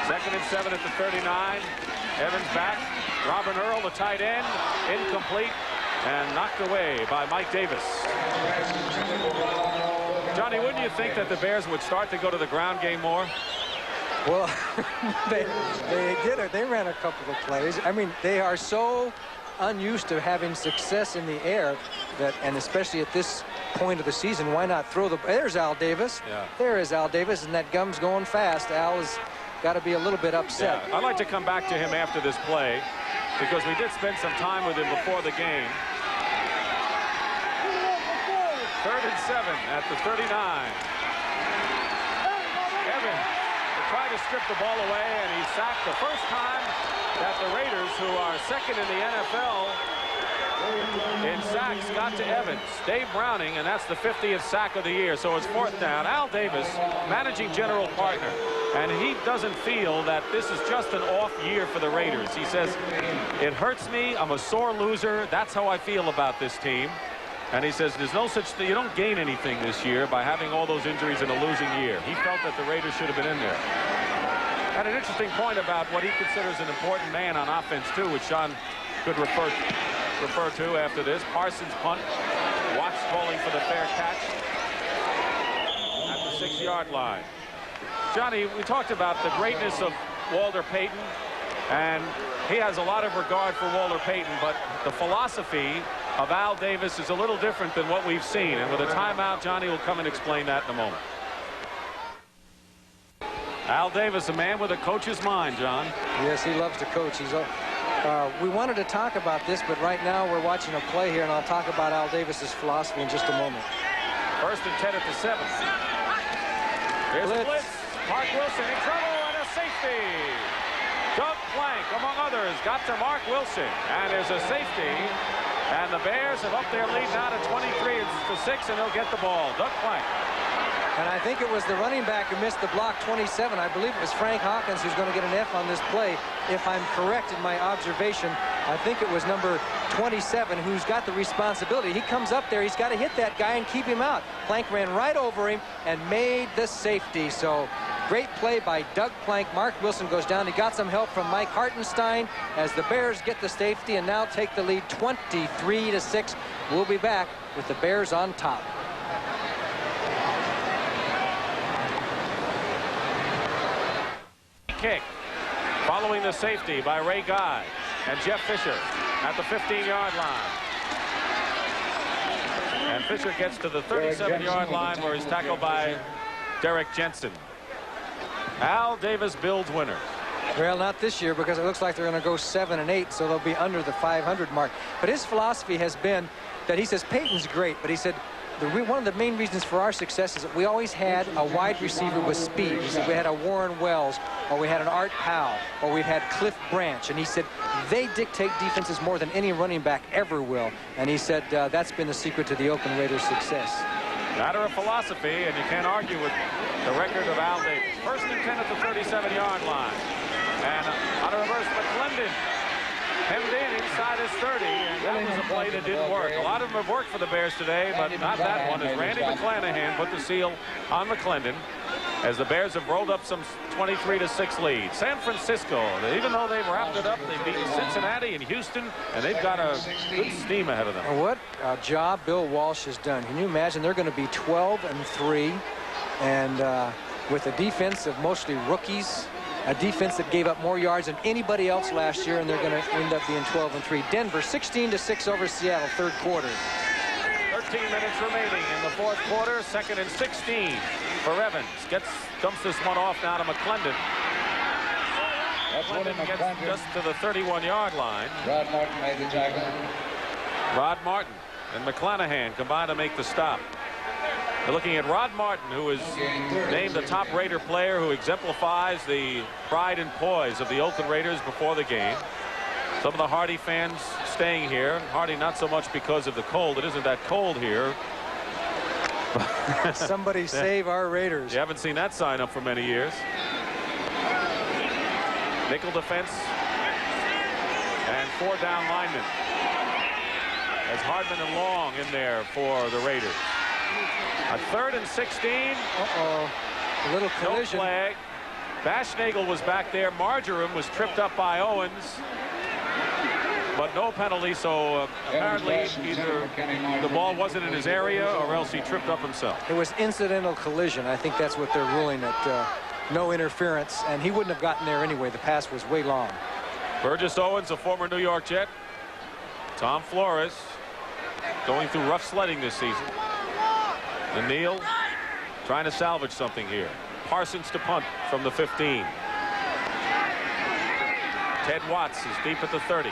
2nd and 7 at the 39. Evans back. Robin Earl, the tight end, incomplete and knocked away by Mike Davis. Johnny, wouldn't you think that the Bears would start to go to the ground game more? Well, they did it. They ran a couple of plays. I mean, they are so unused to having success in the air that, and especially at this point of the season, why not throw the... There's Al Davis. Yeah. There is Al Davis, and that gum's going fast. Al has got to be a little bit upset. Yeah, I'd like to come back to him after this play because we did spend some time with him before the game. 3rd and 7 at the 39. Evans tried to strip the ball away, and he sacked the first time that the Raiders, who are second in the NFL in sacks, got to Evans. Dave Browning, and that's the 50th sack of the year. So it's 4th down. Al Davis, managing general partner, and he doesn't feel that this is just an off year for the Raiders. He says, it hurts me. I'm a sore loser. That's how I feel about this team. And he says there's no such thing. You don't gain anything this year by having all those injuries in a losing year. He felt that the Raiders should have been in there. Had an interesting point about what he considers an important man on offense, too, which Sean could refer to after this. Parsons punt. Watts calling for the fair catch at the 6-yard line. Johnny, we talked about the greatness of Walter Payton, and he has a lot of regard for Walter Payton, but the philosophy of Al Davis is a little different than what we've seen. And with a timeout, Johnny will come and explain that in a moment. Al Davis, a man with a coach's mind, John. Yes, he loves to coach. We wanted to talk about this, but right now we're watching a play here, and I'll talk about Al Davis's philosophy in just a moment. 1st and 10 at the 7. Here's a blitz. Mark Wilson in trouble, and a safety. Doug Plank, among others, got to Mark Wilson, and there's a safety. And the Bears have upped their lead now to 23-6, and they'll get the ball. Doug Plank. And I think it was the running back who missed the block, 27. I believe it was Frank Hawkins who's going to get an F on this play. If I'm correct in my observation, I think it was number 27 who's got the responsibility. He comes up there, he's got to hit that guy and keep him out. Plank ran right over him and made the safety. So great play by Doug Plank. Mark Wilson goes down. He got some help from Mike Hartenstein as the Bears get the safety and now take the lead 23-6. We'll be back with the Bears on top. Kick following the safety by Ray Guy and Jeff Fisher at the 15-yard line. And Fisher gets to the 37-yard line where he's tackled by Derek Jensen. Al Davis builds winners. Well, not this year because it looks like they're going to go 7 and 8, so they'll be under the 500 mark. But his philosophy has been that he says Peyton's great, but he said one of the main reasons for our success is that we always had a wide receiver with speed. He said we had a Warren Wells, or we had an Art Powell, or we had Cliff Branch. And he said they dictate defenses more than any running back ever will. And he said that's been the secret to the Oakland Raiders' success. Matter of philosophy, and you can't argue with the record of Al Davis. 1st and 10 at the 37-yard line. And on a reverse, McClendon hemmed in inside his 30, and that was a play that didn't work. A lot of them have worked for the Bears today, but not that one, as Randy McClanahan put the seal on McClendon as the Bears have rolled up some 23-6 lead. San Francisco, even though they've wrapped it up, they've beaten Cincinnati and Houston, and they've got a good steam ahead of them. What a job Bill Walsh has done. Can you imagine? They're going to be 12-3, and with a defense of mostly rookies, a defense that gave up more yards than anybody else last year, and they're going to end up being 12-3. Denver 16-6 over Seattle, 3rd quarter. 13 minutes remaining in the fourth quarter. 2nd and 16 for Evans. Dumps this one off now to McClendon. McClendon gets just to the 31-yard line. Rod Martin made the tackle. Rod Martin and McClanahan combined to make the stop. We're looking at Rod Martin, who is named the top Raider player who exemplifies the pride and poise of the Oakland Raiders before the game. Some of the Hardy fans staying here. Hardy not so much because of the cold. It isn't that cold here. Somebody save our Raiders. You haven't seen that sign up for many years. Nickel defense and 4 down linemen. As Hardman and Long in there for the Raiders. A 3rd and 16. Uh-oh. A little collision. No flag. Bashnagel was back there. Marjoram was tripped up by Owens. But no penalty, so apparently either the ball wasn't in his area or else he tripped up himself. It was incidental collision. I think that's what they're ruling, that no interference, and he wouldn't have gotten there anyway. The pass was way long. Burgess Owens, a former New York Jet. Tom Flores going through rough sledding this season. And Neal trying to salvage something here. Parsons to punt from the 15. Ted Watts is deep at the 30.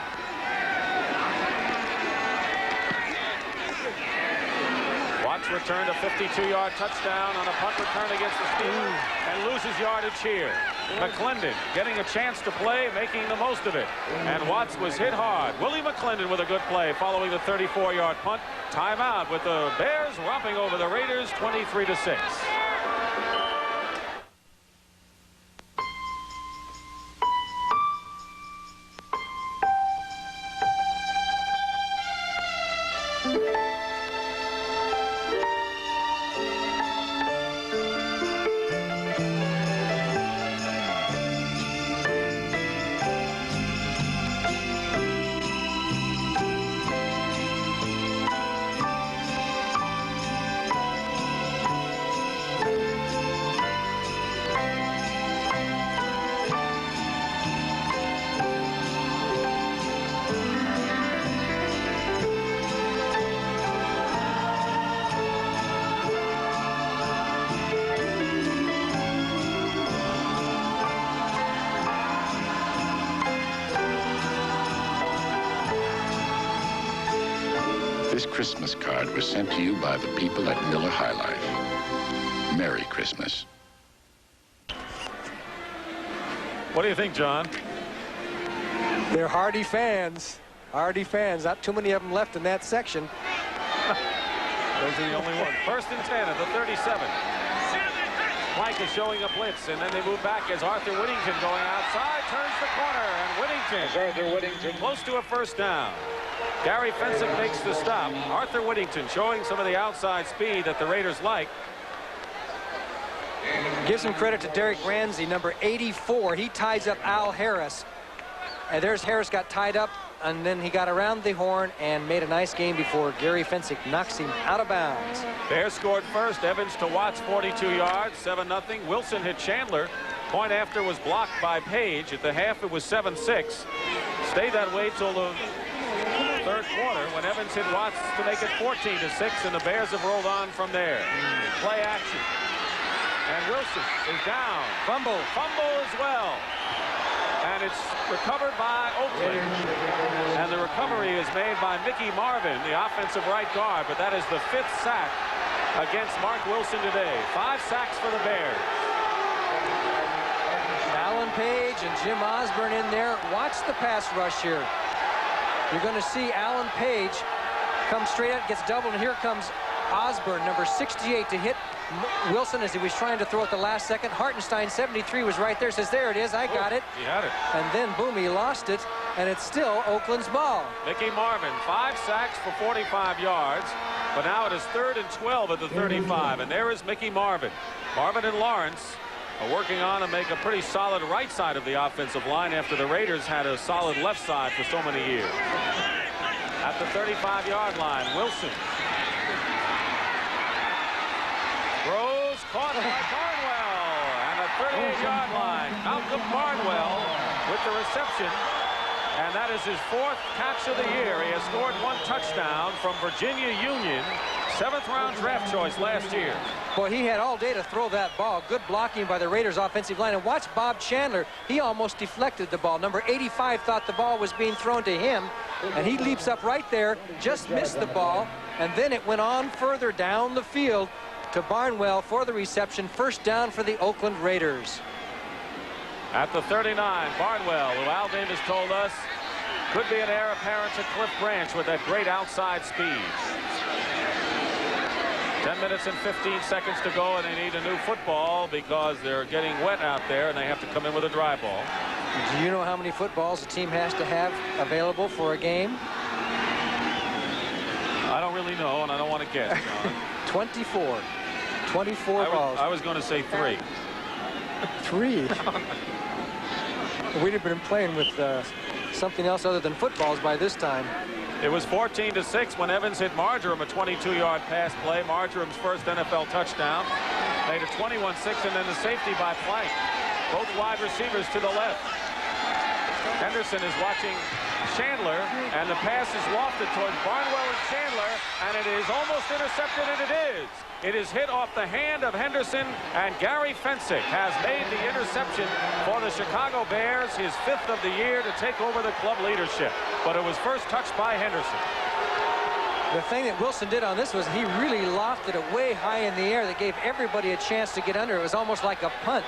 Watts returned a 52-yard touchdown on a punt return against the Steelers and loses yardage here. McClendon getting a chance to play, making the most of it. And Watts was hit hard. Willie McClendon with a good play following the 34-yard punt. Timeout with the Bears romping over the Raiders 23-6. This Christmas card was sent to you by the people at Miller High Life. Merry Christmas. What do you think, John? They're Hardy fans. Hardy fans. Not too many of them left in that section. Those are the only ones. 1st and 10 at the 37. Plank is showing a blitz, and then they move back as Arthur Whittington going outside, turns the corner, and Whittington close to a 1st down. Gary Fensick makes the stop. Arthur Whittington showing some of the outside speed that the Raiders like. Give some credit to Derek Ramsey, number 84. He ties up Al Harris. And there's Harris got tied up, and then he got around the horn and made a nice game before Gary Fensick knocks him out of bounds. Bears scored first. Evans to Watts, 42 yards, 7-0. Wilson hit Chandler. Point after was blocked by Page. At the half, it was 7-6. Stayed that way till the 3rd quarter when Evans hit Watts to make it 14-6, and the Bears have rolled on from there. Play action. And Wilson is down. Fumble as well. And it's recovered by Oakland. And the recovery is made by Mickey Marvin, the offensive right guard, but that is the 5th sack against Mark Wilson today. 5 sacks for the Bears. Alan Page and Jim Osborne in there. Watch the pass rush here. You're going to see Alan Page come straight out, gets doubled, and here comes Osborne, number 68, to hit Wilson as he was trying to throw at the last second. Hartenstein, 73, was right there, says, there it is, I got it. He had it. And then, boom, he lost it, and it's still Oakland's ball. Mickey Marvin, 5 sacks for 45 yards, but now it is 3rd and 12 at the 35, and there is Mickey Marvin. Marvin and Lawrence are working on to make a pretty solid right side of the offensive line after the Raiders had a solid left side for so many years. At the 35-yard line, Wilson throws, caught by Barnwell, and a 38-yard line. Malcolm Barnwell with the reception, and that is his 4th catch of the year. He has scored 1 touchdown from Virginia Union 7th-round draft choice last year. Boy, he had all day to throw that ball. Good blocking by the Raiders offensive line. And watch Bob Chandler. He almost deflected the ball. Number 85 thought the ball was being thrown to him. And he leaps up right there, just missed the ball. And then it went on further down the field to Barnwell for the reception. First down for the Oakland Raiders. At the 39, Barnwell, who Al Davis told us could be an heir apparent to Cliff Branch with that great outside speed. 10 minutes and 15 seconds to go, and they need a new football because they're getting wet out there, and they have to come in with a dry ball. Do you know how many footballs a team has to have available for a game? I don't really know, and I don't want to guess, John. 24. 24 balls. I was going to say 3. 3? We'd have been playing with something else other than footballs by this time. It was 14-6 when Evans hit Marjoram, a 22-yard pass play. Marjoram's first NFL touchdown. Made it 21-6, and then the safety by Plank. Both wide receivers to the left. Henderson is watching Chandler, and the pass is lofted towards Barnwell and Chandler, and it is almost intercepted, and it is. It is hit off the hand of Henderson, and Gary Fensick has made the interception for the Chicago Bears, his 5th of the year, to take over the club leadership. But it was first touched by Henderson. The thing that Wilson did on this was he really lofted it way high in the air that gave everybody a chance to get under. It was almost like a punt.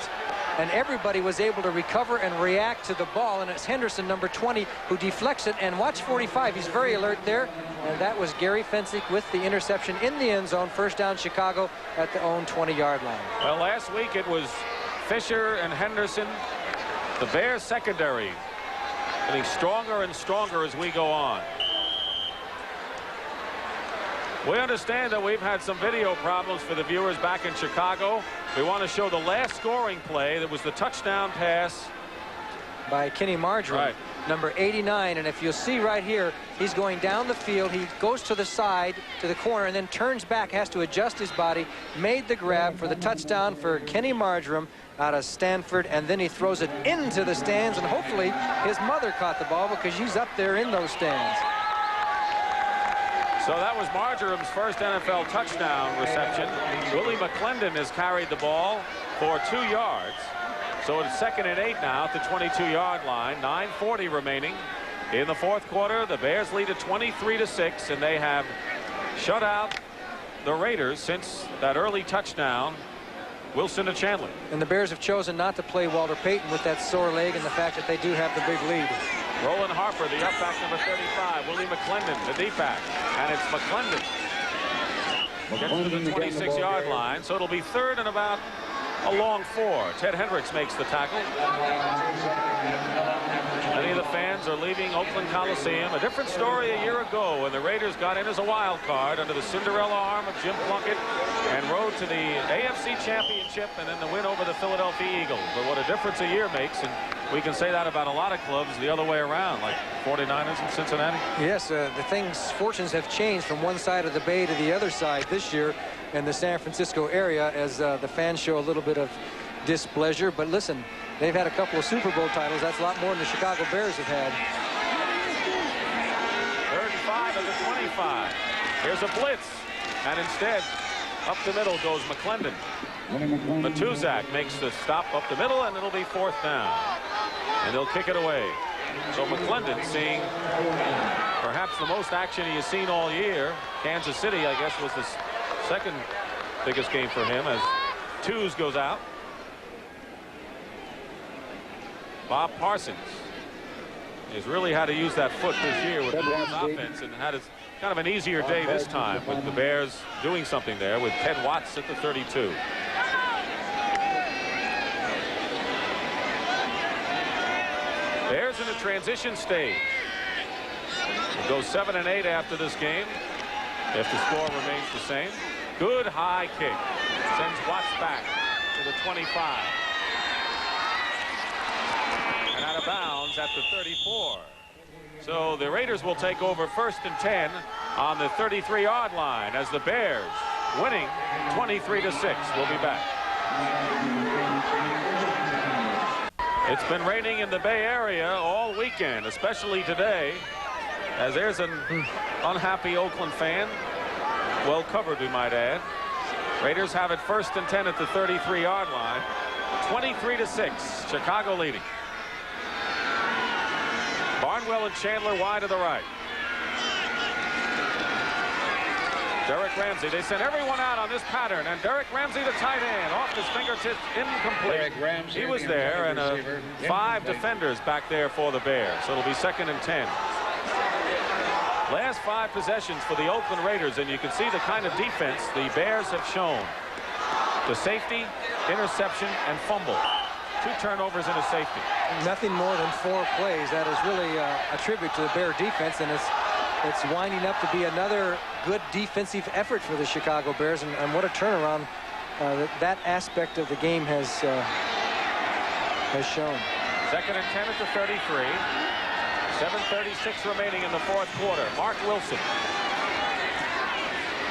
And everybody was able to recover and react to the ball. And it's Henderson, number 20, who deflects it. And watch 45. He's very alert there. And that was Gary Fensick with the interception in the end zone. First down, Chicago at the own 20-yard line. Well, last week it was Fisher and Henderson. The Bears secondary getting stronger and stronger as we go on. We understand that we've had some video problems for the viewers back in Chicago. We want to show the last scoring play. That was the touchdown pass by Kenny Marjoram, right, number 89. And if you'll see right here, he's going down the field. He goes to the side, to the corner, and then turns back, has to adjust his body, made the grab for the touchdown for Kenny Marjoram out of Stanford, and then he throws it into the stands, and hopefully his mother caught the ball because she's up there in those stands. So that was Marjoram's first NFL touchdown reception. Willie McClendon has carried the ball for 2 yards. So it's 2nd and 8 now at the 22-yard line. 9:40 remaining in the 4th quarter. The Bears lead at 23-6, and they have shut out the Raiders since that early touchdown. Wilson to Chandler. And the Bears have chosen not to play Walter Payton with that sore leg and the fact that they do have the big lead. Roland Harper, the up back, number 35. Willie McClendon, the deep back. And it's McClendon. Gets to the 26-yard line. So it'll be 3rd and about a long 4. Ted Hendricks makes the tackle. Many of the fans are leaving Oakland Coliseum. A different story a year ago when the Raiders got in as a wild card under the Cinderella arm of Jim Plunkett and rode to the AFC Championship and then the win over the Philadelphia Eagles. But what a difference a year makes, and we can say that about a lot of clubs the other way around, like 49ers and Cincinnati. Yes, fortunes have changed from one side of the bay to the other side this year in the San Francisco area as the fans show a little bit of displeasure. But listen, they've had a couple of Super Bowl titles. That's a lot more than the Chicago Bears have had. 3rd and 5 at the 25. Here's a blitz, and instead up the middle goes McClendon. Matuzak makes the stop up the middle, and it'll be 4th down. And they'll kick it away. So McClendon seeing perhaps the most action he has seen all year. Kansas City, I guess, was the 2nd biggest game for him as Twos goes out. Bob Parsons has really had to use that foot this year with the Bears offense and had kind of an easier day this time with the Bears doing something there with Ted Watts at the 32. Bears in a transition stage. It goes 7 and 8 after this game if the score remains the same. Good high kick. Sends Watts back to the 25. And out of bounds at the 34. So the Raiders will take over 1st and 10 on the 33-yard line as the Bears winning 23-6. We'll be back. It's been raining in the Bay Area all weekend, especially today, as there's an unhappy Oakland fan Well covered, we might add. Raiders have it 1st and 10 at the 33-yard line. 23-6. Chicago leading. Barnwell and Chandler wide to the right. Derek Ramsey. They sent everyone out on this pattern, and Derek Ramsey, the tight end, off his fingertips, incomplete. Ramsey, he was there, and 5 defenders back there for the Bears. So it'll be 2nd and 10. Last 5 possessions for the Oakland Raiders, and you can see the kind of defense the Bears have shown. The safety, interception, and fumble. 2 turnovers and a safety. Nothing more than 4 plays. That is really a tribute to the Bear defense, and it's winding up to be another good defensive effort for the Chicago Bears, and what a turnaround that aspect of the game has shown. 2nd and 10 at the 33. 7:36 remaining in the 4th quarter. Mark Wilson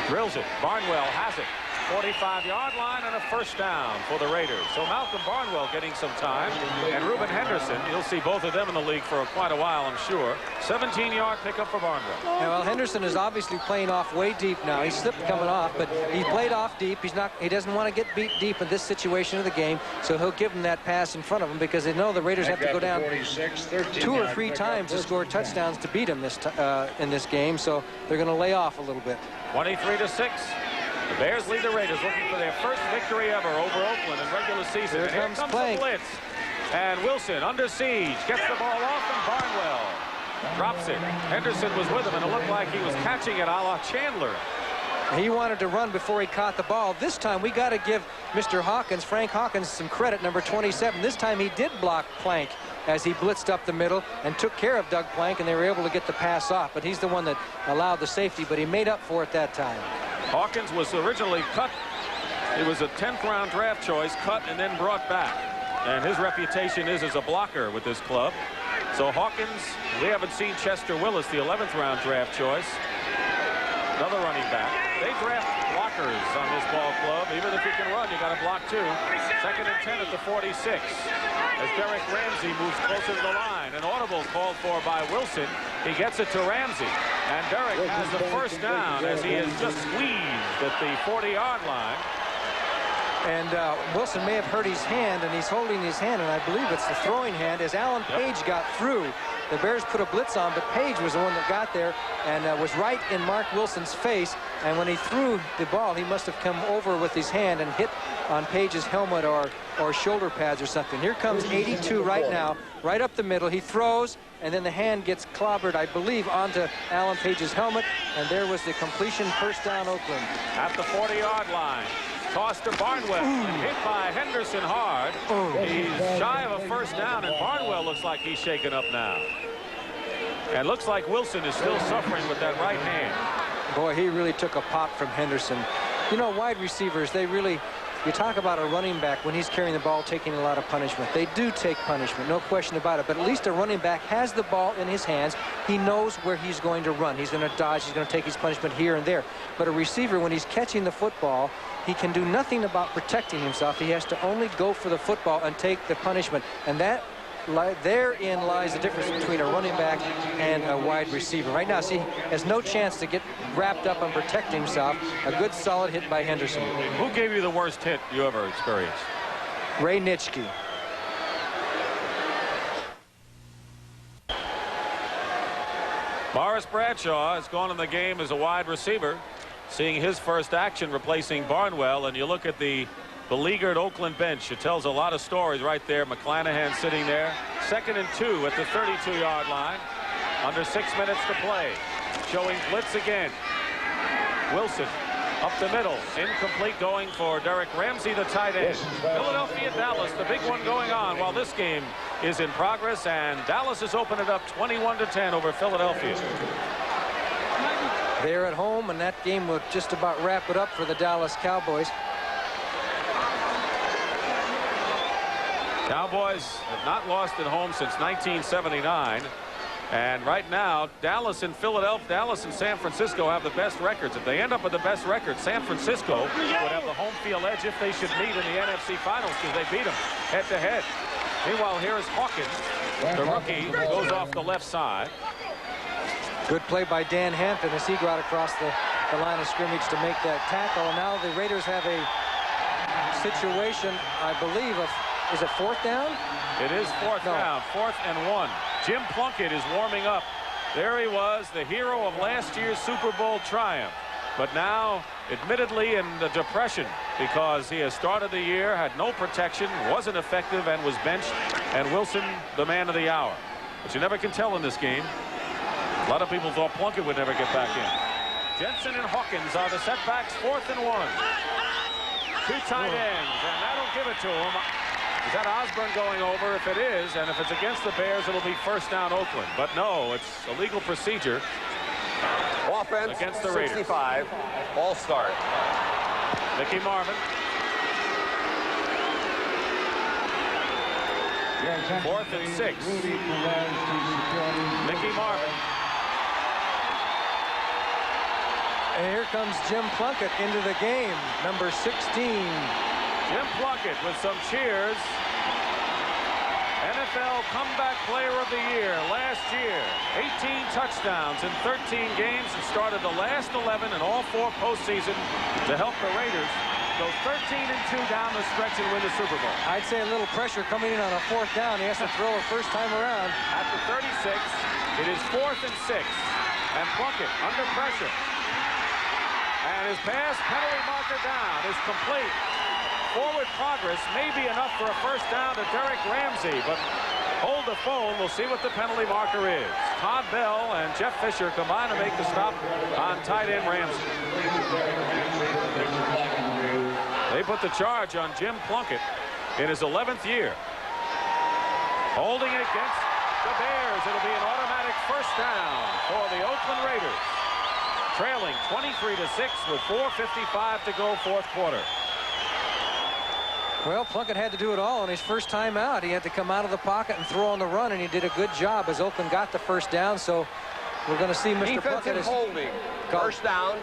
drills it. Barnwell has it. 45-yard line and a 1st down for the Raiders. So Malcolm Barnwell getting some time, and Reuben Henderson, you'll see both of them in the league for quite a while, I'm sure. 17-yard pickup for Barnwell. Yeah, well, Henderson is obviously playing off way deep now. He slipped coming off, but he played off deep. He doesn't want to get beat deep in this situation of the game, so he'll give him that pass in front of him because they know the Raiders have to go down 2 or 3 times to score touchdowns to beat him in this game, so they're going to lay off a little bit. 23-6. The Bears lead the Raiders, looking for their 1st victory ever over Oakland in regular season. Here comes the blitz. And Wilson under siege. Gets the ball off, and Barnwell drops it. Henderson was with him, and it looked like he was catching it a la Chandler. He wanted to run before he caught the ball. This time we got to give Mr. Hawkins, Frank Hawkins, some credit, number 27. This time he did block Plank as he blitzed up the middle and took care of Doug Plank, and they were able to get the pass off. But he's the one that allowed the safety, but he made up for it that time. Hawkins was originally cut. It was a 10th round draft choice, cut and then brought back. And his reputation is as a blocker with this club. So Hawkins, we haven't seen Chester Willis, the 11th round draft choice. Another running back. They draft blockers on this ball club. Even if you can run, you got to block too. 2nd and 10 at the 46. As Derek Ramsey moves closer to the line. An audible called for by Wilson. He gets it to Ramsey. And Derek has the 1st down as he is just squeezed at the 40-yard line. And Wilson may have hurt his hand, and he's holding his hand, and I believe it's the throwing hand. As Alan Page got through, the Bears put a blitz on, but Page was the one that got there and was right in Mark Wilson's face. And when he threw the ball, he must have come over with his hand and hit on Page's helmet or shoulder pads or something. Here comes 82 right now, right up the middle. He throws, and then the hand gets clobbered, I believe, onto Alan Page's helmet. And there was the completion, 1st down, Oakland. At the 40-yard line. Toss to Barnwell, and hit by Henderson hard. He's shy of a 1st down, and Barnwell looks like he's shaken up now. And looks like Wilson is still suffering with that right hand. Boy, he really took a pop from Henderson. You know, wide receivers, they really, you talk about a running back when he's carrying the ball taking a lot of punishment. They do take punishment, no question about it. But at least a running back has the ball in his hands. He knows where he's going to run. He's going to dodge. He's going to take his punishment here and there. But a receiver, when he's catching the football, he can do nothing about protecting himself. He has to only go for the football and take the punishment. And therein lies the difference between a running back and a wide receiver. Right now, see, he has no chance to get wrapped up and protect himself. A good, solid hit by Henderson. Who gave you the worst hit you ever experienced? Ray Nitschke. Morris Bradshaw has gone in the game as a wide receiver, seeing his 1st action replacing Barnwell. And you look at the beleaguered Oakland bench. It tells a lot of stories right there. McClanahan sitting there. 2nd and 2 at the 32-yard line. Under 6 minutes to play. Showing blitz again. Wilson up the middle. Incomplete, going for Derek Ramsey, the tight end. Philadelphia, Dallas, the big one going on while this game is in progress. And Dallas has opened it up 21-10 over Philadelphia. They're at home, and that game will just about wrap it up for the Dallas Cowboys. Cowboys have not lost at home since 1979. And right now, Dallas and Philadelphia, Dallas and San Francisco have the best records. If they end up with the best record, San Francisco would have the home field edge if they should meet in the NFC Finals, because they beat them head-to-head. Meanwhile, here is Hawkins, the rookie, who goes off the left side. Good play by Dan Hampton as he got across the the line of scrimmage to make that tackle. And now the Raiders have a situation, I believe, of, is it 4th down? It is 4th down, 4th and 1. Jim Plunkett is warming up. There he was, the hero of last year's Super Bowl triumph. But now, admittedly, in the depression because he has started the year, had no protection, wasn't effective, and was benched. And Wilson, the man of the hour. But you never can tell in this game. A lot of people thought Plunkett would never get back in. Jensen and Hawkins are the setbacks, 4th and 1. 2 tight ends, and that'll give it to him. Is that Osborne going over? If it is, and if it's against the Bears, it'll be 1st down Oakland. But no, it's a legal procedure. Offense against the Raiders. 65. Ball start. Mickey Marvin. 4th and 6. Mickey Marvin. And here comes Jim Plunkett into the game, number 16. Jim Plunkett with some cheers. NFL Comeback Player of the Year last year. 18 touchdowns in 13 games and started the last 11 in all 4 postseason to help the Raiders go 13-2 down the stretch and win the Super Bowl. I'd say a little pressure coming in on a 4th down. He has to throw it first time around. At the 36, it is 4th and 6. And Plunkett under pressure. And his pass penalty marker down is complete. Forward progress may be enough for a 1st down to Derek Ramsey, but hold the phone. We'll see what the penalty marker is. Todd Bell and Jeff Fisher combine to make the stop on tight end Ramsey. They put the charge on Jim Plunkett in his 11th year. Holding it against the Bears. It'll be an automatic 1st down for the Oakland Raiders. Trailing 23-6 with 4:55 to go, 4th quarter. Well, Plunkett had to do it all on his first time out. He had to come out of the pocket and throw on the run, and he did a good job as Oakland got the 1st down. So we're going to see Mr. Plunkett is holding. 1st down,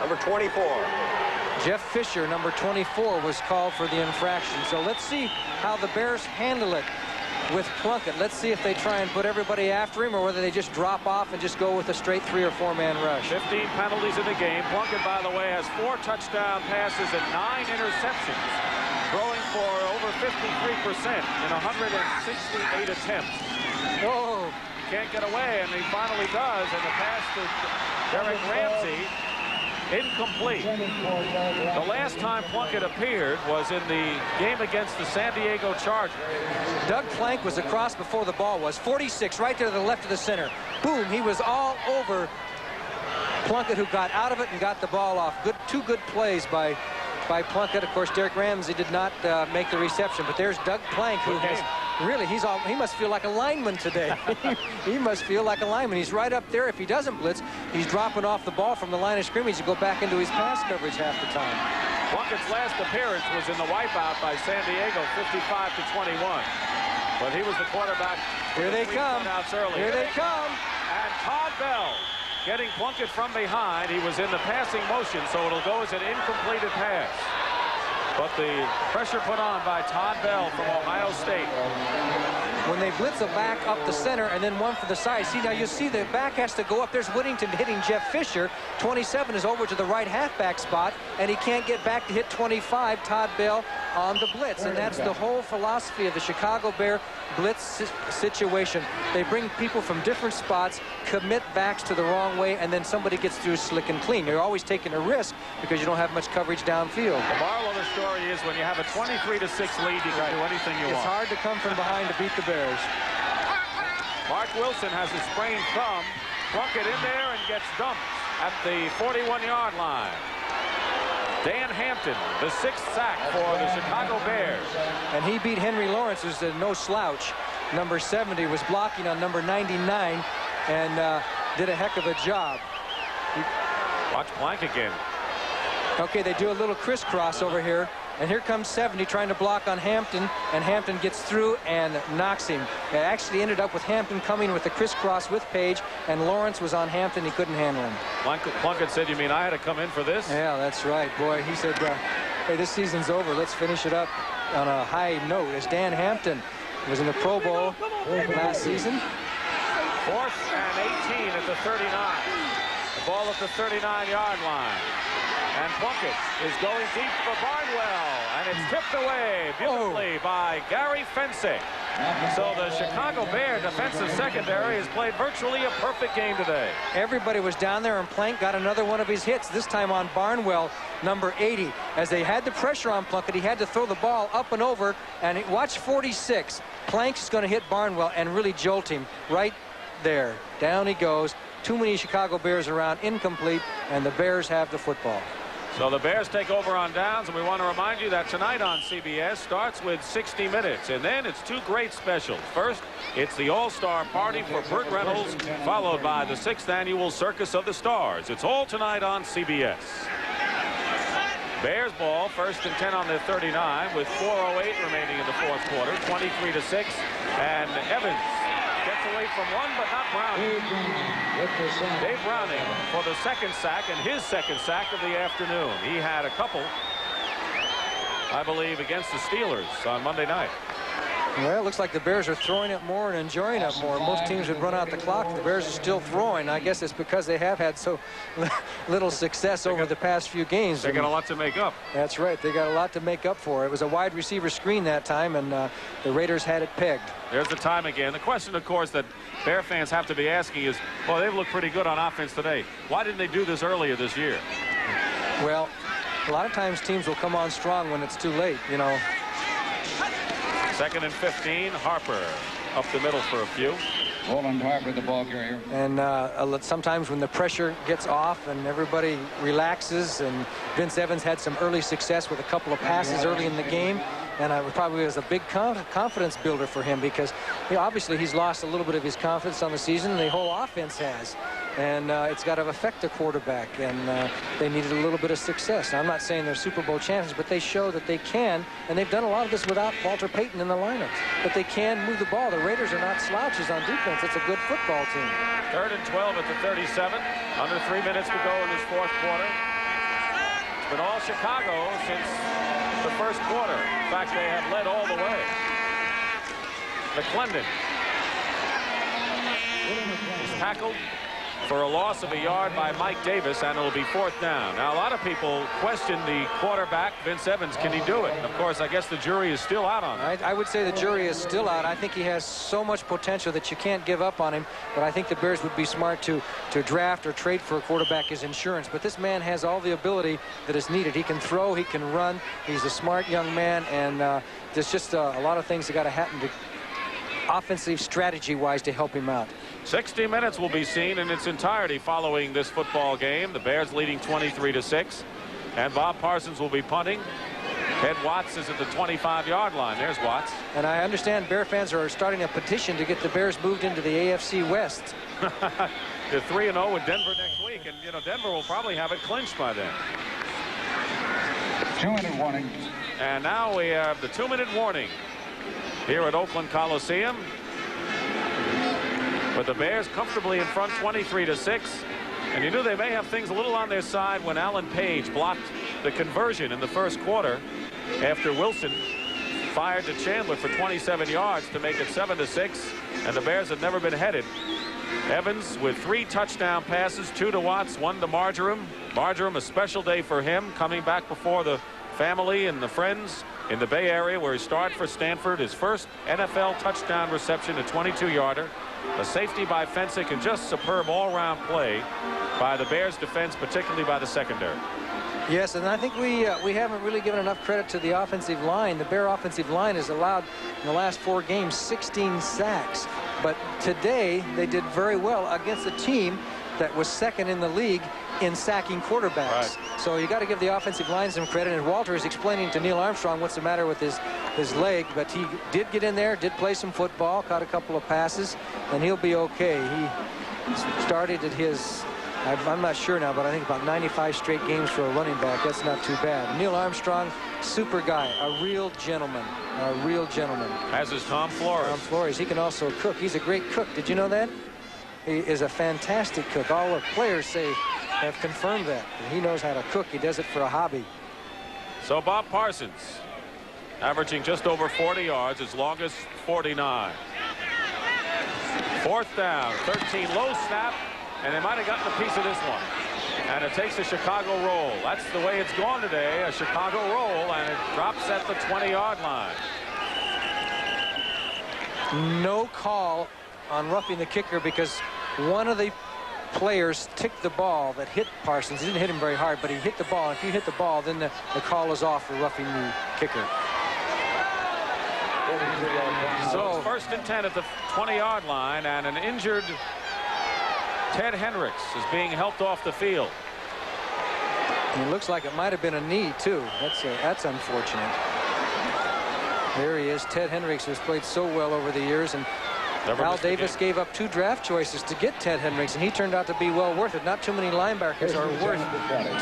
number 24. Jeff Fisher, number 24, was called for the infraction. So let's see how the Bears handle it with Plunkett. Let's see if they try and put everybody after him or whether they just drop off and just go with a straight 3- or 4-man rush. 15 penalties in the game. Plunkett, by the way, has 4 touchdown passes and 9 interceptions, throwing for over 53% in 168 attempts. Oh, can't get away, and he finally does, and the pass to Derek Ramsey, incomplete. The last time Plunkett appeared was in the game against the San Diego Chargers. Doug Plank was across before the ball was. 46, right there to the left of the center. Boom, he was all over Plunkett, who got out of it and got the ball off. Two good plays by Plunkett. Of course, Derek Ramsey did not make the reception, but there's Doug Plank, who has really, he must feel like a lineman today. He must feel like a lineman. He's right up there. If he doesn't blitz, he's dropping off the ball from the line of scrimmage to go back into his pass coverage half the time. Plunkett's last appearance was in the wipeout by San Diego, 55-21. But he was the quarterback. Here they come. Here they come. And Todd Bell getting Plunkett from behind. He was in the passing motion, so it'll go as an incompleted pass. But the pressure put on by Todd Bell from Ohio State. When they blitz a back up the center and then one for the side. See, now you see the back has to go up. There's Whittington hitting Jeff Fisher. 27 is over to the right halfback spot, and he can't get back to hit 25, Todd Bell, on the blitz. And that's the whole philosophy of the Chicago Bear blitz situation. They bring people from different spots, commit backs to the wrong way, and then somebody gets through slick and clean. You're always taking a risk because you don't have much coverage downfield. The moral of the story is when you have a 23-6 lead, you can do anything you want. It's hard to come from behind to beat the Bears. Mark Wilson has a sprained thumb. Plunkett in there and gets dumped at the 41-yard line. Dan Hampton, the 6th sack for the Chicago Bears. And he beat Henry Lawrence, who's no slouch. Number 70 was blocking on number 99 and did a heck of a job. Watch Plank again. Okay, they do a little crisscross over here. And here comes 70 trying to block on Hampton, and Hampton gets through and knocks him. It actually ended up with Hampton coming with the crisscross with Page, and Lawrence was on Hampton. He couldn't handle him. Plunkett said, "You mean I had to come in for this?" Yeah, that's right, boy. He said, hey, this season's over. Let's finish it up on a high note. As Dan Hampton was in the Pro Bowl last season. 4th and 18 at the 39. The ball at the 39-yard line. And Plunkett is going deep for Barnwell. And it's tipped away beautifully by Gary Fensick. So the Chicago Bear defensive secondary has played virtually a perfect game today. Everybody was down there, and Plank got another one of his hits, this time on Barnwell, number 80. As they had the pressure on Plunkett, he had to throw the ball up and over, and watch 46. Plank's going to hit Barnwell and really jolt him right there. Down he goes. Too many Chicago Bears around, incomplete, and the Bears have the football. So the Bears take over on downs, and we want to remind you that tonight on CBS starts with 60 Minutes, and then it's two great specials. First, it's the All-Star Party for Burt Reynolds, followed by the 6th Annual Circus of the Stars. It's all tonight on CBS. Bears ball, 1st and 10 on their 39, with 4:08 remaining in the 4th quarter, 23-6, and Evans gets away from one, but not Browning. Dave Browning for the 2nd sack, and his 2nd sack of the afternoon. He had a couple, I believe, against the Steelers on Monday night. Well, it looks like the Bears are throwing it more and enjoying it more. Most teams would run out the clock. The Bears are still throwing. I guess it's because they have had so little success over the past few games. They got a lot to make up. That's right. They got a lot to make up for. It was a wide receiver screen that time, and the Raiders had it pegged. There's the time again. The question, of course, that Bear fans have to be asking is, well, they've looked pretty good on offense today. Why didn't they do this earlier this year? Well, a lot of times teams will come on strong when it's too late, you know. 2nd and 15, Harper up the middle for a few. Roland Harper, the ball carrier. And sometimes when the pressure gets off and everybody relaxes, and Vince Evans had some early success with a couple of passes early in the game, and it probably was a big confidence builder for him, because obviously he's lost a little bit of his confidence on the season. The whole offense has. And it's got to affect the quarterback, and they needed a little bit of success. Now, I'm not saying they're Super Bowl champions, but they show that they can, and they've done a lot of this without Walter Payton in the lineup. But they can move the ball. The Raiders are not slouches on defense. It's a good football team. 3rd and 12 at the 37. Under 3 minutes to go in this 4th quarter. It's been all Chicago since the 1st quarter. In fact, they have led all the way. McClendon is tackled for a loss of a yard by Mike Davis, and it'll be 4th down. Now, a lot of people question the quarterback, Vince Evans. Can he do it? Of course, I guess the jury is still out on it. I would say the jury is still out. I think he has so much potential that you can't give up on him, but I think the Bears would be smart to draft or trade for a quarterback as insurance. But this man has all the ability that is needed. He can throw, he can run. He's a smart young man, and there's just a lot of things that got to happen to offensive strategy-wise to help him out. 60 minutes will be seen in its entirety following this football game. The Bears leading 23-6, and Bob Parsons will be punting. Ted Watts is at the 25-yard line. There's Watts. And I understand Bear fans are starting a petition to get the Bears moved into the AFC West. They're 3-0 with Denver next week, and you know Denver will probably have it clinched by then. 2-minute warning. And now we have the 2-minute warning here at Oakland Coliseum, with the Bears comfortably in front 23-6. And you knew they may have things a little on their side when Alan Page blocked the conversion in the 1st quarter after Wilson fired to Chandler for 27 yards to make it 7-6, and the Bears had never been headed. Evans with 3 touchdown passes, 2 to Watts, 1 to Marjoram. Marjoram, a special day for him, coming back before the family and the friends in the Bay Area, where he started for Stanford. His first NFL touchdown reception, a 22-yarder. A safety by Fensick, and just superb all-round play by the Bears defense, particularly by the secondary. Yes, and I think we haven't really given enough credit to the offensive line. The Bear offensive line has allowed in the last 4 games 16 sacks. But today they did very well against a team that was 2nd in the league in sacking quarterbacks. Right. So you got to give the offensive line some credit. And Walter is explaining to Neil Armstrong what's the matter with his leg, but he did get in there, did play some football, caught a couple of passes, and he'll be okay. He started at his, I'm not sure now, but I think about 95 straight games for a running back. That's not too bad. Neil Armstrong, super guy, a real gentleman, a real gentleman. As is Tom Flores. Tom Flores, he can also cook. He's a great cook. Did you know that? He is a fantastic cook. All the players have confirmed that. He knows how to cook. He does it for a hobby. So Bob Parsons averaging just over 40 yards, his longest 49. 4th down, 13, low snap, and they might have gotten a piece of this one. And it takes a Chicago roll. That's the way it's gone today, a Chicago roll, and it drops at the 20-yard line. No call on roughing the kicker because one of the players ticked the ball that hit Parsons. He didn't hit him very hard, but he hit the ball. If you hit the ball, then the call is off for roughing the kicker. So first and 10 at the 20-yard line, and an injured Ted Hendricks is being helped off the field. And it looks like it might have been a knee, too. That's unfortunate. There he is. Ted Hendricks, who's played so well over the years, and Al Davis gave up 2 draft choices to get Ted Hendricks, and he turned out to be well worth it. Not too many linebackers are worth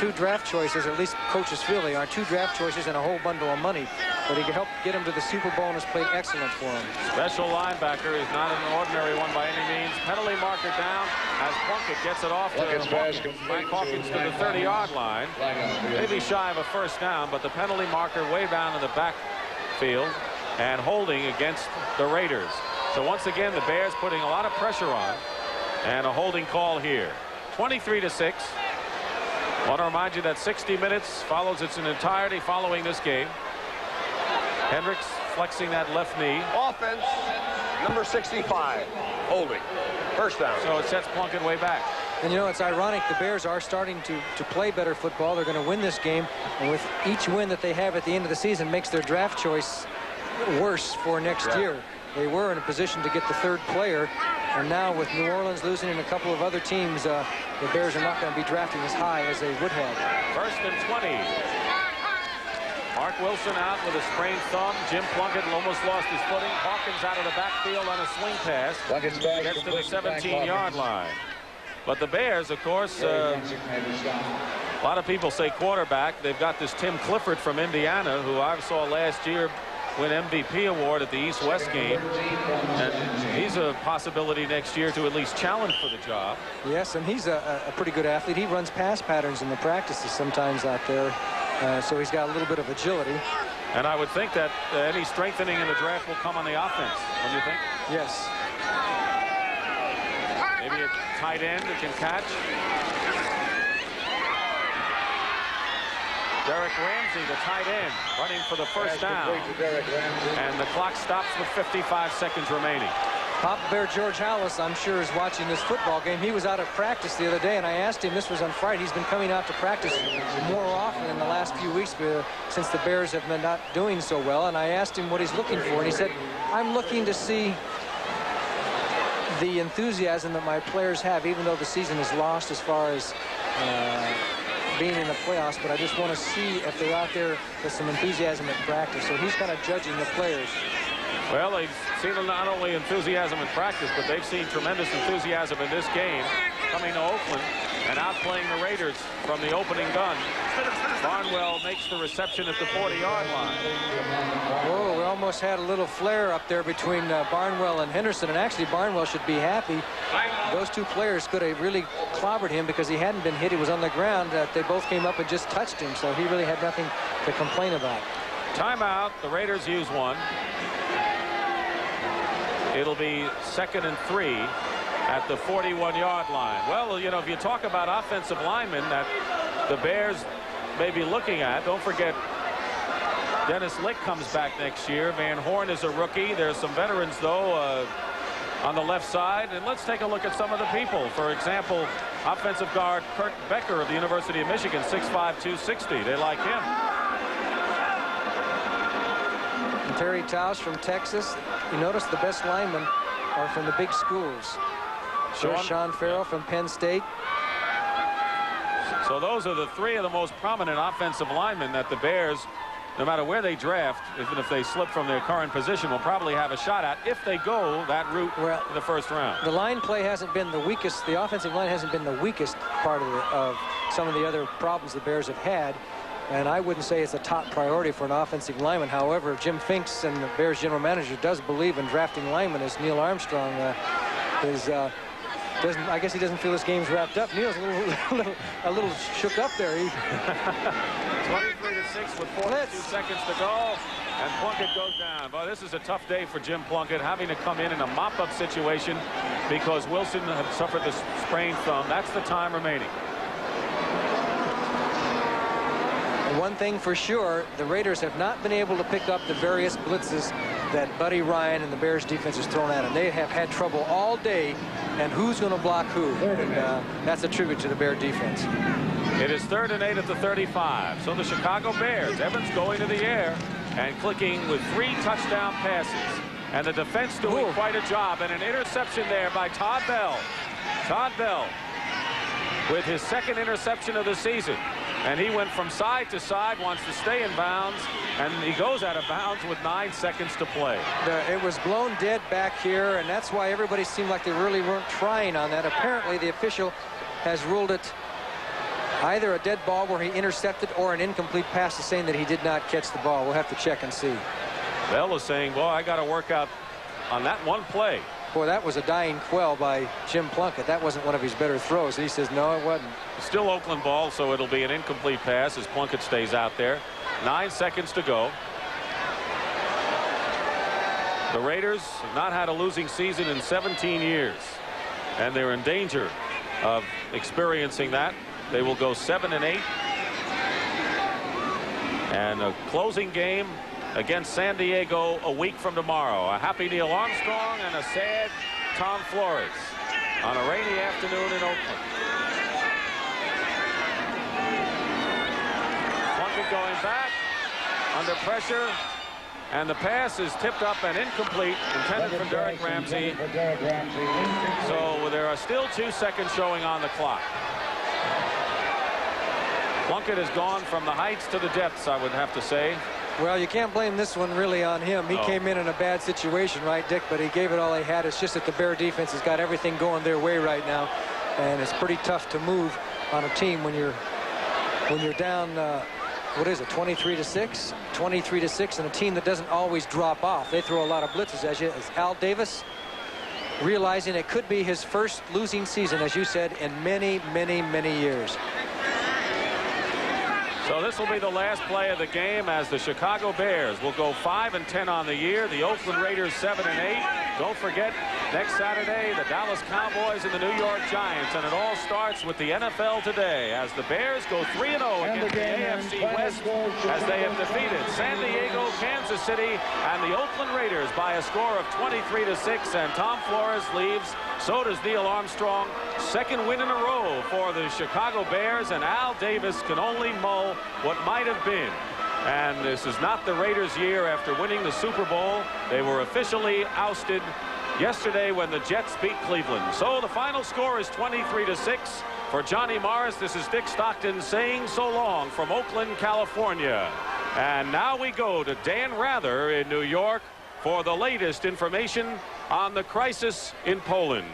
2 draft choices, or at least coaches feel they are. 2 draft choices and a whole bundle of money. But he helped get him to the Super Bowl and has played excellent for him. Special linebacker is not an ordinary one by any means. Penalty marker down as Plunkett gets it off to Hawkins. Mike Hawkins to the 30-yard line. Maybe shy of a first down, but the penalty marker way down in the backfield and holding against the Raiders. So once again, the Bears putting a lot of pressure on, and a holding call here. 23-6. I want to remind you that 60 minutes follows its entirety following this game. Hendricks flexing that left knee. Offense, number 65, holding. First down. So it sets Plunkett way back. And you know, it's ironic, the Bears are starting to play better football. They're going to win this game, and with each win that they have at the end of the season makes their draft choice worse for next year. They were in a position to get the 3rd player, and now with New Orleans losing and a couple of other teams, the Bears are not going to be drafting as high as they would have. First and 20. Mark Wilson out with a sprained thumb. Jim Plunkett almost lost his footing. Hawkins out of the backfield on a swing pass. Gets to the 17-yard line. But the Bears, of course, a lot of people say quarterback. They've got this Tim Clifford from Indiana, who I saw last year win MVP award at the East-West game, and he's a possibility next year to at least challenge for the job. Yes, and he's a pretty good athlete. He runs pass patterns in the practices sometimes out there, so he's got a little bit of agility. And I would think that any strengthening in the draft will come on the offense, don't you think? Yes. Maybe a tight end that can catch. Derek Ramsey, the tight end, running for the first down. And the clock stops with 55 seconds remaining. Papa Bear George Halas, I'm sure, is watching this football game. He was out of practice the other day, and I asked him, this was on Friday, he's been coming out to practice more often in the last few weeks since the Bears have been not doing so well. And I asked him what he's looking for, and he said, I'm looking to see the enthusiasm that my players have, even though the season is lost as far as being in the playoffs, but I just want to see if they're out there with some enthusiasm at practice. So he's kind of judging the players. Well, they've seen not only enthusiasm in practice, but they've seen tremendous enthusiasm in this game, coming to Oakland and outplaying the Raiders from the opening gun. Barnwell makes the reception at the 40-yard line. Whoa, we almost had a little flare up there between Barnwell and Henderson, and actually Barnwell should be happy. Those 2 players could have really clobbered him because he hadn't been hit. He was on the ground. They both came up and just touched him, so he really had nothing to complain about. Timeout. The Raiders use one. It'll be 2nd and 3 at the 41-yard line. Well, you know, if you talk about offensive linemen that the Bears may be looking at, don't forget Dennis Lick comes back next year. Van Horn is a rookie. There's some veterans, though, on the left side. And let's take a look at some of the people. For example, offensive guard Kurt Becker of the University of Michigan, 6'5", 260. They like him. And Terry Tausch from Texas. You notice the best linemen are from the big schools. Sean Farrell from Penn State. So those are the 3 of the most prominent offensive linemen that the Bears, no matter where they draft, even if they slip from their current position, will probably have a shot at if they go that route in the first round. The line play hasn't been the weakest. The offensive line hasn't been the weakest part of some of the other problems the Bears have had. And I wouldn't say it's a top priority for an offensive lineman. However, Jim Finks and the Bears general manager does believe in drafting linemen, as Neil Armstrong I guess he doesn't feel his game's wrapped up. Neil's a little shook up there. 23-6 with 42 seconds to go, and Plunkett goes down. Well, this is a tough day for Jim Plunkett, having to come in a mop-up situation because Wilson had suffered the sprained thumb. That's the time remaining. one thing for sure, the Raiders have not been able to pick up the various blitzes that Buddy Ryan and the Bears defense has thrown at them. They have had trouble all day, and who's going to block who? And that's a tribute to the Bear defense. It is 3rd and 8 at the 35. So the Chicago Bears, Evans going to the air and clicking with 3 touchdown passes. And the defense doing quite a job, and an interception there by Todd Bell. Todd Bell with his 2nd interception of the season. And he went from side to side, wants to stay in bounds, and he goes out of bounds with 9 seconds to play. It was blown dead back here, and that's why everybody seemed like they really weren't trying on that. Apparently, the official has ruled it either a dead ball where he intercepted or an incomplete pass, saying that he did not catch the ball. We'll have to check and see. Bell is saying, well, I got to work out on that one play. Boy, that was a dying quell by Jim Plunkett. That wasn't one of his better throws. He says, no, it wasn't. Still Oakland ball, so it'll be an incomplete pass as Plunkett stays out there. 9 seconds to go. The Raiders have not had a losing season in 17 years, and they're in danger of experiencing that. They will go 7 and 8. And a closing game against San Diego a week from tomorrow. A happy Neil Armstrong and a sad Tom Flores on a rainy afternoon in Oakland. Plunkett going back under pressure, and the pass is tipped up and incomplete, intended for Derek Ramsey. So there are still 2 seconds showing on the clock. Plunkett has gone from the heights to the depths, I would have to say. Well, you can't blame this one really on him. He came in a bad situation, right, Dick? But he gave it all he had. It's just that the Bear defense has got everything going their way right now, and it's pretty tough to move on a team when you're down. What is it? 23-6, 23-6, and a team that doesn't always drop off. They throw a lot of blitzes, as Al Davis, realizing it could be his first losing season, as you said, in many, many, many years. So this will be the last play of the game as the Chicago Bears will go 5 and 10 on the year. The Oakland Raiders 7 and 8. Don't forget, next Saturday, the Dallas Cowboys and the New York Giants. And it all starts with the NFL today as the Bears go 3-0 against the AFC West as they have defeated San Diego, Kansas City, and the Oakland Raiders by a score of 23-6. And Tom Flores leaves. So does Neil Armstrong. 2nd win in a row for the Chicago Bears, and Al Davis can only mull what might have been. And this is not the Raiders' year after winning the Super Bowl. They were officially ousted yesterday when the Jets beat Cleveland. So the final score is 23-6. For Johnny Morris, this is Dick Stockton saying so long from Oakland, California. And now we go to Dan Rather in New York for the latest information on the crisis in Poland.